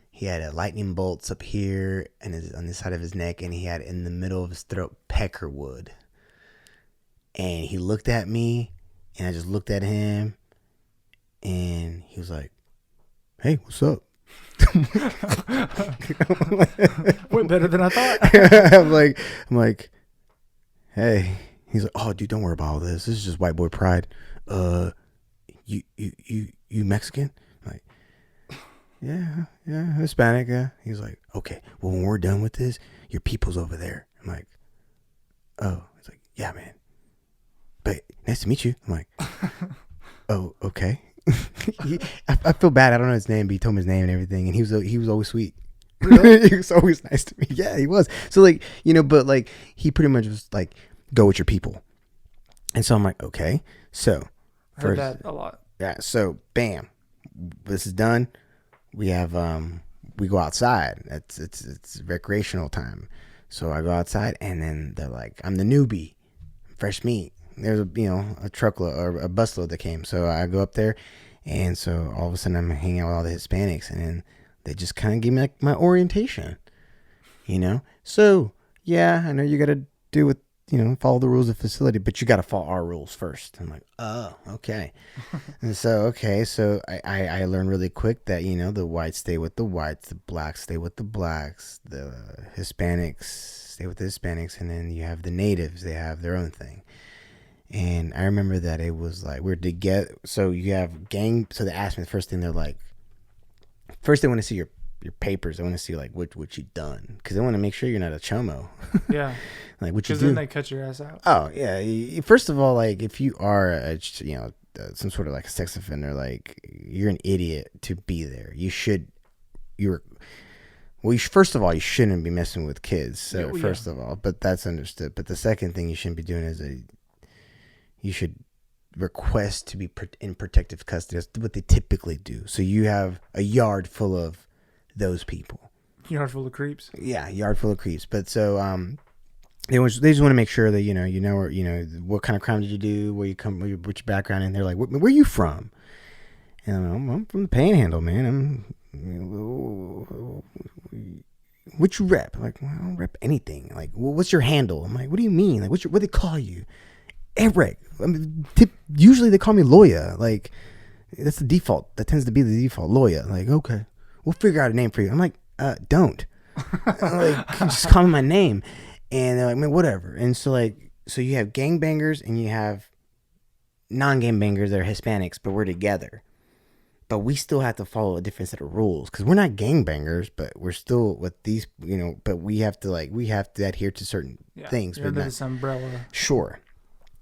He had lightning bolts up here and on the side of his neck, and he had in the middle of his throat peckerwood. And he looked at me, and I just looked at him, and he was like, "Hey, what's up?" Went better than I thought. I'm like, "Hey." He's like, "Oh, dude, don't worry about all this. This is just white boy pride. You Mexican?" I'm like, yeah, Hispanic, yeah. He's like, "Okay, well, when we're done with this, your people's over there." I'm like, "Oh." He's like, "Yeah, man. But nice to meet you." I'm like, "Oh, okay." I feel bad. I don't know his name, but he told me his name and everything, and he was always sweet. Really? He was always nice to me. Yeah, he was. So like, but like he pretty much was like, "Go with your people." And so I'm like, okay. So I heard that a lot. Yeah. So bam, this is done. We have we go outside. It's recreational time. So I go outside, and then they're like, "I'm the newbie, fresh meat." There's a truckload or a busload that came. So I go up there, and so all of a sudden I'm hanging out with all the Hispanics, and then they just kind of give me like my orientation, So yeah, I know you got to do with, follow the rules of the facility, but you got to follow our rules first. I'm like, oh, okay. And so, I learned really quick that, the whites stay with the whites, the blacks stay with the blacks, the Hispanics stay with the Hispanics, and then you have the natives, they have their own thing. And I remember that it was like, we're together. So you have gang. So they asked me the first thing, they're like, first they want to see your papers. They want to see like what you done, because they want to make sure you're not a chomo. Yeah. Like what you do. Because then they cut your ass out. Oh yeah. First of all, like if you are some sort of like a sex offender, like you're an idiot to be there. First of all, you shouldn't be messing with kids. So first of all, but that's understood. But the second thing you shouldn't be doing is you should request to be in protective custody. That's what they typically do. So you have a yard full of those people. Yard full of creeps. Yeah, yard full of creeps. But so they just want to make sure that what kind of crime did you do, where you come, what's your background, and they're like, where are you from? And I'm from the Panhandle, man. What you rep? I'm like, well, I don't rep anything. Like, what's your handle? I'm like, what do you mean? Like, what do they call you? Eric. I mean, usually they call me Loya. Like, that's the default. That tends to be the default. Loya. Like, okay, we'll figure out a name for you. I'm like, don't. Like, just call me my name. And they're like, man, whatever. And so you have gangbangers and you have non-gangbangers that are Hispanics, but we're together. But we still have to follow a different set of rules, because we're not gangbangers, but we're still with these, but we have to adhere to certain things. You're under this umbrella. Sure.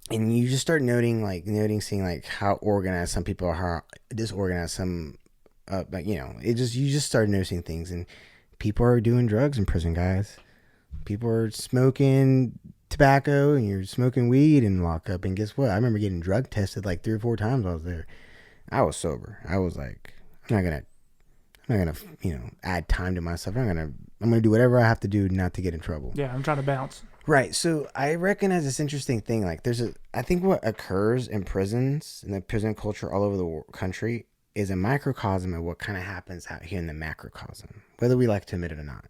And you just start seeing like how organized some people are, how disorganized some, you just start noticing things, and people are doing drugs in prison, guys. People are smoking tobacco, and you're smoking weed in lockup. And guess what? I remember getting drug tested like 3 or 4 times while I was there. I was sober. I was like, I'm not gonna, add time to myself. I'm gonna do whatever I have to do not to get in trouble. Yeah, I'm trying to bounce. Right. So I recognize this interesting thing. Like, I think what occurs in prisons and the prison culture all over the country is a microcosm of what kind of happens out here in the macrocosm, whether we like to admit it or not.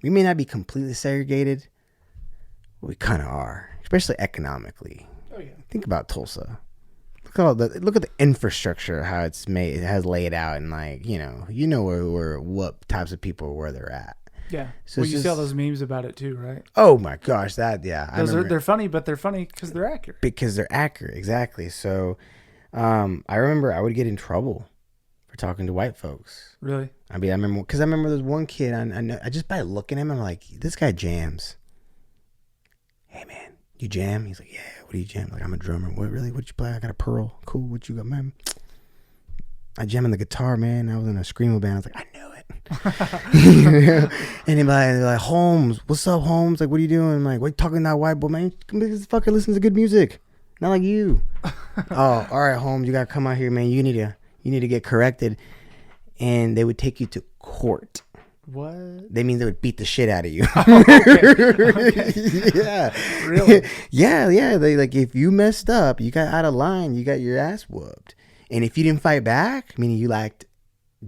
We may not be completely segregated, but we kind of are, especially economically. Oh yeah. Think about Tulsa. Look at the infrastructure, how it's made, it has laid out, and like where what types of people where they're at. Yeah. So well, you see all those memes about it too, right? Oh my gosh, They're funny, but they're funny because they're accurate. Exactly. So, I remember I would get in trouble for talking to white folks. Really? I remember there's one kid I know, I just by looking at him, I'm like, this guy jams. Hey man, you jam? He's like, yeah. What do you jam? Like, I'm a drummer. What really? What you play? I got a Pearl. Cool. What you got, man? I jam on the guitar, man. I was in a screamo band. I was like, I know it. And they're like, Holmes, what's up, Holmes? Like, what are you doing? I'm like, what are you talking to that white boy, man? This fucker listens to good music. Not like you. Oh, all right, Holmes, you gotta come out here, man. You need to get corrected. And they would take you to court. What? They mean they would beat the shit out of you. Okay. Yeah. Really? Yeah. They like, if you messed up, you got out of line, you got your ass whooped. And if you didn't fight back, meaning you lacked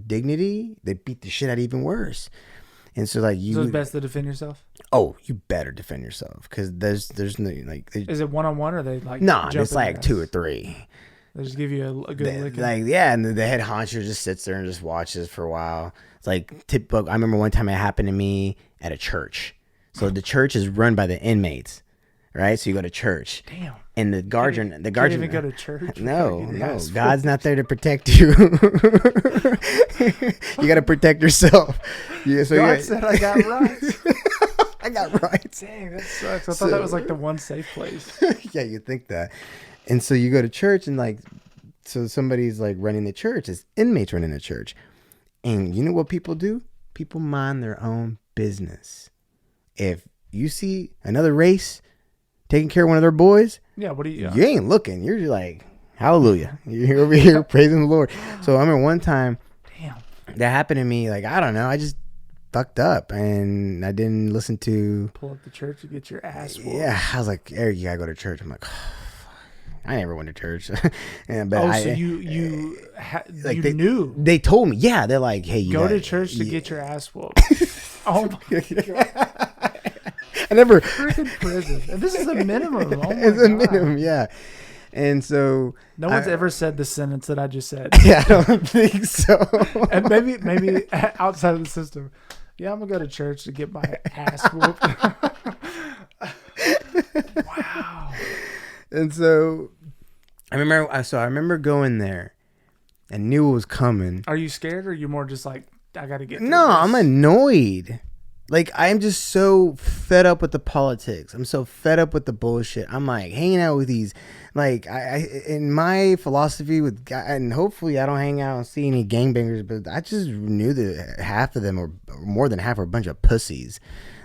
dignity, they beat the shit out even worse. And so like So it's best to defend yourself? Oh, you better defend yourself, because there's no like. Is it 1-on-1 or they like? No, it's like 2 or 3. They just give you a good licking. Like, yeah, and the head honcho just sits there and just watches for a while. It's like typical. I remember one time it happened to me at a church. So the church is run by the inmates, right? So you go to church. Damn. And the guardian Can't even go to church. No, God's not there to protect you. You got to protect yourself. Yeah, so God said I got rights. I got rights. Dang, that sucks. I thought that was like the one safe place. Yeah, you think that. And so you go to church, and like, so somebody's like running the church. It's inmates running the church. And you know what people do? People mind their own business. If you see another race taking care of one of their boys, yeah, what do you? You ain't looking. You're just like, hallelujah. You're over here praising the Lord. So I remember one time, damn, that happened to me. Like, I don't know. I just fucked up, and I didn't listen to. Pull up the church to get your ass whooped. Yeah, I was like, Eric, you gotta go to church. I'm like, I never went to church. So you knew. They told me, yeah. They're like, hey, you go to church to get your ass whooped. Oh my god. I never. Freaking prison. And this is a minimum. Oh my It's a god. minimum, yeah. And so no one's ever said the sentence that I just said. Yeah, I don't think so. And maybe outside of the system. Yeah, I'm gonna go to church to get my ass whooped. Wow. And so I remember going there and knew it was coming. Are you scared, or are you more just like, I gotta get through No, this? I'm annoyed. Like, I'm just so fed up with the politics. I'm so fed up with the bullshit. I'm like hanging out with these, like, I in my philosophy with guys, and hopefully I don't hang out and see any gangbangers, but I just knew that half of them, or more than half, are a bunch of pussies.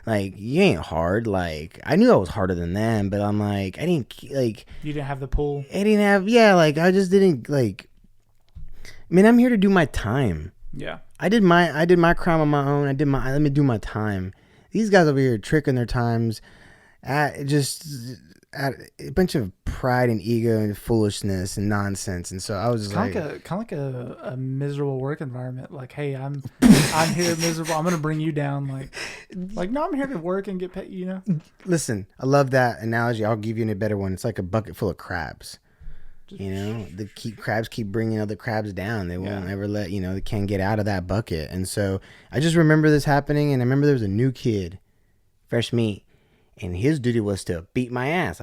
Like, you ain't hard. Like, I knew I was harder than them, but I'm like, I didn't, like. You didn't have the pull? I didn't have, yeah, like, I just didn't, like. I mean, I'm here to do my time. Yeah. I did my crime on my own. Let me do my time. These guys over here tricking their times at a bunch of pride and ego and foolishness and nonsense. And so I was just kind of like a miserable work environment. Like, hey, I'm here miserable. I'm gonna bring you down. Like no, I'm here to work and get paid. You know. Listen, I love that analogy. I'll give you a better one. It's like a bucket full of crabs. You know, crabs keep bringing other crabs down. They won't ever let, they can't get out of that bucket. And so I just remember this happening, and I remember there was a new kid, fresh meat, and his duty was to beat my ass.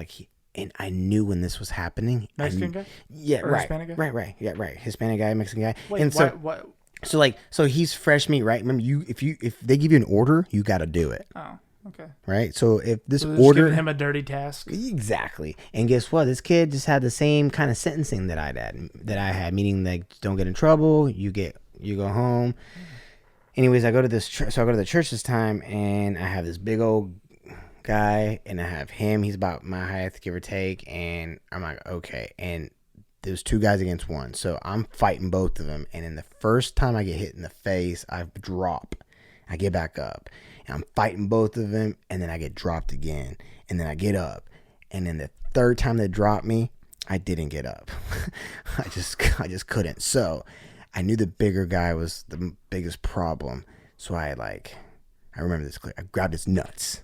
And I knew when this was happening. Mexican guy? Yeah, or right. Hispanic guy? Right. Yeah, right. Hispanic guy, Mexican guy. Wait, and so, what? So he's fresh meat, right? Remember, if they give you an order, you got to do it. Oh. Okay. Right. So if this so order, giving him a dirty task. Exactly. And guess what? This kid just had the same kind of sentencing that I had, meaning like, don't get in trouble. You go home. Anyways, I go to the church this time, and I have this big old guy, and I have him. He's about my height, give or take. And I'm like, okay. And there's 2 guys against 1, so I'm fighting both of them. And in the first time I get hit in the face, I drop. I get back up, and I'm fighting both of them, and then I get dropped again, and then I get up, and then the third time they dropped me, I didn't get up. I just couldn't. So I knew the bigger guy was the biggest problem. So I remember this clear. I grabbed his nuts.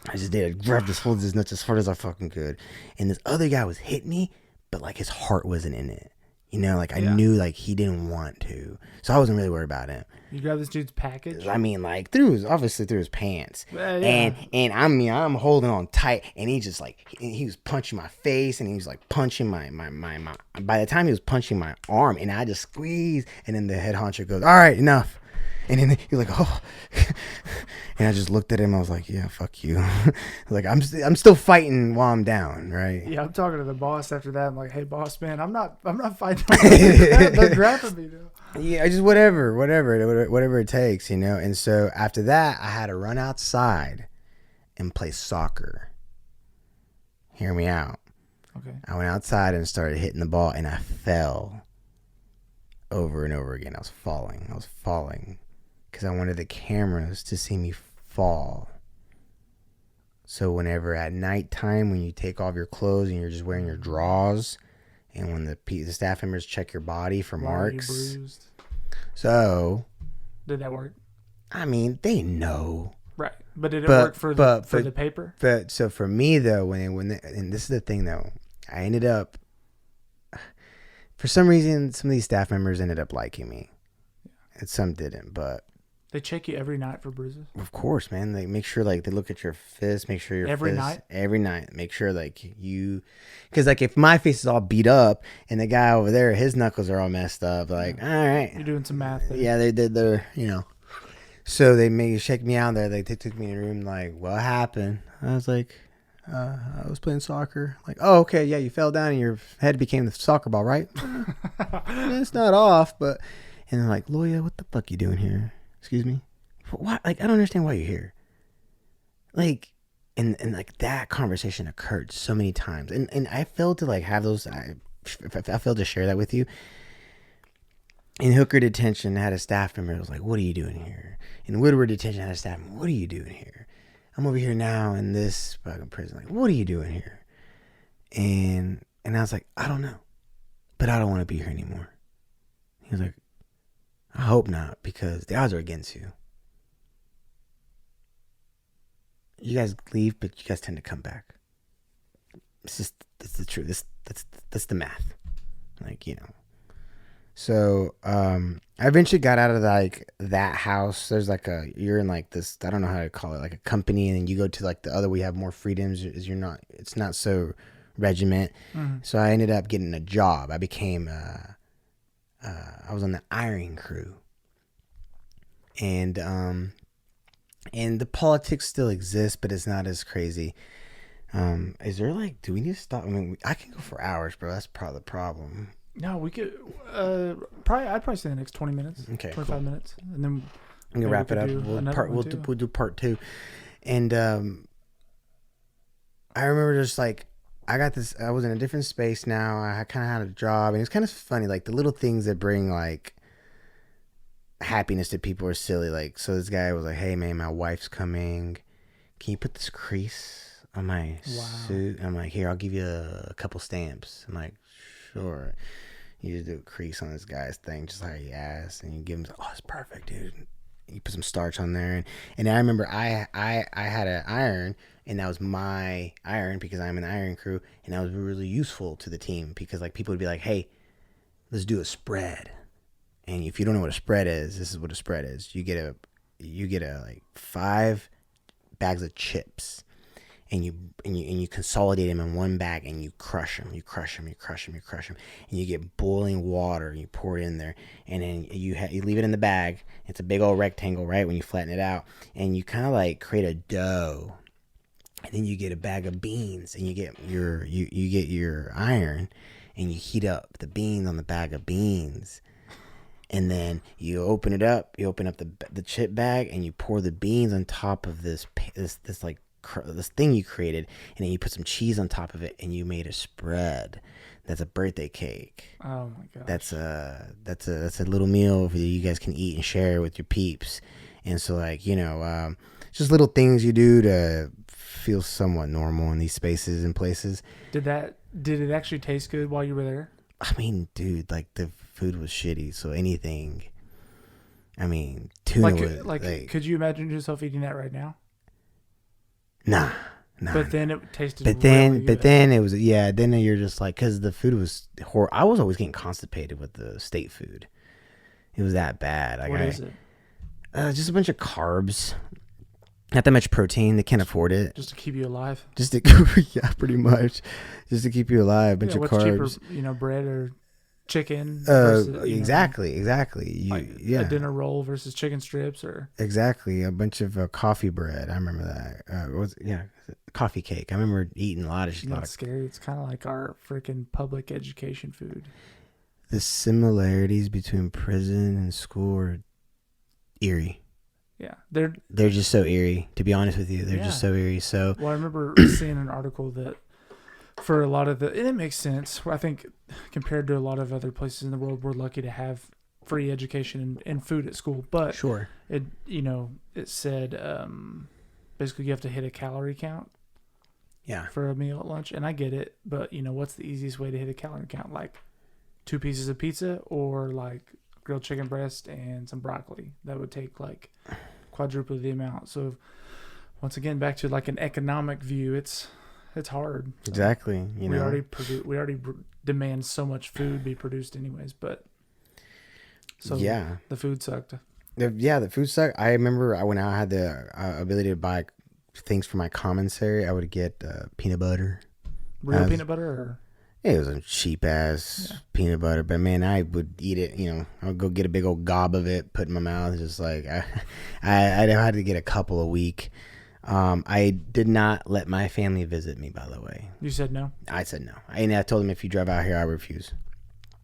I just did. I grabbed his nuts as hard as I fucking could. And this other guy was hitting me, but like his heart wasn't in it. You know, like I knew like he didn't want to. So I wasn't really worried about him. You grabbed this dude's package? I mean, like obviously through his pants. Yeah. And I'm holding on tight, and he just like he was punching my face, and he was like punching my by the time he was punching my arm, and I just squeezed, and then the head honcho goes, "All right, enough." And then he was like, "Oh," and I just looked at him. I was like, "Yeah, fuck you." Like I'm still fighting while I'm down, right? Yeah, I'm talking to the boss after that. I'm like, "Hey, boss, man, I'm not fighting. They're grabbing me though." Yeah, just whatever it takes, you know. And so after that, I had to run outside and play soccer. Hear me out. Okay. I went outside and started hitting the ball, and I fell over and over again. I was falling because I wanted the cameras to see me fall. So whenever at nighttime, when you take off your clothes and you're just wearing your drawers, and when the staff members check your body for marks. Why are you bruised? So. Did that work? I mean, they know. Right. But did it work for the paper? But so for me though, and this is the thing though, I ended up, for some reason, some of these staff members ended up liking me, and some didn't. But they check you every night for bruises. Of course, man. They make sure like they look at your fist, make sure your every night, make sure like you, because like if my face is all beat up and the guy over there, his knuckles are all messed up, like all right, you're doing some math there. Yeah, they did their, you know. So they check me out there. Like they took me in a room. Like, what happened? I was like, I was playing soccer. Like, oh, okay, yeah, you fell down and your head became the soccer ball, right? It's not off, but and they're like, Loya, what the fuck you doing here? Excuse me? Why? Like, I don't understand why you're here. Like, and like that conversation occurred so many times, and I failed to like have those. I failed to share that with you. In Hooker detention, I had a staff member that was like, "What are you doing here?" In Woodward detention, I had a staff member, "What are you doing here?" I'm over here now in this fucking prison. Like, what are you doing here? And I was like, I don't know, but I don't want to be here anymore. He was like, I hope not, because the odds are against you. You guys leave, but you guys tend to come back. That's the truth. That's the math. Like, you know. So I eventually got out of like that house. There's like you're in like this, I don't know how to call it, like a company, and then you go to like the other, we have more freedoms, is it's not so regiment. Mm-hmm. So I ended up getting a job. I became I was on the ironing crew, and the politics still exists, but it's not as crazy. Is there like, do we need to stop? I mean, I can go for hours, bro. That's probably the problem. No, we could I'd probably say the next 20 minutes. Okay, 25 cool. minutes, and then we can wrap it up. We'll do part 2. And I remember just like, I was in a different space now. I kind of had a job, and it's kind of funny, like the little things that bring like happiness to people are silly. Like, so this guy was like, "Hey man, my wife's coming. Can you put this crease on my suit?" I'm like, "Here, I'll give you a couple stamps." I'm like, "Sure." You just do a crease on this guy's thing, just like he asked, and you give him, "Oh, it's perfect, dude." You put some starch on there, and I remember I had an iron, and that was my iron because I'm in the iron crew, and that was really useful to the team because like people would be like, "Hey, let's do a spread," and if you don't know what a spread is, this is what a spread is. You get a like 5 bags of chips. And you consolidate them in one bag, and you crush them, and you get boiling water, and you pour it in there, and then you leave it in the bag. It's a big old rectangle, right? When you flatten it out, and you kind of like create a dough, and then you get a bag of beans, and you get your iron, and you heat up the beans on the bag of beans, and then you open it up. You open up the chip bag, and you pour the beans on top of this like this thing you created, and then you put some cheese on top of it, and you made a spread. That's a birthday cake. Oh my gosh. That's a little meal that you guys can eat and share with your peeps. And so like, just little things you do to feel somewhat normal in these spaces and places. Did it actually taste good while you were there? I mean, dude, like the food was shitty, so anything. I mean, tuna was like, could you imagine yourself eating that right now? Nah. But then it tasted. But then it was Then you're just like, because the food was horrible. I was always getting constipated with the state food. It was that bad. Like, what is it? Just a bunch of carbs. Not that much protein. They can't afford it. Just to keep you alive. Yeah, pretty much. Just to keep you alive. A bunch of carbs. Cheaper, bread or chicken? Exactly. A dinner roll versus chicken strips, or exactly a bunch of coffee bread. I remember that. Coffee cake. I remember eating a lot of. That's scary. It's kind of like our freaking public education food. The similarities between prison and school are eerie. Yeah, they're just so eerie. To be honest with you, they're just so eerie. So well, I remember seeing an article that for a lot of and it makes sense. I think compared to a lot of other places in the world, we're lucky to have free education and food at school. But sure, it said basically you have to hit a calorie count. Yeah. For a meal at lunch, and I get it, but what's the easiest way to hit a calorie count? Like 2 pieces of pizza, or like grilled chicken breast and some broccoli. That would take like quadruple the amount. So once again, back to like an economic view, it's hard. So exactly. We already demand so much food be produced anyways, but the food sucked. The food sucked. I remember when I had the ability to buy things for my commissary, I would get peanut butter. Real peanut butter? Or? It was a cheap ass peanut butter, but man, I would eat it. I would go get a big old gob of it, put it in my mouth, just like I had to get a couple a week. I did not let my family visit me, by the way. You said no? I said no. I told them if you drive out here, I refuse.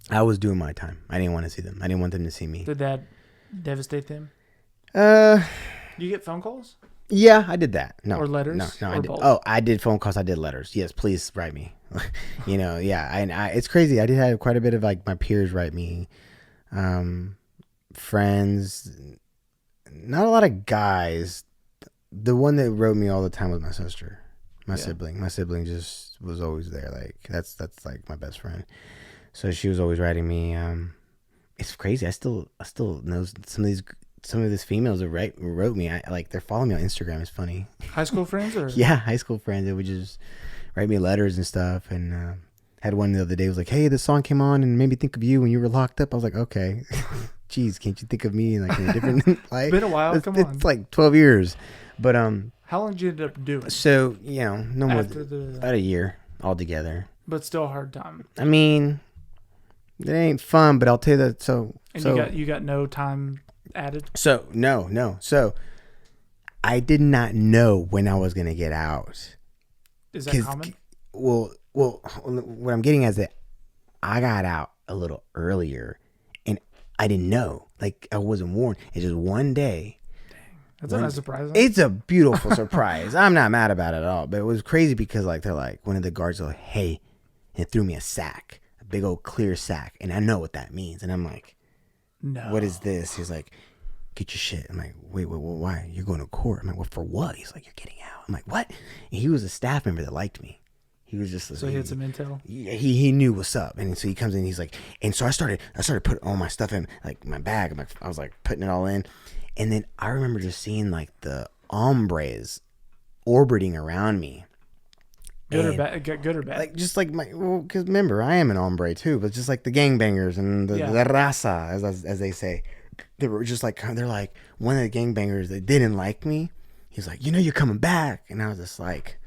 I was doing my time. I didn't want to see them. I didn't want them to see me. Did that devastate them? You get phone calls? Yeah, I did that. No. Or letters? No, or I did. Both? Oh, I did phone calls. I did letters. Yes, please write me. Yeah. It's crazy. I did have quite a bit of like my peers write me, friends. Not a lot of guys. The one that wrote me all the time was my sister, my sibling. My sibling just was always there. Like that's like my best friend. So she was always writing me. It's crazy. I still know some of these females that wrote me. They're following me on Instagram. It's funny. High school friends or? Yeah, high school friends that would just write me letters and stuff. And had one the other day was like, "Hey, this song came on and made me think of you when you were locked up." I was like, "Okay, jeez, can't you think of me in like in a different light?" Been a while. It's like 12 years, but How long did you end up doing? So no more about a year altogether. But still a hard time. I mean, it ain't fun, but I'll tell you that. And you got no time added? So no. So I did not know when I was gonna get out. Is that common? Well, what I'm getting at is that I got out a little earlier, and I didn't know. Like I wasn't warned. It's just one day. Dang, that's a nice surprise. It's a beautiful surprise. I'm not mad about it at all. But it was crazy because like they're like one of the guards are like, "Hey," and threw me a sack, a big old clear sack, and I know what that means, and I'm like, "No, what is this?" He's like, "Get your shit." I'm like, wait, why? You're going to court. I'm like, well, for what? He's like, "You're getting out." I'm like, what? And he was a staff member that liked me. He was just so he had some intel. He knew what's up, and so he comes in. He's like, and so I started putting all my stuff in like my bag. I was like putting it all in, and then I remember just seeing like the hombres orbiting around me. Good or bad? Like just like because remember I am an hombre too, but just like the gangbangers and the raza as they say. They were just like, they're like, one of the gangbangers that didn't like me, he's like, you're coming back. And I was just like,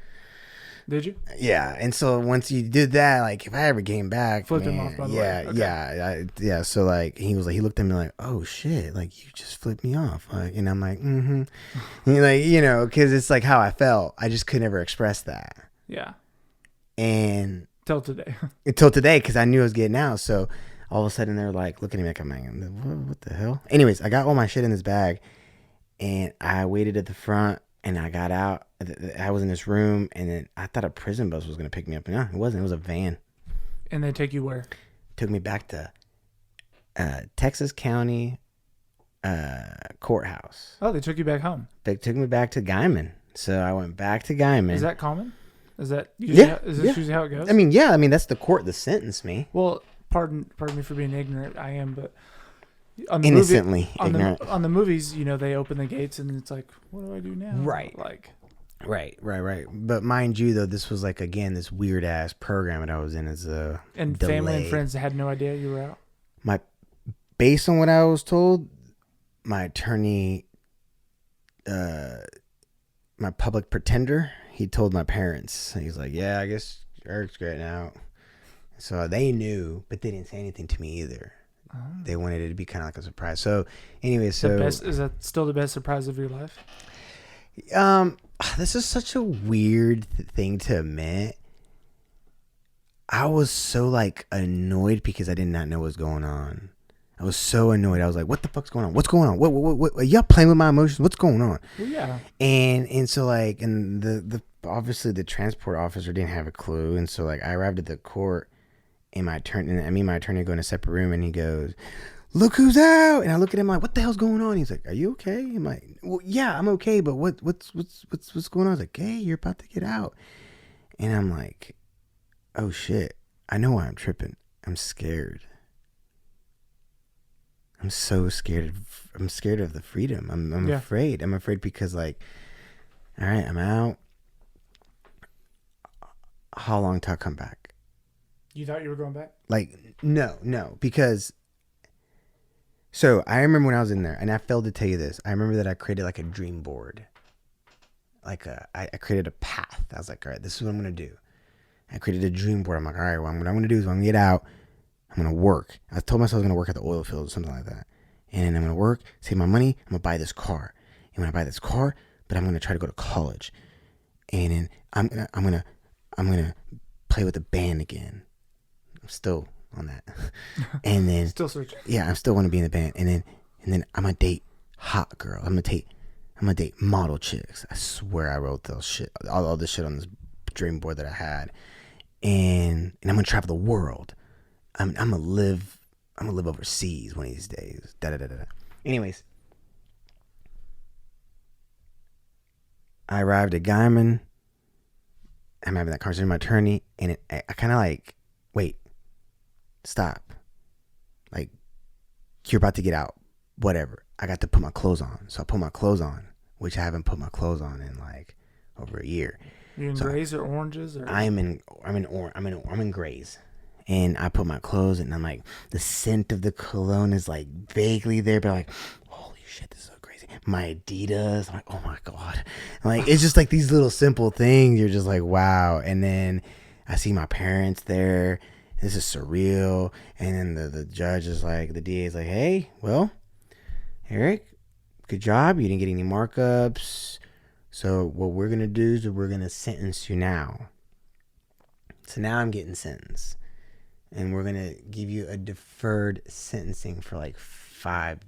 did you? Yeah. And so once you did that, like if I ever came back, flipped him off by the way. Okay. Yeah. So like he looked at me like, oh shit, like you just flipped me off. Like, and I'm like, mm-hmm. And like, because it's like how I felt. I just could never express that. Yeah. And until today, because I knew I was getting out. So all of a sudden they're like looking at me like I'm like, what the hell? Anyways, I got all my shit in this bag, and I waited at the front, and I got out. I was in this room, and then I thought a prison bus was gonna pick me up. No, it wasn't. It was a van. And they take you where? Took me back to Texas County courthouse. Oh, they took you back home. They took me back to Guyman. So I went back to Guyman. Is that common? Is that usually usually how it goes? I mean, yeah. I mean, that's the court that sentenced me. Well, pardon me for being ignorant. I am, but on the Innocently ignorant. On the movies, they open the gates and it's like, what do I do now? Right. Like. Right. But mind you, though, this was like, again, this weird ass program that I was in as a And delay. family and friends had no idea you were out. Based on what I was told, my attorney, my public pretender, he told my parents. He's like, "Yeah, I guess Eric's getting out." So they knew, but they didn't say anything to me either. Oh. They wanted it to be kind of like a surprise. So, anyway, is that still the best surprise of your life? This is such a weird thing to admit. I was so like annoyed because I did not know what was going on. I was so annoyed. I was like, "What the fuck's going on? What's going on? What are y'all playing with my emotions? What's going on?" Well, yeah. And so like, and the obviously the transport officer didn't have a clue, and so like I arrived at the court, and my attorney go in a separate room, and he goes, "Look who's out!" And I look at him like, "What the hell's going on?" He's like, "Are you okay?" I'm like, "Well, yeah, I'm okay, but what's going on?" I was like, "Hey, you're about to get out," and I'm like, "Oh shit, I know why I'm tripping. I'm scared. I'm so scared. I'm scared of the freedom. I'm afraid. I'm afraid because like, all right, I'm out. How long till I come back?" You thought you were going back? Like, no, because. So I remember when I was in there, and I failed to tell you this. I remember that I created like a dream board. I created a path. I was like, all right, this is what I'm gonna do. I created a dream board. I'm like, all right, well, what I'm gonna do is when I get out, I'm gonna work. I told myself I was gonna work at the oil field or something like that. And I'm gonna work, save my money. I'm gonna buy this car. And when I buy this car, but I'm gonna try to go to college. And then I'm gonna play with the band again. I'm still on that. And then still searching. Yeah, I still want to be in the band. And then I'm gonna date hot girl. I'm gonna date model chicks. I swear I wrote those shit, all this shit on this dream board that I had. And I'm gonna travel the world. I'm gonna live overseas one of these days. Anyways, I arrived at Guyman. I'm having that conversation with my attorney, and I kind of like, wait, stop. Like, you're about to get out. Whatever. I got to put my clothes on. So I put my clothes on, which I haven't put my clothes on in like over a year. You're in grays or oranges? Or? I'm in grays. And I put my clothes, and I'm like, the scent of the cologne is like vaguely there, but like, holy shit, this is so crazy. My Adidas, I'm like, oh my God. Like, it's just like these little simple things. You're just like, wow. And then I see my parents there. This is surreal. And then the judge is like, the DA is like, hey, well, Eric, good job. You didn't get any markups. So what we're going to do is we're going to sentence you now. So now I'm getting sentenced. And we're going to give you a deferred sentencing for like 5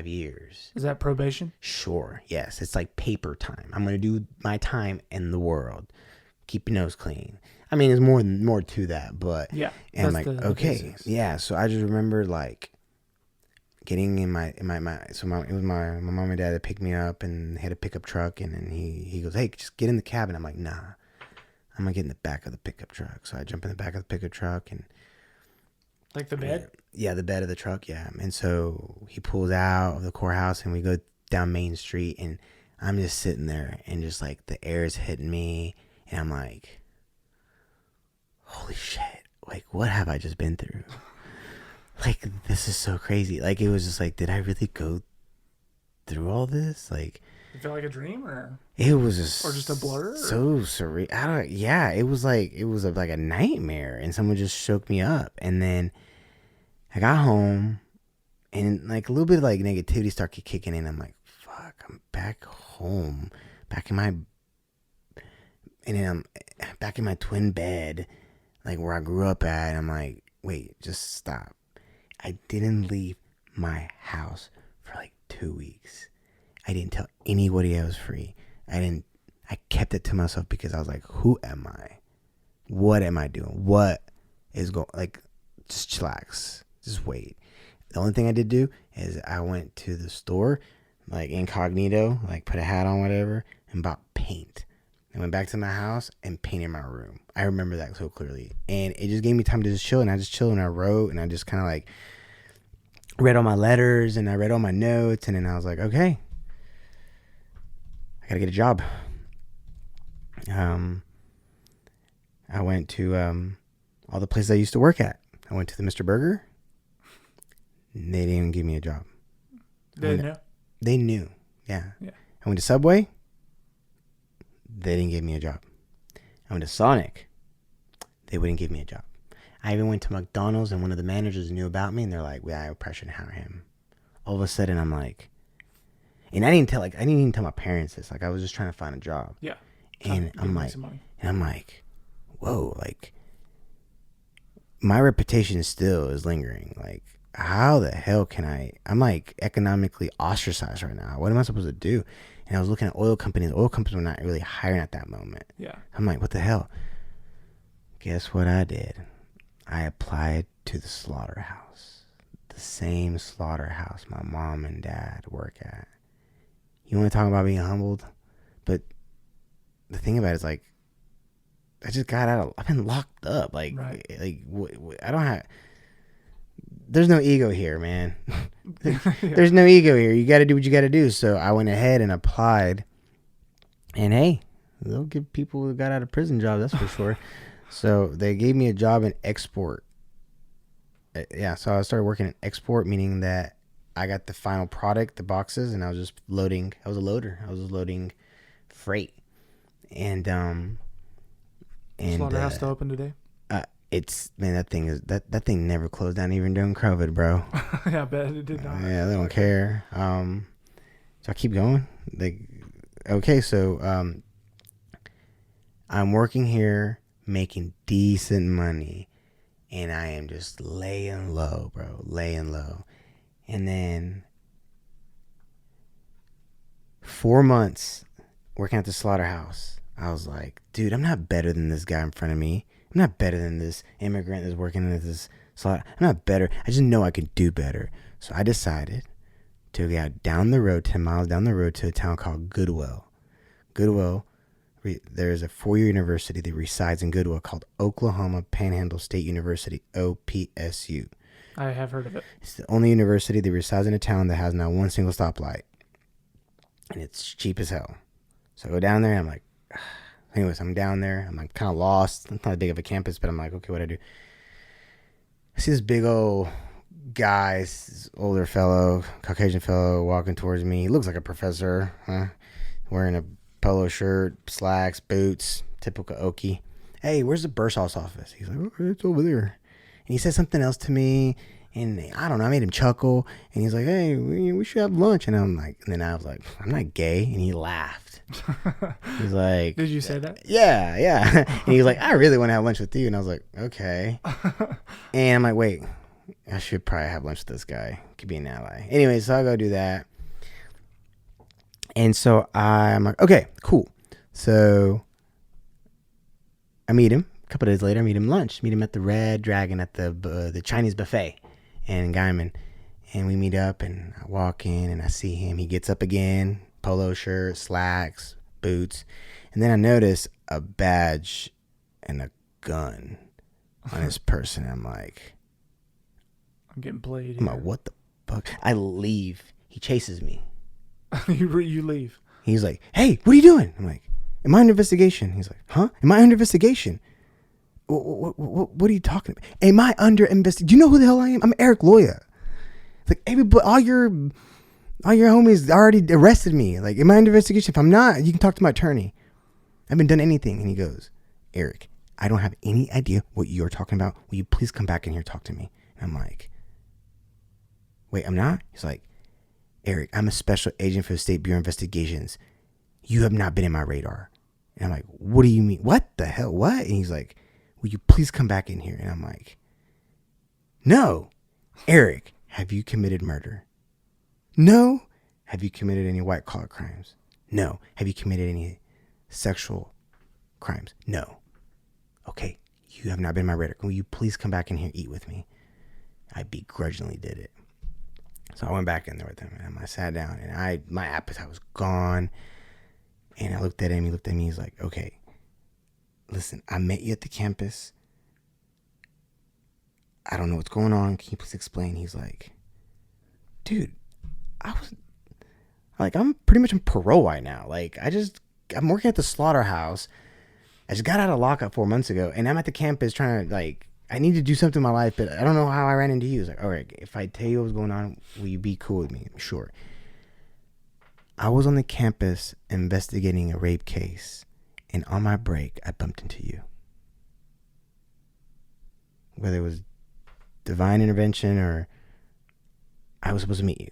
years. Is that probation? Sure. Yes. It's like paper time. I'm going to do my time in the world. Keep your nose clean. I mean, there's more to that, but yeah. And I'm like, okay. Yeah. So I just remember like getting in my it was my mom and dad that picked me up, and had a pickup truck, and then he goes, hey, just get in the cabin. I'm like, nah. I'm gonna get in the back of the pickup truck. So I jump in the back of the pickup truck, and like the bed? Yeah, the bed of the truck, yeah. And so he pulls out of the courthouse, and we go down Main Street, and I'm just sitting there, and just like the air is hitting me, and I'm like, holy shit, like what have I just been through? Like, this is so crazy. Like, it was just like, did I really go through all this? Like, it felt like a dream, or it was just, or just a blur, so surreal. Yeah, it was like a nightmare, and someone just shook me up. And then I got home, and like a little bit of like negativity started kicking in. I'm like, fuck, I'm back home, and then I'm back in my twin bed, like where I grew up at. And I'm like, wait, just stop. I didn't leave my house for like 2 weeks. I didn't tell anybody I was free. I kept it to myself because I was like, who am I? What am I doing? What is going, like, just chillax. Just wait. The only thing I did do is I went to the store, like incognito, like put a hat on, whatever, and bought paint. I went back to my house and painted my room. I remember that so clearly. And it just gave me time to just chill. And I just chilled and I wrote and I just kind of like read all my letters and I read all my notes. And then I was like, okay, I got to get a job. I went to all the places I used to work at. I went to the Mr. Burger. They didn't even give me a job. They knew. They knew. Yeah. Yeah. I went to Subway. They didn't give me a job. I went to Sonic. They wouldn't give me a job. I even went to McDonald's and one of the managers knew about me and they're like, "Yeah, I have pressure to hire him." All of a sudden I'm like, and I didn't even tell my parents this. Like I was just trying to find a job. Yeah. And I'm like, whoa, like my reputation still is lingering. Like, how the hell can I'm like economically ostracized right now. What am I supposed to do? And I was looking at oil companies. Oil companies were not really hiring at that moment. Yeah. I'm like, what the hell? Guess what I did? I applied to the slaughterhouse. The same slaughterhouse my mom and dad work at. You want to talk about being humbled? But the thing about it is like, I just got out. I've been locked up. Like, right. I don't have. There's no ego here, man. There's no ego here. You got to do what you got to do. So I went ahead and applied. And hey, they'll give people who got out of prison jobs. That's for sure. So they gave me a job in export. Yeah. So I started working in export, meaning that I got the final product, the boxes, and I was just loading. I was a loader. I was just loading freight. And Slaughterhouse still open today? It's, man, that thing never closed down even during COVID, bro. Yeah, I bet it did not. Yeah, they don't care. So I keep going. Okay, so I'm working here, making decent money, and I am just laying low, bro, laying low. And then 4 months working at the slaughterhouse, I was like, dude, I'm not better than this guy in front of me. I'm not better than this immigrant that's working at this slaughter. I'm not better. I just know I can do better. So I decided to go down the road, 10 miles down the road, to a town called Goodwell. Goodwell, there's a 4-year university that resides in Goodwell called Oklahoma Panhandle State University, OPSU. I have heard of it. It's the only university that resides in a town that has not one single stoplight. And it's cheap as hell. So I go down there and I'm like, anyways, I'm down there. I'm like kind of lost. It's not that big of a campus, but I'm like, okay, what do I do? I see this big old guy, this older fellow, Caucasian fellow, walking towards me. He looks like a professor, huh? Wearing a polo shirt, slacks, boots, typical Okie. Hey, where's the bursar's office? He's like, oh, it's over there. And he said something else to me, and I don't know, I made him chuckle. And he's like, hey, we should have lunch. And I'm like, and then I was like, I'm not gay. And he laughed. He's like, did you say that? Yeah. And he was like, I really want to have lunch with you. And I was like, okay. And I'm like, wait, I should probably have lunch with this guy. Could be an ally. Anyway, so I go do that. And so I'm like, okay, cool. So I meet him. A couple of days later, I meet him lunch. Meet him at the Red Dragon at the Chinese buffet in Guyman. And we meet up and I walk in and I see him. He gets up again. Polo shirt, slacks, boots. And then I notice a badge and a gun on his person. I'm like, I'm getting played. I'm like, what the fuck? I leave. He chases me. You leave. He's like, hey, what are you doing? I'm like, am I under investigation? He's like, huh? Am I under investigation? What are you talking about? Am I under investigation? Do you know who the hell I am? I'm Eric Loya. It's like, everybody, all your homies already arrested me. Like, am I under investigation? If I'm not, you can talk to my attorney. I haven't done anything. And he goes, Eric, I don't have any idea what you're talking about. Will you please come back in here and talk to me? And I'm like, wait, I'm not? He's like, Eric, I'm a special agent for the State Bureau of Investigations. You have not been in my radar. And I'm like, what do you mean? What the hell? What? And he's like, will you please come back in here? And I'm like, no. Eric, have you committed murder? No. Have you committed any white collar crimes? No. Have you committed any sexual crimes? No. Okay. You have not been in my radar. Will you please come back in here and eat with me? I begrudgingly did it. So I went back in there with him, and I sat down, and my appetite was gone. And I looked at him. He looked at me. He's like, "Okay, listen, I met you at the campus. I don't know what's going on. Can you please explain?" He's like, "Dude, I'm pretty much on parole right now. Like, I'm working at the slaughterhouse. I just got out of lockup 4 months ago, and I'm at the campus trying to, like, I need to do something in my life, but I don't know how I ran into you." He's like, "All right, if I tell you what was going on, will you be cool with me?" Sure. I was on the campus investigating a rape case, and on my break, I bumped into you. Whether it was divine intervention or I was supposed to meet you,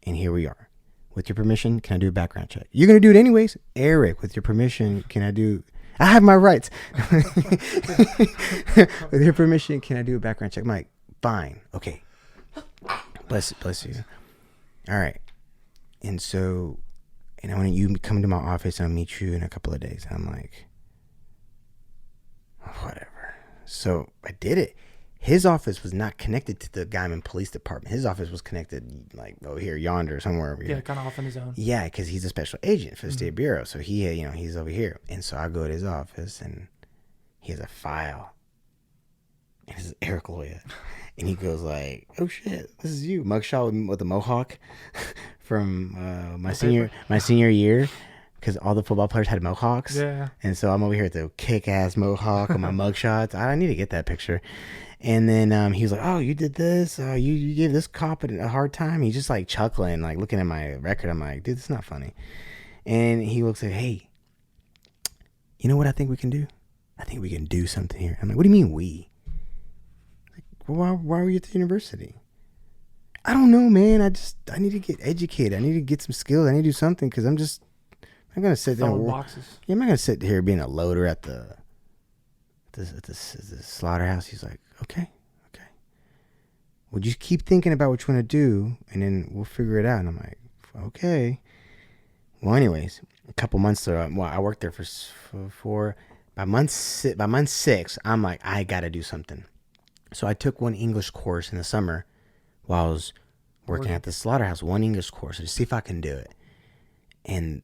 and here we are. With your permission, can I do a background check? You're going to do it anyways. Eric, with your permission, I have my rights. With your permission, can I do a background check? I'm like, fine. Okay. Bless you. All right. And so, I want you to come to my office and I'll meet you in a couple of days. And I'm like, whatever. So I did it. His office was not connected to the Guyman Police Department. His office was connected, like, over here, yonder, somewhere over here. Yeah, kind of off on his own. Yeah, because he's a special agent for the State Bureau. So he's over here. And so I go to his office, and he has a file. And this is Eric Loya. And he goes like, "Oh, shit, this is you." Mugshot with the mohawk from my senior year. Because all the football players had mohawks. Yeah. And so I'm over here with the kick-ass mohawk on my mugshots. I need to get that picture. And then he was like, "Oh, you did this? You gave this cop a hard time?" He's just like chuckling, like looking at my record. I'm like, "Dude, this is not funny." And he looks like, "Hey, you know what I think we can do? I think we can do something here." I'm like, "What do you mean we?" Like, why are we at the university? "I don't know, man. I need to get educated. I need to get some skills. I need to do something because I'm going to sit there and boxes. Yeah, I'm not going to sit here being a loader at the slaughterhouse." He's like, okay. Well, just keep thinking about what you want to do, and then we'll figure it out. And I'm like, okay. Well, anyways, a couple months later, I worked there for by month 6, I'm like, I got to do something. So I took one English course in the summer while I was working at the slaughterhouse, one English course, to see if I can do it. And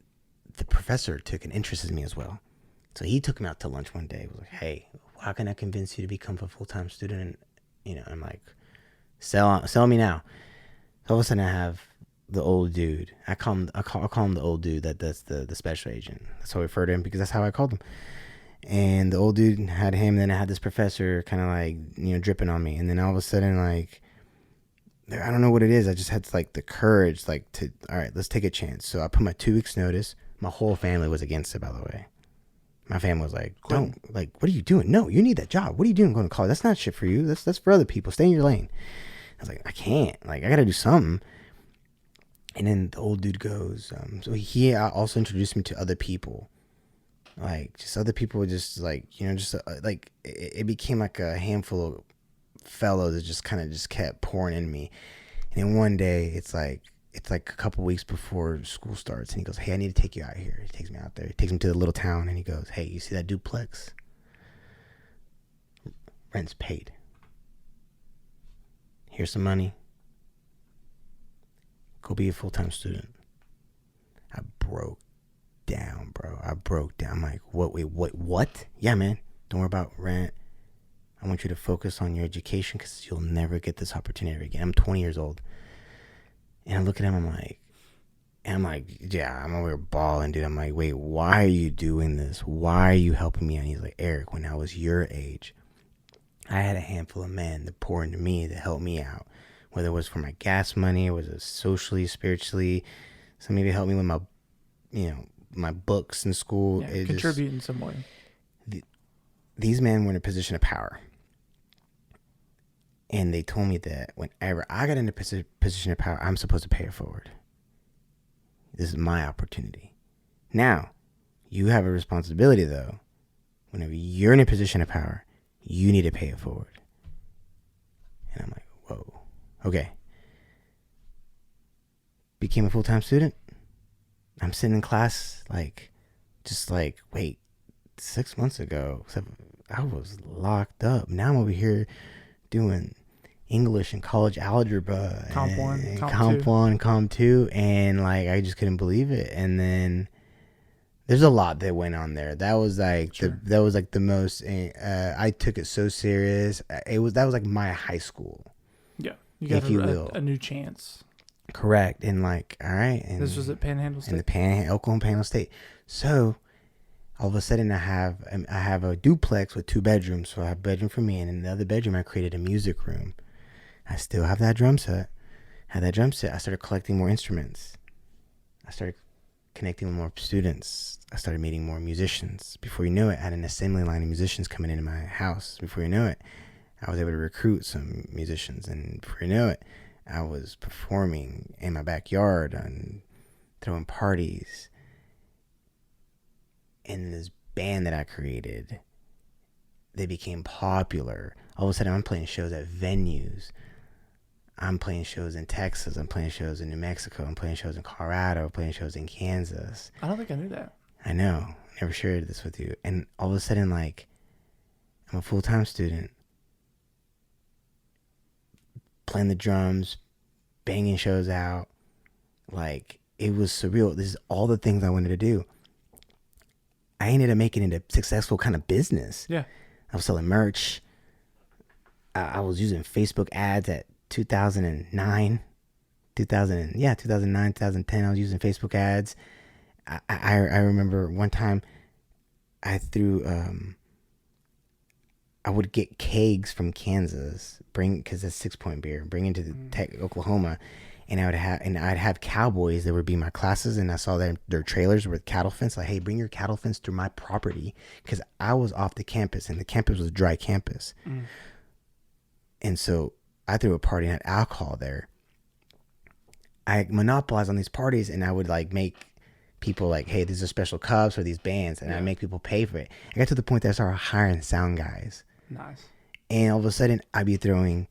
the professor took an interest in me as well. So he took me out to lunch one day. He was like, "Hey, how can I convince you to become a full-time student?" And, I'm like, sell me now. So all of a sudden I have the old dude. I call him the old dude that's the special agent. That's how I refer to him because that's how I called him. And the old dude had him. Then I had this professor kind of like, dripping on me. And then all of a sudden, like, I don't know what it is. I just had like the courage, all right, let's take a chance. So I put my 2 weeks notice. My whole family was against it, by the way. My family was like, "Don't, like, what are you doing? No, you need that job. What are you doing going to college? That's not shit for you. That's for other people. Stay in your lane." I was like, I can't. Like, I got to do something. And then the old dude goes, so he also introduced me to other people. Like, just other people just like, like, it became like a handful of fellows that just kind of just kept pouring in me. And then one day, it's like a couple weeks before school starts, and he goes, "Hey, I need to take you out here." He takes me out there. He takes me to the little town, and he goes, "Hey, you see that duplex? Rent's paid. Here's some money. Go be a full-time student." I broke down, bro. I'm like, what? Yeah, man. Don't worry about rent. I want you to focus on your education because you'll never get this opportunity again. I'm 20 years old. And I look at him, I'm like, yeah, I'm over here bawling, dude. I'm like, wait, why are you doing this? Why are you helping me? And he's like, "Eric, when I was your age, I had a handful of men that pour into me to help me out. Whether it was for my gas money, or was it socially, spiritually, some maybe help me with my, my books in school." Yeah, contribute in some way. These men were in a position of power. And they told me that whenever I got into a position of power, I'm supposed to pay it forward. This is my opportunity. Now, you have a responsibility, though. Whenever you're in a position of power, you need to pay it forward. And I'm like, whoa. Okay. Became a full-time student. I'm sitting in class, wait, 6 months ago, I was locked up. Now I'm over here doing English and college algebra, Comp and, 1, and Comp Comp 2. 1, Comp 2, and like I just couldn't believe it. And then there's a lot that went on there. That was like Sure. the most. I took it so serious. That was like my high school, Yeah. You got if you will. a new chance. Correct. And like, all right, and This was at Panhandle in the State. Oklahoma Panhandle State. So all of a sudden, I have a duplex with 2 bedrooms. So I have a bedroom for me, and in the other bedroom, I created a music room. I still have that drum set. I started collecting more instruments. I started connecting with more students. I started meeting more musicians. Before you knew it, I had an assembly line of musicians coming into my house. Before you knew it, I was able to recruit some musicians. And before you knew it, I was performing in my backyard and throwing parties. And this band that I created, they became popular. All of a sudden, I'm playing shows at venues. I'm playing shows in Texas. I'm playing shows in New Mexico. I'm playing shows in Colorado. I'm playing shows in Kansas. I don't think I knew that. I know. I never shared this with you. And all of a sudden, like, I'm a full-time student, playing the drums, banging shows out. Like, it was surreal. This is all the things I wanted to do. I ended up making it a successful kind of business. Yeah. I was selling merch. I was using Facebook ads at 2009, 2010. I was using Facebook ads. I remember one time I would get kegs from Kansas, because it's 6 Point beer, bring into Oklahoma, and I'd have cowboys that would be my classes, and I saw their trailers with cattle fence. Like, hey, bring your cattle fence through my property, because I was off the campus, and the campus was a dry campus, and so I threw a party and had alcohol there. I monopolized on these parties, and I would like make people like, hey, these are special cups for these bands, and I make people pay for it. I got to the point that I started hiring sound guys. Nice. And all of a sudden, I'd be throwing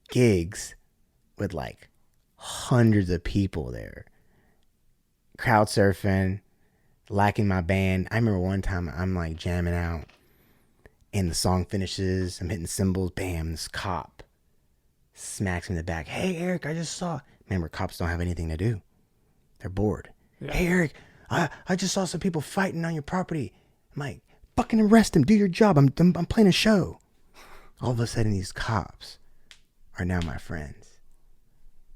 gigs with like hundreds of people there, crowd surfing, liking my band. I remember one time I'm like jamming out, and the song finishes. I'm hitting cymbals, bam, this cop smacks me in the back. Hey, Eric, I just saw. Remember, cops don't have anything to do. They're bored. Yeah. Hey, Eric, I just saw some people fighting on your property. I'm like, fucking arrest them. Do your job. I'm playing a show. All of a sudden, these cops are now my friends.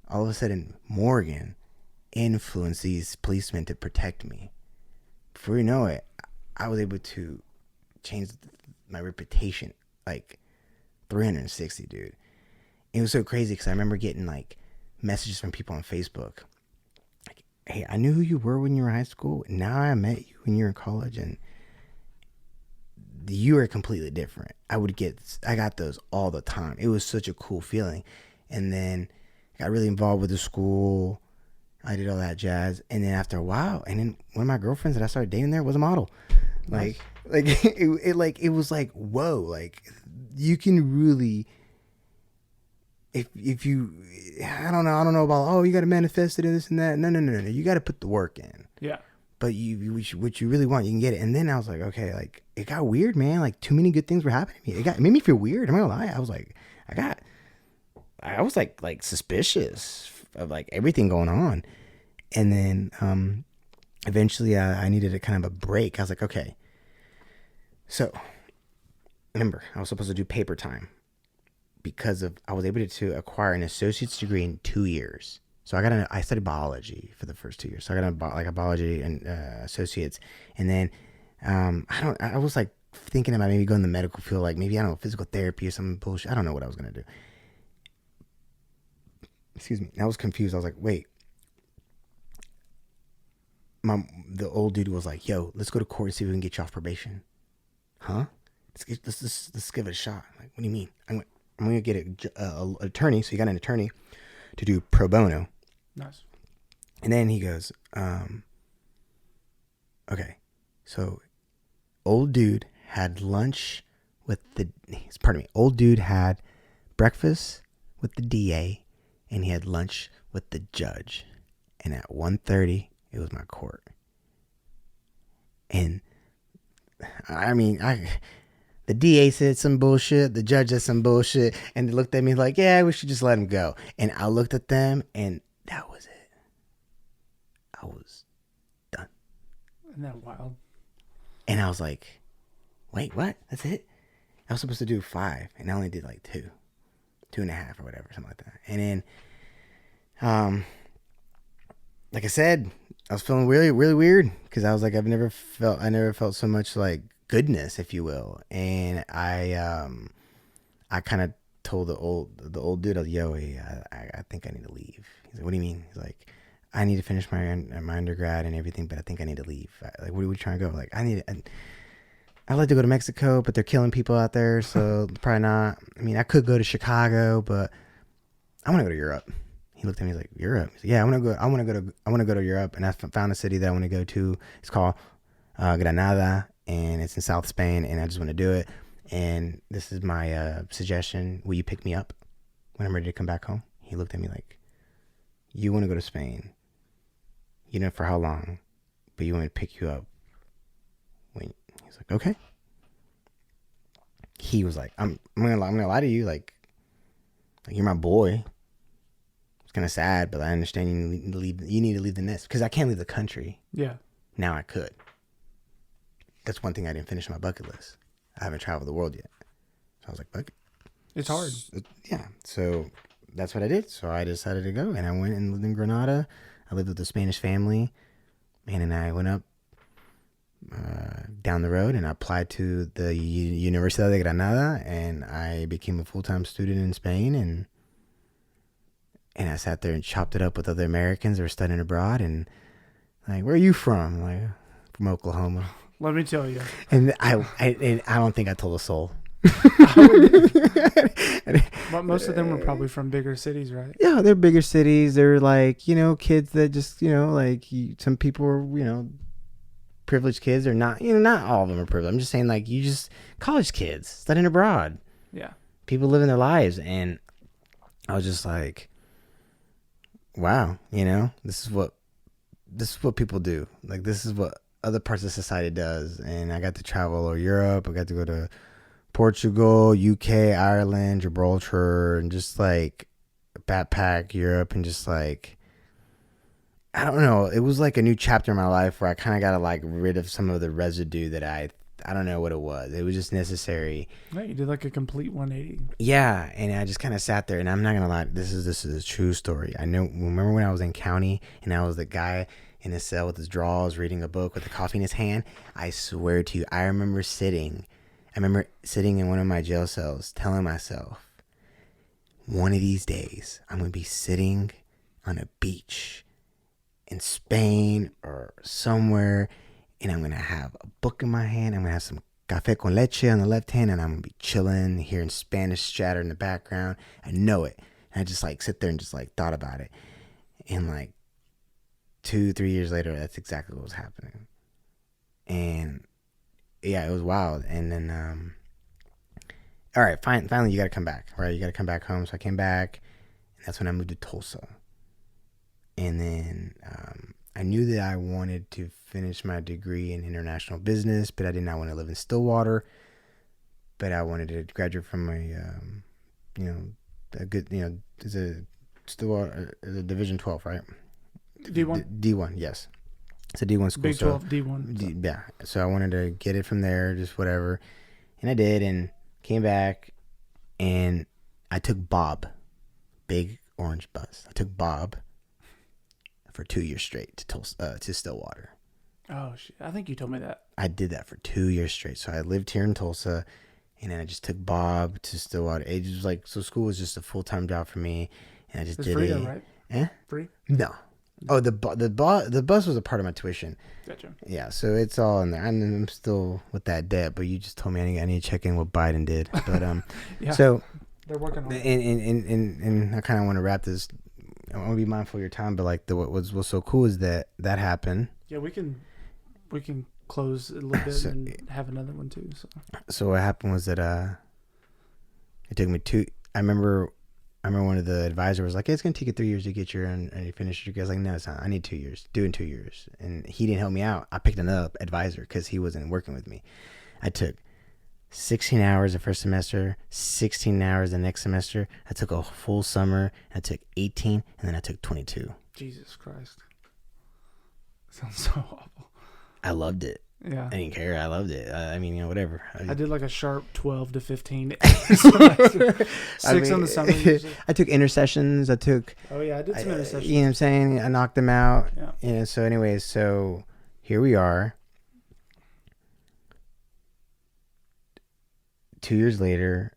All of a sudden, Morgan influenced these policemen to protect me. Before you know it, I was able to change my reputation like 360, dude. It was so crazy because I remember getting like messages from people on Facebook. Like, hey, I knew who you were when you were in high school. Now I met you when you were in college, and you are completely different. I got those all the time. It was such a cool feeling. And then I got really involved with the school. I did all that jazz. And then after a while, and then one of my girlfriends that I started dating there was a model. Nice. It was like, whoa, like you can really, if you, I don't know about, oh, you got to manifest it and this and that. No. You got to put the work in. Yeah. But what you really want, you can get it. And then I was like, okay, like it got weird, man. Like too many good things were happening to me. It made me feel weird. I'm not gonna lie. I was like, I was like suspicious of like everything going on. And then eventually I needed a kind of a break. I was like, okay. So remember, I was supposed to do paper time because I was able to acquire an associate's degree in 2 years. So I studied biology for the first 2 years. So I got a biology and associates, and then I was like thinking about maybe going the medical field, like maybe, I don't know, physical therapy or some bullshit. I don't know what I was gonna do. Excuse me. I was confused. I was like, wait. The old dude was like, yo, let's go to court and see if we can get you off probation. Huh? Let's give it a shot. I'm like, what do you mean? I'm gonna get an attorney. So he got an attorney to do pro bono. Nice. And then he goes, okay, so old dude had lunch with old dude had breakfast with the DA, and he had lunch with the judge. And at 1:30, it was my court. And I mean, The DA said some bullshit. The judge said some bullshit. And they looked at me like, yeah, we should just let him go. And I looked at them, and that was it. I was done. Isn't that wild? And I was like, wait, what? That's it? I was supposed to do 5, and I only did like 2.5 or whatever, something like that. And then, like I said, I was feeling really, really weird because I was like, I never felt so much like goodness, if you will. And I kind of told the old dude, I was like, yo, I think I need to leave. He's like, what do you mean? He's like, I need to finish my undergrad and everything, but I think I need to leave. Like, where are we trying to go? Like, I'd like to go to Mexico, but they're killing people out there, so probably not. I mean, I could go to Chicago, but I want to go to Europe. He looked at me, he's like, Europe? He's like, yeah, I want to go to Europe, and I found a city that I want to go to. It's called Granada, and it's in South Spain, and I just want to do it. And this is my suggestion. Will you pick me up when I'm ready to come back home? He looked at me like, you want to go to Spain? You know for how long? But you want me to pick you up when? He's like, okay. He was like, I'm gonna lie to you, like you're my boy. It's kind of sad, but I understand you need to leave the nest because I can't leave the country. Yeah. Now I could. That's one thing I didn't finish on my bucket list. I haven't traveled the world yet. So I was like, bucket. It's hard. Yeah. So that's what I did. So I decided to go, and I went and lived in Granada. I lived with a Spanish family, and I went up down the road, and I applied to the Universidad de Granada, and I became a full-time student in Spain, and I sat there and chopped it up with other Americans that were studying abroad, and like, where are you from? I'm like, from Oklahoma. Let me tell you. And I don't think I told a soul. But most of them were probably from bigger cities, right? Yeah, they're bigger cities. They're like, kids that just, like some people are, privileged kids. Or not, not all of them are privileged. I'm just saying, like, college kids studying abroad. Yeah. People living their lives. And I was just like, wow, this is what people do. Like, this is what other parts of society does. And I got to travel all Europe. I got to go to Portugal, UK, Ireland, Gibraltar, and just like backpack Europe, and just like, I don't know. It was like a new chapter in my life where I kind of got to like rid of some of the residue that I don't know what it was. It was just necessary. Yeah, you did like a complete 180. Yeah, and I just kind of sat there, and I'm not gonna lie. This is a true story. I know. Remember when I was in county and I was the guy in his cell with his drawers, reading a book with a coffee in his hand? I swear to you, I remember sitting in one of my jail cells, telling myself, one of these days I'm gonna be sitting on a beach in Spain or somewhere, and I'm gonna have a book in my hand. I'm gonna have some café con leche on the left hand, and I'm gonna be chilling, hearing Spanish chatter in the background. I know it. And I just like sit there and just like thought about it. And like 2-3 years later, that's exactly what was happening. And yeah, it was wild. And then, all right, finally you got to come back, right? You got to come back home. So I came back, and that's when I moved to Tulsa. And then I knew that I wanted to finish my degree in international business, but I did not want to live in Stillwater. But I wanted to graduate from a good, it's a Stillwater, a Division 12, right? D1? D1, yes. It's a D1 school. Big 12, D1. Yeah. So I wanted to get it from there, just whatever. And I did, and came back, and I took Bob, big orange bus. I took Bob for 2 years straight to Stillwater. Oh, shit. I think you told me that. I did that for 2 years straight. So I lived here in Tulsa, and then I just took Bob to Stillwater. It was like, so school was just a full-time job for me, and I just did free it. Though, right? Eh? Free? No. Oh, the bus was a part of my tuition. Gotcha. Yeah, so it's all in there. I'm still with that debt, but you just told me I need to check in what Biden did. But yeah, so they're working on it. And I kind of want to wrap this. I want to be mindful of your time, but like what's so cool is that happened. Yeah, we can close a little bit and have another one too. So what happened was that it took me I remember one of the advisors was like, hey, it's going to take you 3 years to get your and you finish your. I was like, no, it's not. I need 2 years. Do it in 2 years. And he didn't help me out. I picked another advisor because he wasn't working with me. I took 16 hours the first semester, 16 hours the next semester. I took a full summer. I took 18, and then I took 22. Jesus Christ. Sounds so awful. I loved it. Yeah. I didn't care. I loved it. I mean, whatever. I did like a sharp 12 to 15. 6 on the summer. I took intercessions. I took... Oh, yeah. I did some intercessions. You know what I'm saying? I knocked them out. Yeah. You know, so anyways, so here we are. 2 years later,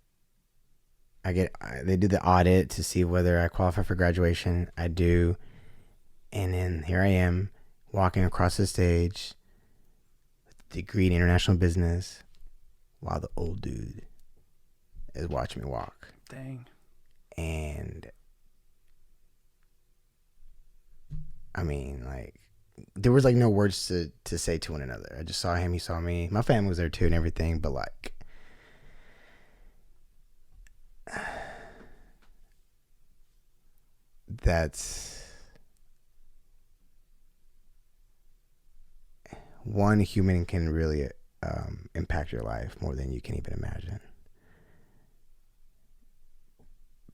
they do the audit to see whether I qualify for graduation. I do. And then here I am walking across the stage with a degree in international business while the old dude is watching me walk. Dang. And I mean, like, there was like no words to say to one another. I just saw him, he saw me. My family was there too and everything, but like, that's one human can really impact your life more than you can even imagine.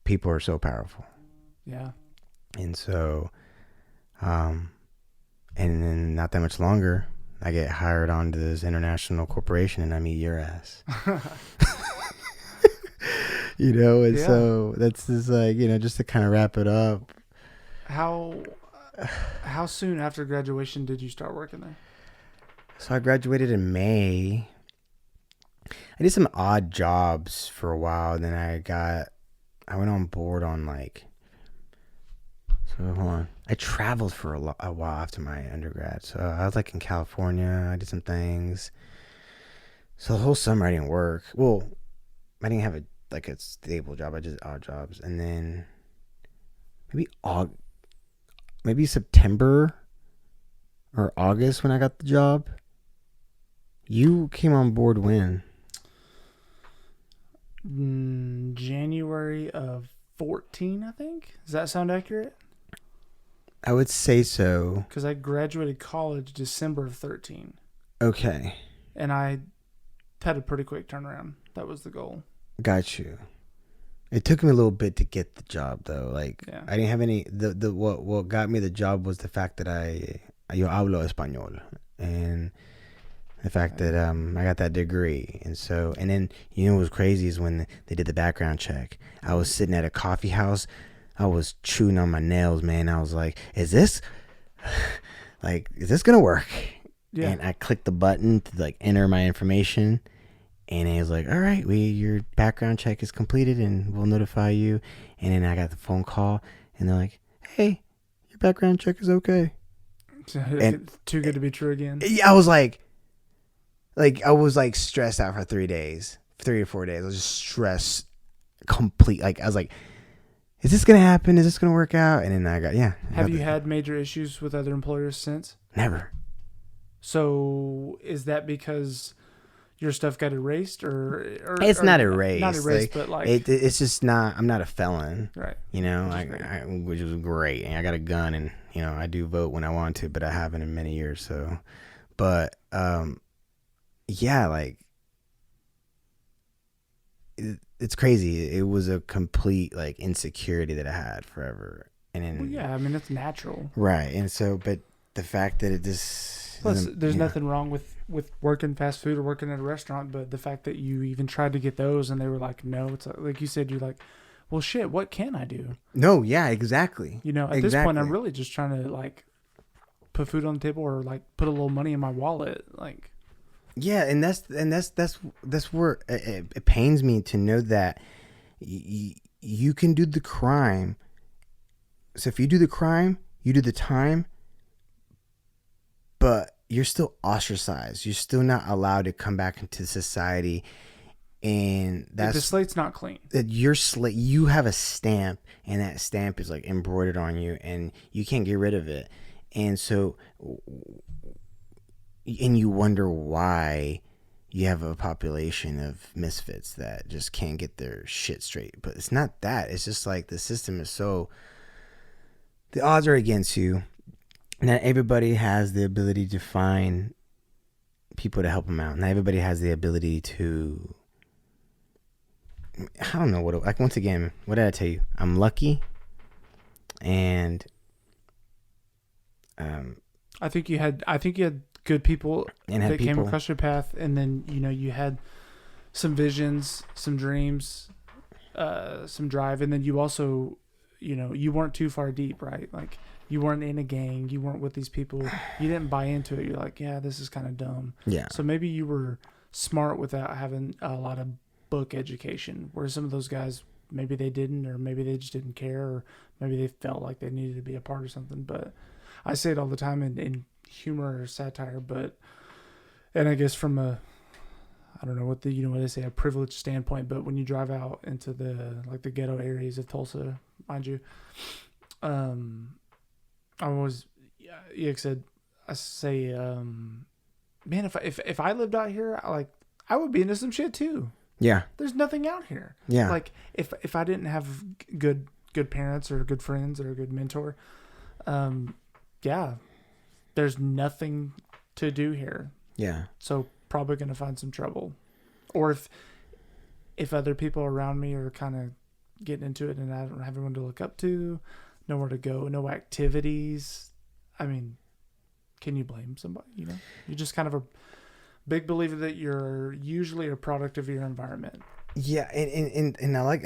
People are so powerful. Yeah. And so, and then not that much longer, I get hired onto this international corporation and I meet your ass. You know, and so that's just like, you know, just to kind of wrap it up. How soon after graduation did you start working there? So I graduated in May. I did some odd jobs for a while. Then I went on board on like, so hold on. I traveled for a while after my undergrad. So I was like in California. I did some things. So the whole summer I didn't work. Well, I didn't have a stable job. I just odd jobs. And then maybe September or August when I got the job. You came on board when? January of 14, I think. Does that sound accurate? I would say so. Because I graduated college December of 13. Okay. And I had a pretty quick turnaround. That was the goal. Got you. It took me a little bit to get the job though. Like, yeah. I didn't have any. What got me the job was the fact that yo hablo español, and the fact that I got that degree. And so, and then, you know what was crazy is when they did the background check, I was sitting at a coffee house. I was chewing on my nails, man. I was like, is this gonna work? Yeah. And I clicked the button to like enter my information. And it was like, all right, your background check is completed and we'll notify you. And then I got the phone call and they're like, hey, your background check is okay. And too good to be true again. I was like I was like stressed out for 3 to 4 days. I was just stressed complete. Like, I was like, is this going to happen? Is this going to work out? And then Have you had major issues with other employers since? Never. So is that because your stuff got erased or it's not erased. Not erased, but like it's just not. I'm not a felon, right? You know, which was great. And I got a gun, and you know, I do vote when I want to, but I haven't in many years. So, but yeah, like it's crazy. It was a complete like insecurity that I had forever, and then yeah, I mean that's natural, right? And so, but the fact that it just plus, there's nothing wrong with working fast food or working at a restaurant, but the fact that you even tried to get those and they were like, no, it's like you said, you're like, well, shit, what can I do? No, yeah, exactly. You know, at this point, I'm really just trying to like put food on the table or like put a little money in my wallet, like. Yeah, and that's where it pains me to know that you can do the crime. So if you do the crime, you do the time, but you're still ostracized. You're still not allowed to come back into society, and that's the slate's not clean. That your slate, you have a stamp, and that stamp is like embroidered on you, and you can't get rid of it. And so, and you wonder why you have a population of misfits that just can't get their shit straight. But it's not that. It's just like the system is so. The odds are against you. Not everybody has the ability to find people to help them out. Not everybody has the ability to I don't know like, once again, what did I tell you? I'm lucky, and I think you had good people and had that came people. across your path, and then you had some visions, some dreams, some drive, and then you also, you weren't too far deep, right? Like you weren't in a gang, you weren't with these people, you didn't buy into it. You're like, yeah, this is kind of dumb. Yeah. So maybe you were smart without having a lot of book education, where some of those guys maybe they didn't, or maybe they just didn't care, or maybe they felt like they needed to be a part of something. But I say it all the time in humor or satire, and I guess from I don't know what what they say, a privileged standpoint, but when you drive out into the ghetto areas of Tulsa, mind you, I always, like I said, I say, man, if I lived out here, I would be into some shit too. Yeah. There's nothing out here. Yeah. Like if I didn't have good parents or good friends or a good mentor, yeah, there's nothing to do here. Yeah. So probably going to find some trouble. Or if other people around me are kind of getting into it and I don't have anyone to look up to, nowhere to go, no activities, I mean, can you blame somebody? You're just kind of a big believer that you're usually a product of your environment. Yeah, and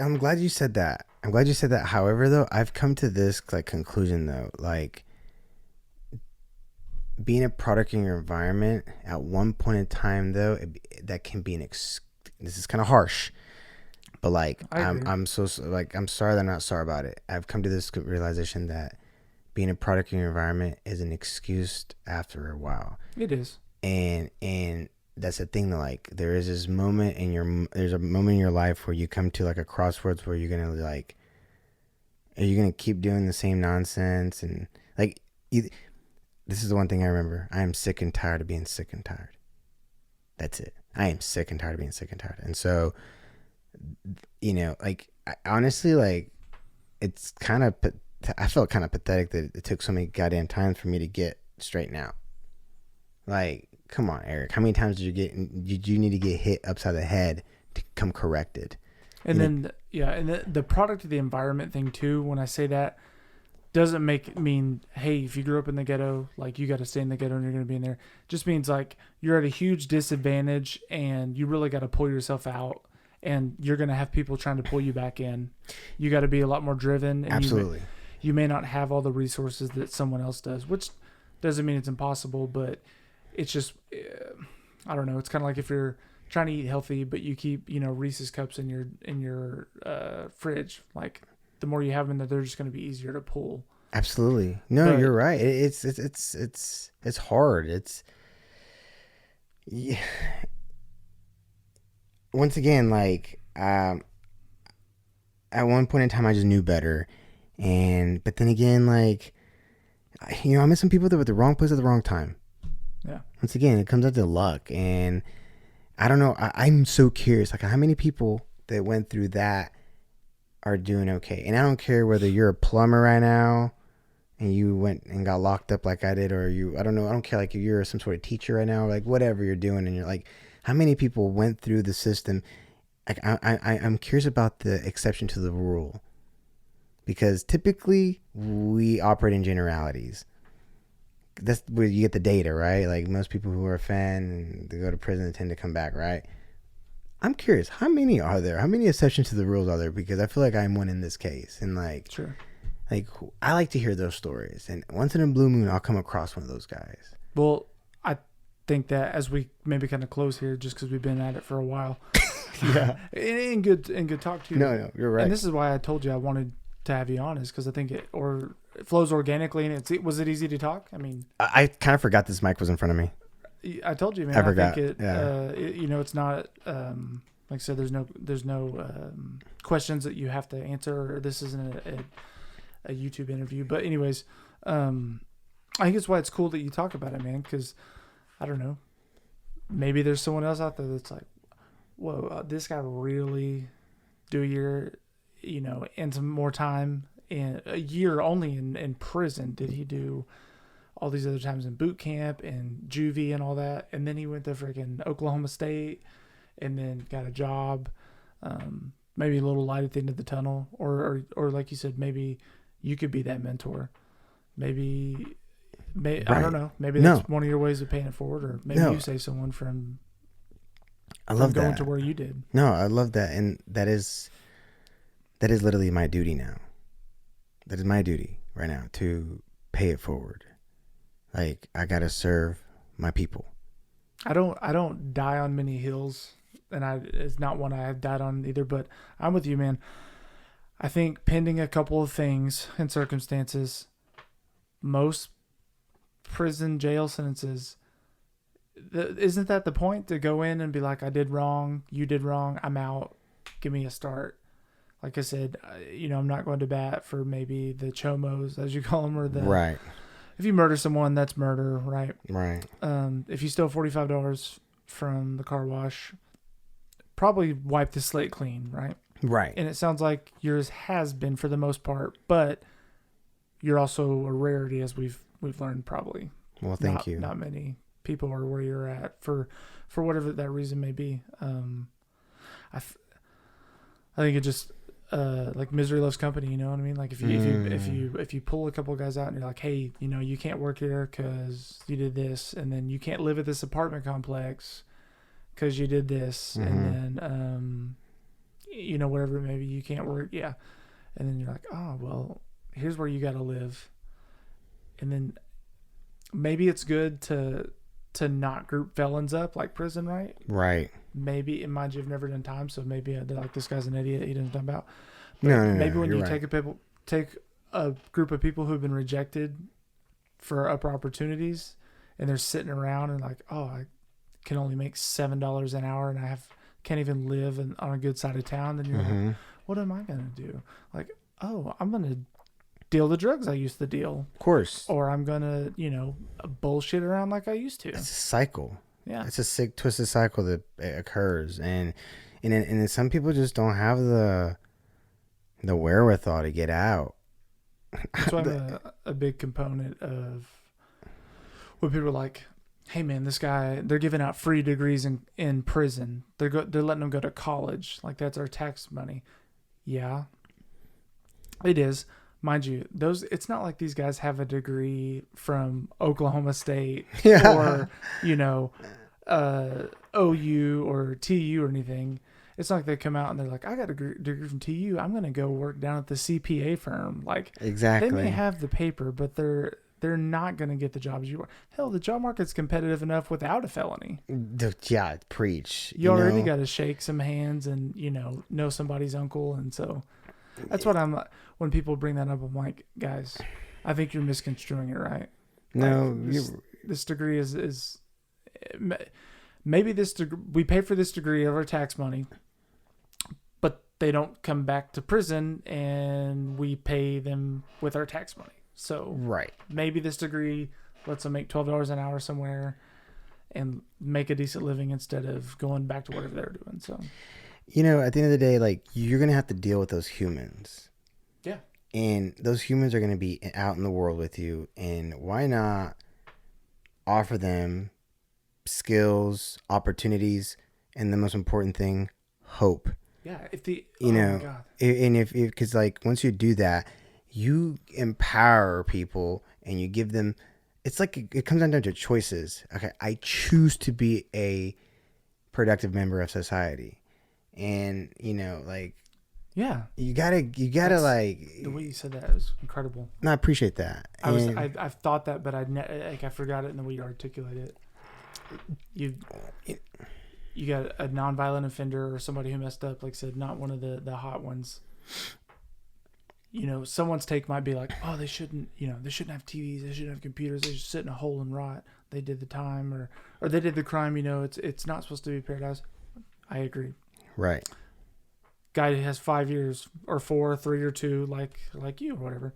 I'm glad you said that. However, though, I've come to this conclusion though, like being a product in your environment at one point in time though, that can be this is kind of harsh, but I'm sorry that I'm not sorry about it. I've come to this realization that being a product in your environment is an excuse after a while. It is. And that's the thing that there's a moment in your life where you come to a crossroads where you're gonna are you gonna keep doing the same nonsense and this is the one thing I remember. I am sick and tired of being sick and tired. That's it. I am sick and tired of being sick and tired. And so, honestly, it's kind of, I felt kind of pathetic that it took so many goddamn times for me to get straightened out. Come on, Eric. How many times did you need to get hit upside the head to come corrected? And then the product of the environment thing too, when I say that, doesn't mean, hey, if you grew up in the ghetto, you got to stay in the ghetto and you're going to be in there. It just means you're at a huge disadvantage and you really got to pull yourself out, and you're going to have people trying to pull you back in. You got to be a lot more driven. And Absolutely. You may not have all the resources that someone else does, which doesn't mean it's impossible, but it's just, I don't know. It's kind of like if you're trying to eat healthy, but you keep, Reese's cups in your fridge, the more you have them, they're just going to be easier to pull. Absolutely. No, you're right. It's hard. Yeah. Once again, at one point in time, I just knew better. But then again, I met some people that were at the wrong place at the wrong time. Yeah. Once again, it comes down to luck. And I don't know. I'm so curious, how many people that went through that are doing okay. And I don't care whether you're a plumber right now and you went and got locked up like I did, or I don't care if you're some sort of teacher right now, or whatever you're doing, and you're how many people went through the system. I'm curious about the exception to the rule, because typically we operate in generalities. That's where you get the data, right? Most people who are a fan and they go to prison tend to come back, right? I'm curious, how many are there? How many exceptions to the rules are there? Because I feel like I'm one in this case. And sure. I like to hear those stories. And once in a blue moon, I'll come across one of those guys. Well, I think that as we maybe kind of close here, just because we've been at it for a while. Yeah. in good talk too. No, you're right. And this is why I told you I wanted to have you on, is because I think it flows organically. And was it easy to talk? I mean, I kind of forgot this mic was in front of me. I told you, man. I forgot. Think it's not like I said. There's no questions that you have to answer. Or this isn't a YouTube interview. But anyways, I think it's why it's cool that you talk about it, man. Because I don't know, maybe there's someone else out there that's whoa, this guy really do a year, and some more time in a year only in prison. Did he do all these other times in boot camp and juvie and all that, and then he went to freaking Oklahoma State and then got a job. maybe a little light at the end of the tunnel, or like you said, maybe you could be that mentor. Maybe Right. I don't know. Maybe No. that's one of your ways of paying it forward, or maybe No. you save someone from I love going that. to where you did. No, I love that, and that is literally my duty now. That is my duty right now, to pay it forward. Like, I gotta serve my people. I don't die on many hills, and it's not one I have died on either. But I'm with you, man. I think pending a couple of things and circumstances, most prison jail sentences, isn't that the point, to go in and be like, I did wrong, you did wrong, I'm out, give me a start. Like I said, I'm not going to bat for maybe the chomos, as you call them, or the Right. If you murder someone, that's murder, right? Right. If you steal $45 from the car wash, probably wipe the slate clean, right? Right. And it sounds like yours has been for the most part, but you're also a rarity, as we've learned, probably. Well, thank you. Not many people are where you're at for whatever that reason may be. I think it just like misery loves company. You know what I mean? Like if you pull a couple of guys out and you're like, hey, you can't work here because you did this, and then you can't live at this apartment complex because you did this, and then whatever, maybe you can't work, yeah, and then you're like, oh well, here's where you got to live, and then maybe it's good to not group felons up like prison, right? Right. Maybe, and mind you, I've never done time, so maybe they're like, this guy's an idiot, he doesn't know about. But no, maybe when you right. take a group of people who've been rejected for upper opportunities, and they're sitting around and like, oh, I can only make $7 an hour, and can't even live on a good side of town. Then you're like, what am I gonna do? Like, oh, I'm gonna deal the drugs I used to deal, Of course. or I'm gonna bullshit around like I used to. It's a cycle. Yeah, It's a sick, twisted cycle that occurs, and some people just don't have the wherewithal to get out. that's why I'm a big component of when people are like, hey man, this guy, they're giving out free degrees in prison. They're letting them go to college. Like, that's our tax money. Yeah, it is. Mind you, it's not like these guys have a degree from Oklahoma State or, OU or TU or anything. It's not like they come out and they're like, I got a degree from TU, I'm going to go work down at the CPA firm. Like, Exactly. they may have the paper, but they're not going to get the jobs you want. Hell, the job market's competitive enough without a felony. Yeah, preach. You already got to shake some hands and, know somebody's uncle. And so that's what when people bring that up, I'm like, guys, I think you're misconstruing it, right? No, like, this degree is maybe we pay for this degree of our tax money, but they don't come back to prison and we pay them with our tax money. So right. Maybe this degree lets them make $12 an hour somewhere and make a decent living instead of going back to whatever they're doing. So, at the end of the day, like, you're going to have to deal with those humans. Yeah. And those humans are going to be out in the world with you. And why not offer them skills, opportunities, and the most important thing, hope. Yeah. My God. And because like once you do that, you empower people and you give them, it's like it comes down to choices. Okay, I choose to be a productive member of society, and like, yeah, you gotta That's, like, the way you said that was incredible. No, I appreciate that. I've thought that, but I forgot it in the way you articulate it. You got a nonviolent offender or somebody who messed up, like I said, not one of the hot ones. Someone's take might be like, oh, they shouldn't have TVs, they shouldn't have computers, they should sit in a hole and rot. They did the time or they did the crime. It's not supposed to be paradise. I agree. Right. Guy who has 5 years or 4, 3 or 2, like you or whatever.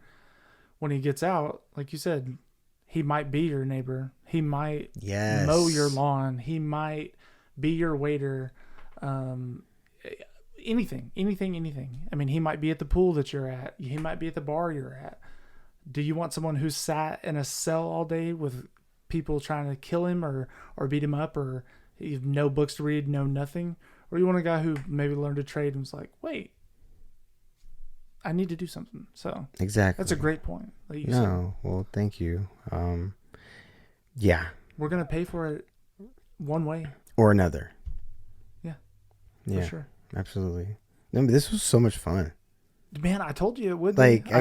When he gets out, like you said, he might be your neighbor. He might mow your lawn. He might be your waiter. Anything. I mean, he might be at the pool that you're at. He might be at the bar you're at. Do you want someone who's sat in a cell all day with people trying to kill him or beat him up, or you have no books to read, no nothing? or you want a guy who maybe learned a trade and was like, wait, I need to do something. So exactly. that's a great point that you said. No, well, thank you. Yeah. We're gonna pay for it one way Or another. Yeah. Yeah. For sure. Absolutely. No, but this was so much fun. Man, I told you it would Like, be.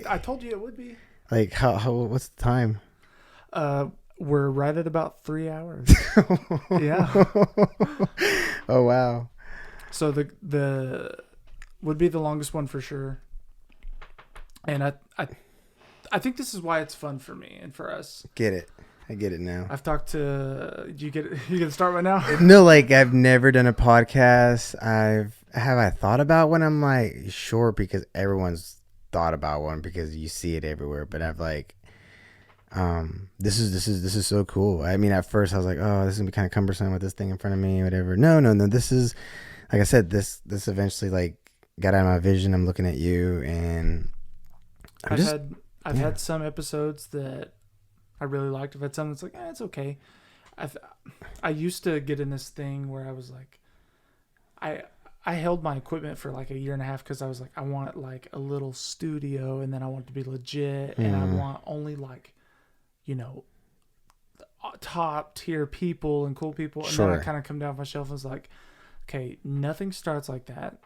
I told you it would be. Like, how what's the time? We're right at about 3 hours. Yeah. Oh, wow. So the would be the longest one for sure. And I think this is why it's fun for me and for us. Get it. I get it now. I've talked to you can start right now? No, like I've never done a podcast. I thought about one? I'm like, sure, because everyone's thought about one because you see it everywhere. But I've like, this is so cool. I mean, at first I was like, oh, this is gonna be kind of cumbersome with this thing in front of me, whatever. No. This is, like I said, this eventually like got out of my vision. I'm looking at you, and I've had some episodes that I really liked. I've had some that's like, it's okay. I used to get in this thing where I was like, I held my equipment for like a year and a half because I was like, I want like a little studio, and then I want it to be legit, and I want only like, top tier people and cool people. And then I kind of come down off my shelf and was like, okay, nothing starts like that.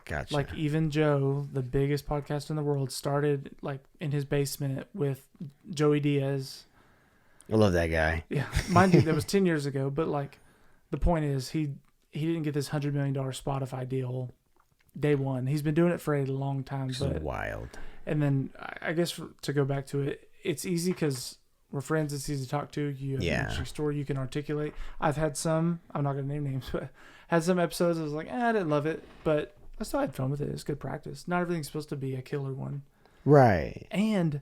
Gotcha. Like even Joe, the biggest podcast in the world, started like in his basement with Joey Diaz. I love that guy. Yeah, mind you, that was 10 years ago. But like, the point is, he didn't get this $100 million Spotify deal day one. He's been doing it for a long time. Which is wild. And then I guess to go back to it, it's easy because we're friends. It's easy to talk to. You have an interesting story you can articulate. I've had some. I'm not gonna name names, but had some episodes. I was like, I didn't love it, but I still had fun with it. It's good practice. Not everything's supposed to be a killer one. Right. And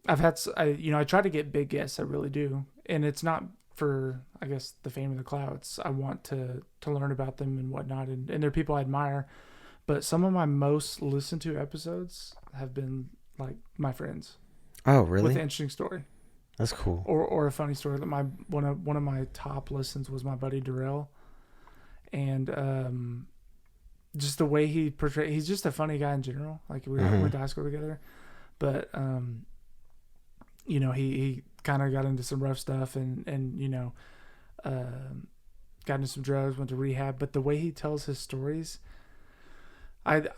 I've had, I try to get big guests. I really do. And it's not for, I guess, the fame of the clouds. I want to learn about them and whatnot. And they're people I admire. But some of my most listened to episodes have been like my friends. Oh, really? With an interesting story. That's cool. Or a funny story. That one of my top listens was my buddy Darrell. And, just the way he portrayed, he's just a funny guy in general. Like we went to high school together, but he kind of got into some rough stuff and got into some drugs, went to rehab. But the way he tells his stories, I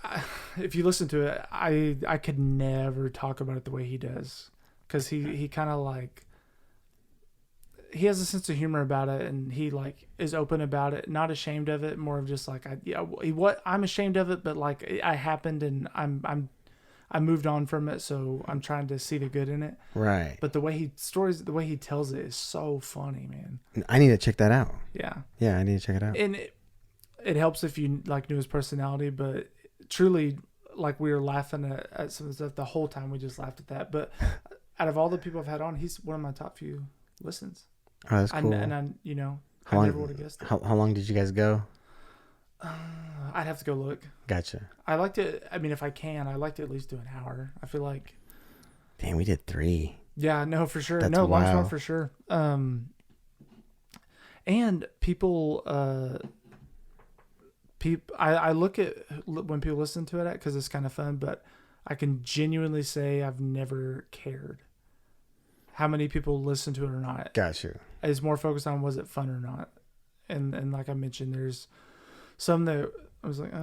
if you listen to it, I could never talk about it the way he does, because he kind of like, he has a sense of humor about it, and he like is open about it, not ashamed of it, more of just like, I'm ashamed of it, but like I happened and I moved on from it, so I'm trying to see the good in it. Right. But the way he tells it is so funny, man. I need to check that out. Yeah. Yeah, I need to check it out. And it helps if you like knew his personality, but truly, like, we were laughing at some of the stuff the whole time. We just laughed at that. But out of all the people I've had on, he's one of my top few listens. Oh, that's cool. And I never would have guessed it. How long did you guys go? I'd have to go look. Gotcha. I like to, if I can, I like to at least do an hour. I feel like. Damn, we did 3. Yeah, no, for sure. That's longest wow. one for sure. And people, I look at when people listen to it because it's kind of fun, but I can genuinely say I've never cared how many people listen to it or not. Gotcha. I was more focused on, was it fun or not? And like I mentioned, there's some that I was like,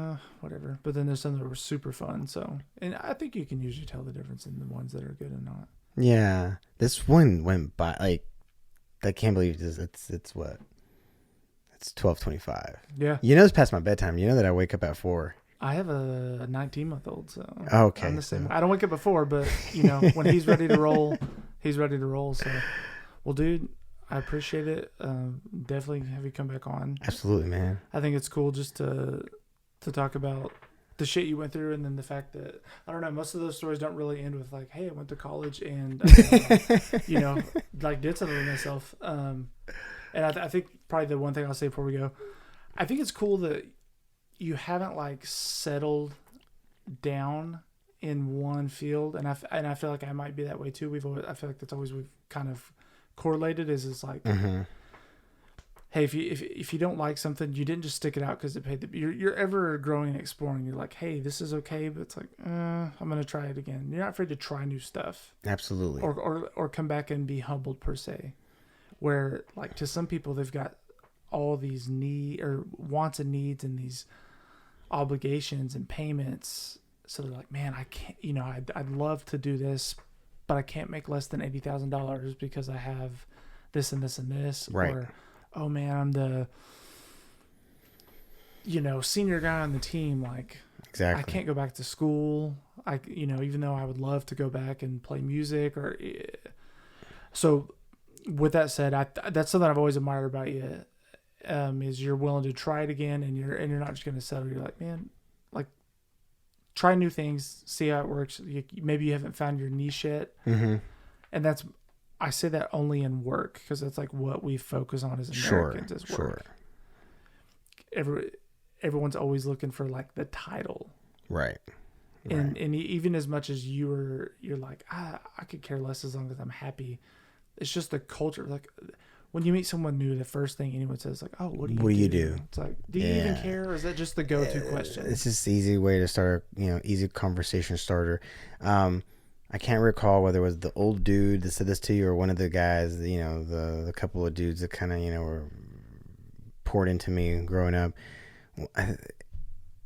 whatever. But then there's some that were super fun. So, and I think you can usually tell the difference in the ones that are good and not. Yeah. This one went by, like, I can't believe this. It's what? It's 12:25. Yeah. You know, it's past my bedtime. You know that I wake up at 4. I have a 19-month-old, so okay. I'm the same. I don't wake up at 4, but when he's ready to roll, he's ready to roll. So, well, dude, I appreciate it. Definitely have you come back on. Absolutely, man. I think it's cool just to talk about the shit you went through, and then the fact that, I don't know, most of those stories don't really end with like, hey, I went to college and like did something with myself. And I think probably the one thing I'll say before we go, I think it's cool that you haven't like settled down in one field, and I feel like I might be that way too. I feel like that's always we've kind of correlated, is it's like, hey, if you don't like something, you didn't just stick it out because it paid you're ever growing and exploring. You're like, hey, this is okay, but it's like, I'm gonna try it again. You're not afraid to try new stuff. Absolutely. Or come back and be humbled per se. Where like to some people they've got all these wants and needs and these obligations and payments. So they're like, man, I can't. I'd love to do this, but I can't make less than $80,000 because I have this and this and this. Right. Or, oh man, I'm the senior guy on the team. Like, exactly. I can't go back to school. Even though I would love to go back and play music so with that said, that's something I've always admired about you, is you're willing to try it again, and you're not just going to settle. You're like, man, like try new things, see how it works. Maybe you haven't found your niche yet, mm-hmm. and I say that only in work because that's like what we focus on as Americans is work. Everyone's always looking for like the title, right? And even as much as you're like, I could care less as long as I'm happy. It's just the culture. Like when you meet someone new, the first thing anyone says is like, oh, what do you do? It's like, do you even care? Or is that just the go-to question? It's just the easy way to start, easy conversation starter. I can't recall whether it was the old dude that said this to you or one of the guys, the couple of dudes that kind of, were poured into me growing up. It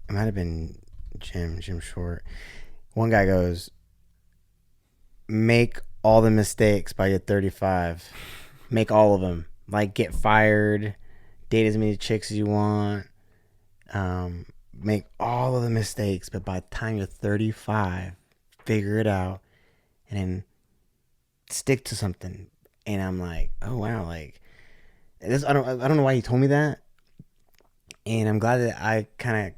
might have been Jim Short. One guy goes, make all the mistakes by your 35. Make all of them. Like, get fired, date as many chicks as you want, make all of the mistakes, but by the time you're 35, figure it out and then stick to something. And I'm like, oh wow, like this. I don't know why he told me that, and I'm glad that I've kind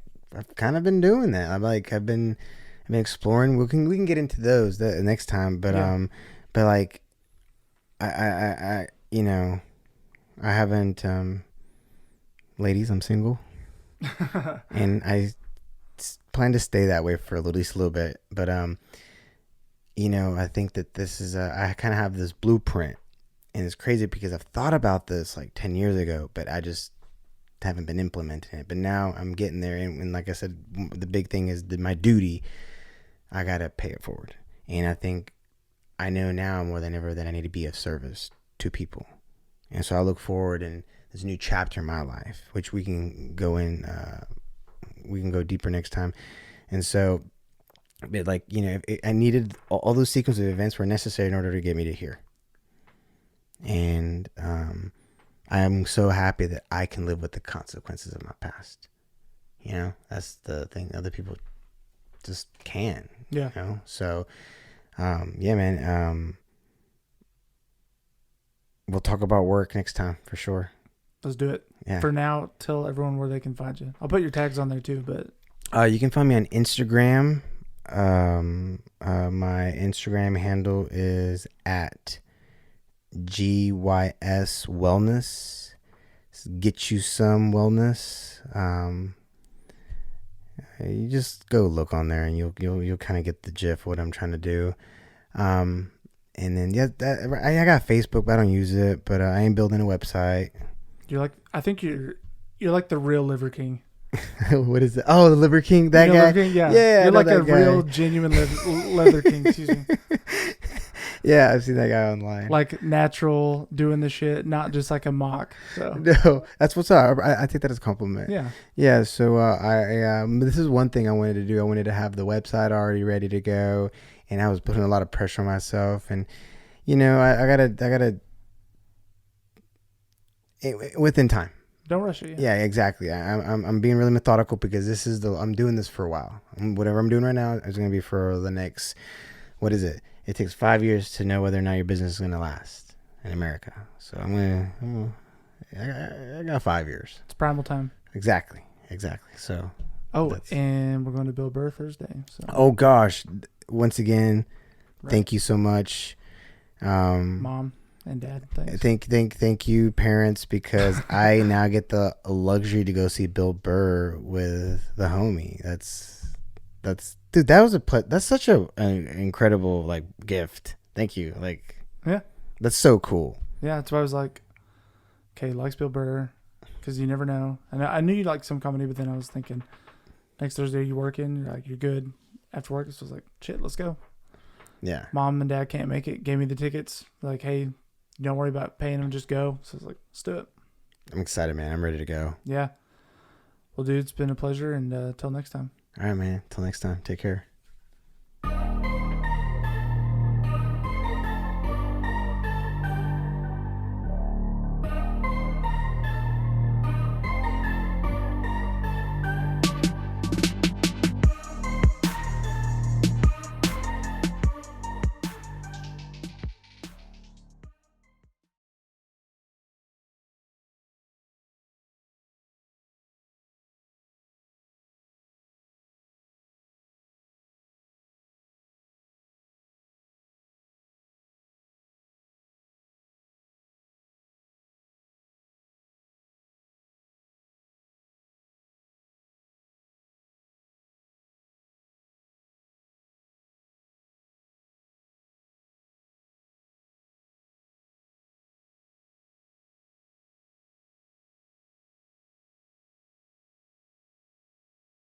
of been doing that. I've been exploring. We can get into those the next time, but but like I haven't ladies, I'm single. And I plan to stay that way for at least a little bit, but I think that this is I kind of have this blueprint, and it's crazy because I've thought about this like 10 years ago, but I just haven't been implementing it. But now I'm getting there, and like I said, the big thing is my duty. I gotta pay it forward, and I think I know now more than ever that I need to be of service to people, and so I look forward in this new chapter in my life, which we can go in. We can go deeper next time, and so. But like, I needed all those sequence of events were necessary in order to get me to here. And I am so happy that I can live with the consequences of my past. That's the thing. Other people just can. Yeah. So, yeah, man. We'll talk about work next time for sure. Let's do it. Yeah. For now, tell everyone where they can find you. I'll put your tags on there too, but you can find me on Instagram. My Instagram handle is at GYS Wellness. Get you some wellness. You just go look on there and you'll kind of get the gist of what I'm trying to do. And then I got Facebook, but I don't use it. But I ain't building a website. I think you're like the real Liver King. What is it? Oh, the Liver King, that guy. Liver King? Yeah, you're like a real, genuine leather king. Excuse me. Yeah, I've seen that guy online. Like natural, doing the shit, not just like a mock. So no, that's what's up. I take that as a compliment. Yeah. So this is one thing I wanted to do. I wanted to have the website already ready to go, and I was putting a lot of pressure on myself. And I gotta within time. Don't rush it. Yeah, exactly. I'm being really methodical because I'm doing this for a while. Whatever I'm doing right now is going to be for the next, what is it? It takes 5 years to know whether or not your business is going to last in America. So I got 5 years. It's primal time. Exactly. So. And we're going to Bill Burr Thursday. So. Oh gosh. Once again, Thank you so much. Mom and Dad, thanks. Thank you, parents, because I now get the luxury to go see Bill Burr with the homie. That's dude. That's such an incredible gift. Thank you. Yeah, that's so cool. Yeah, that's why I was like, okay, likes Bill Burr. because you never know. And I knew you liked some comedy, but then I was thinking, next Thursday you working? You're like, you're good after work. So I was like, shit, let's go. Yeah. Mom and Dad can't make it. Gave me the tickets. Like, hey, don't worry about paying them. Just go. So I was like, let's do it. I'm excited, man. I'm ready to go. Yeah. Well, dude, it's been a pleasure. And till next time. All right, man. Till next time. Take care.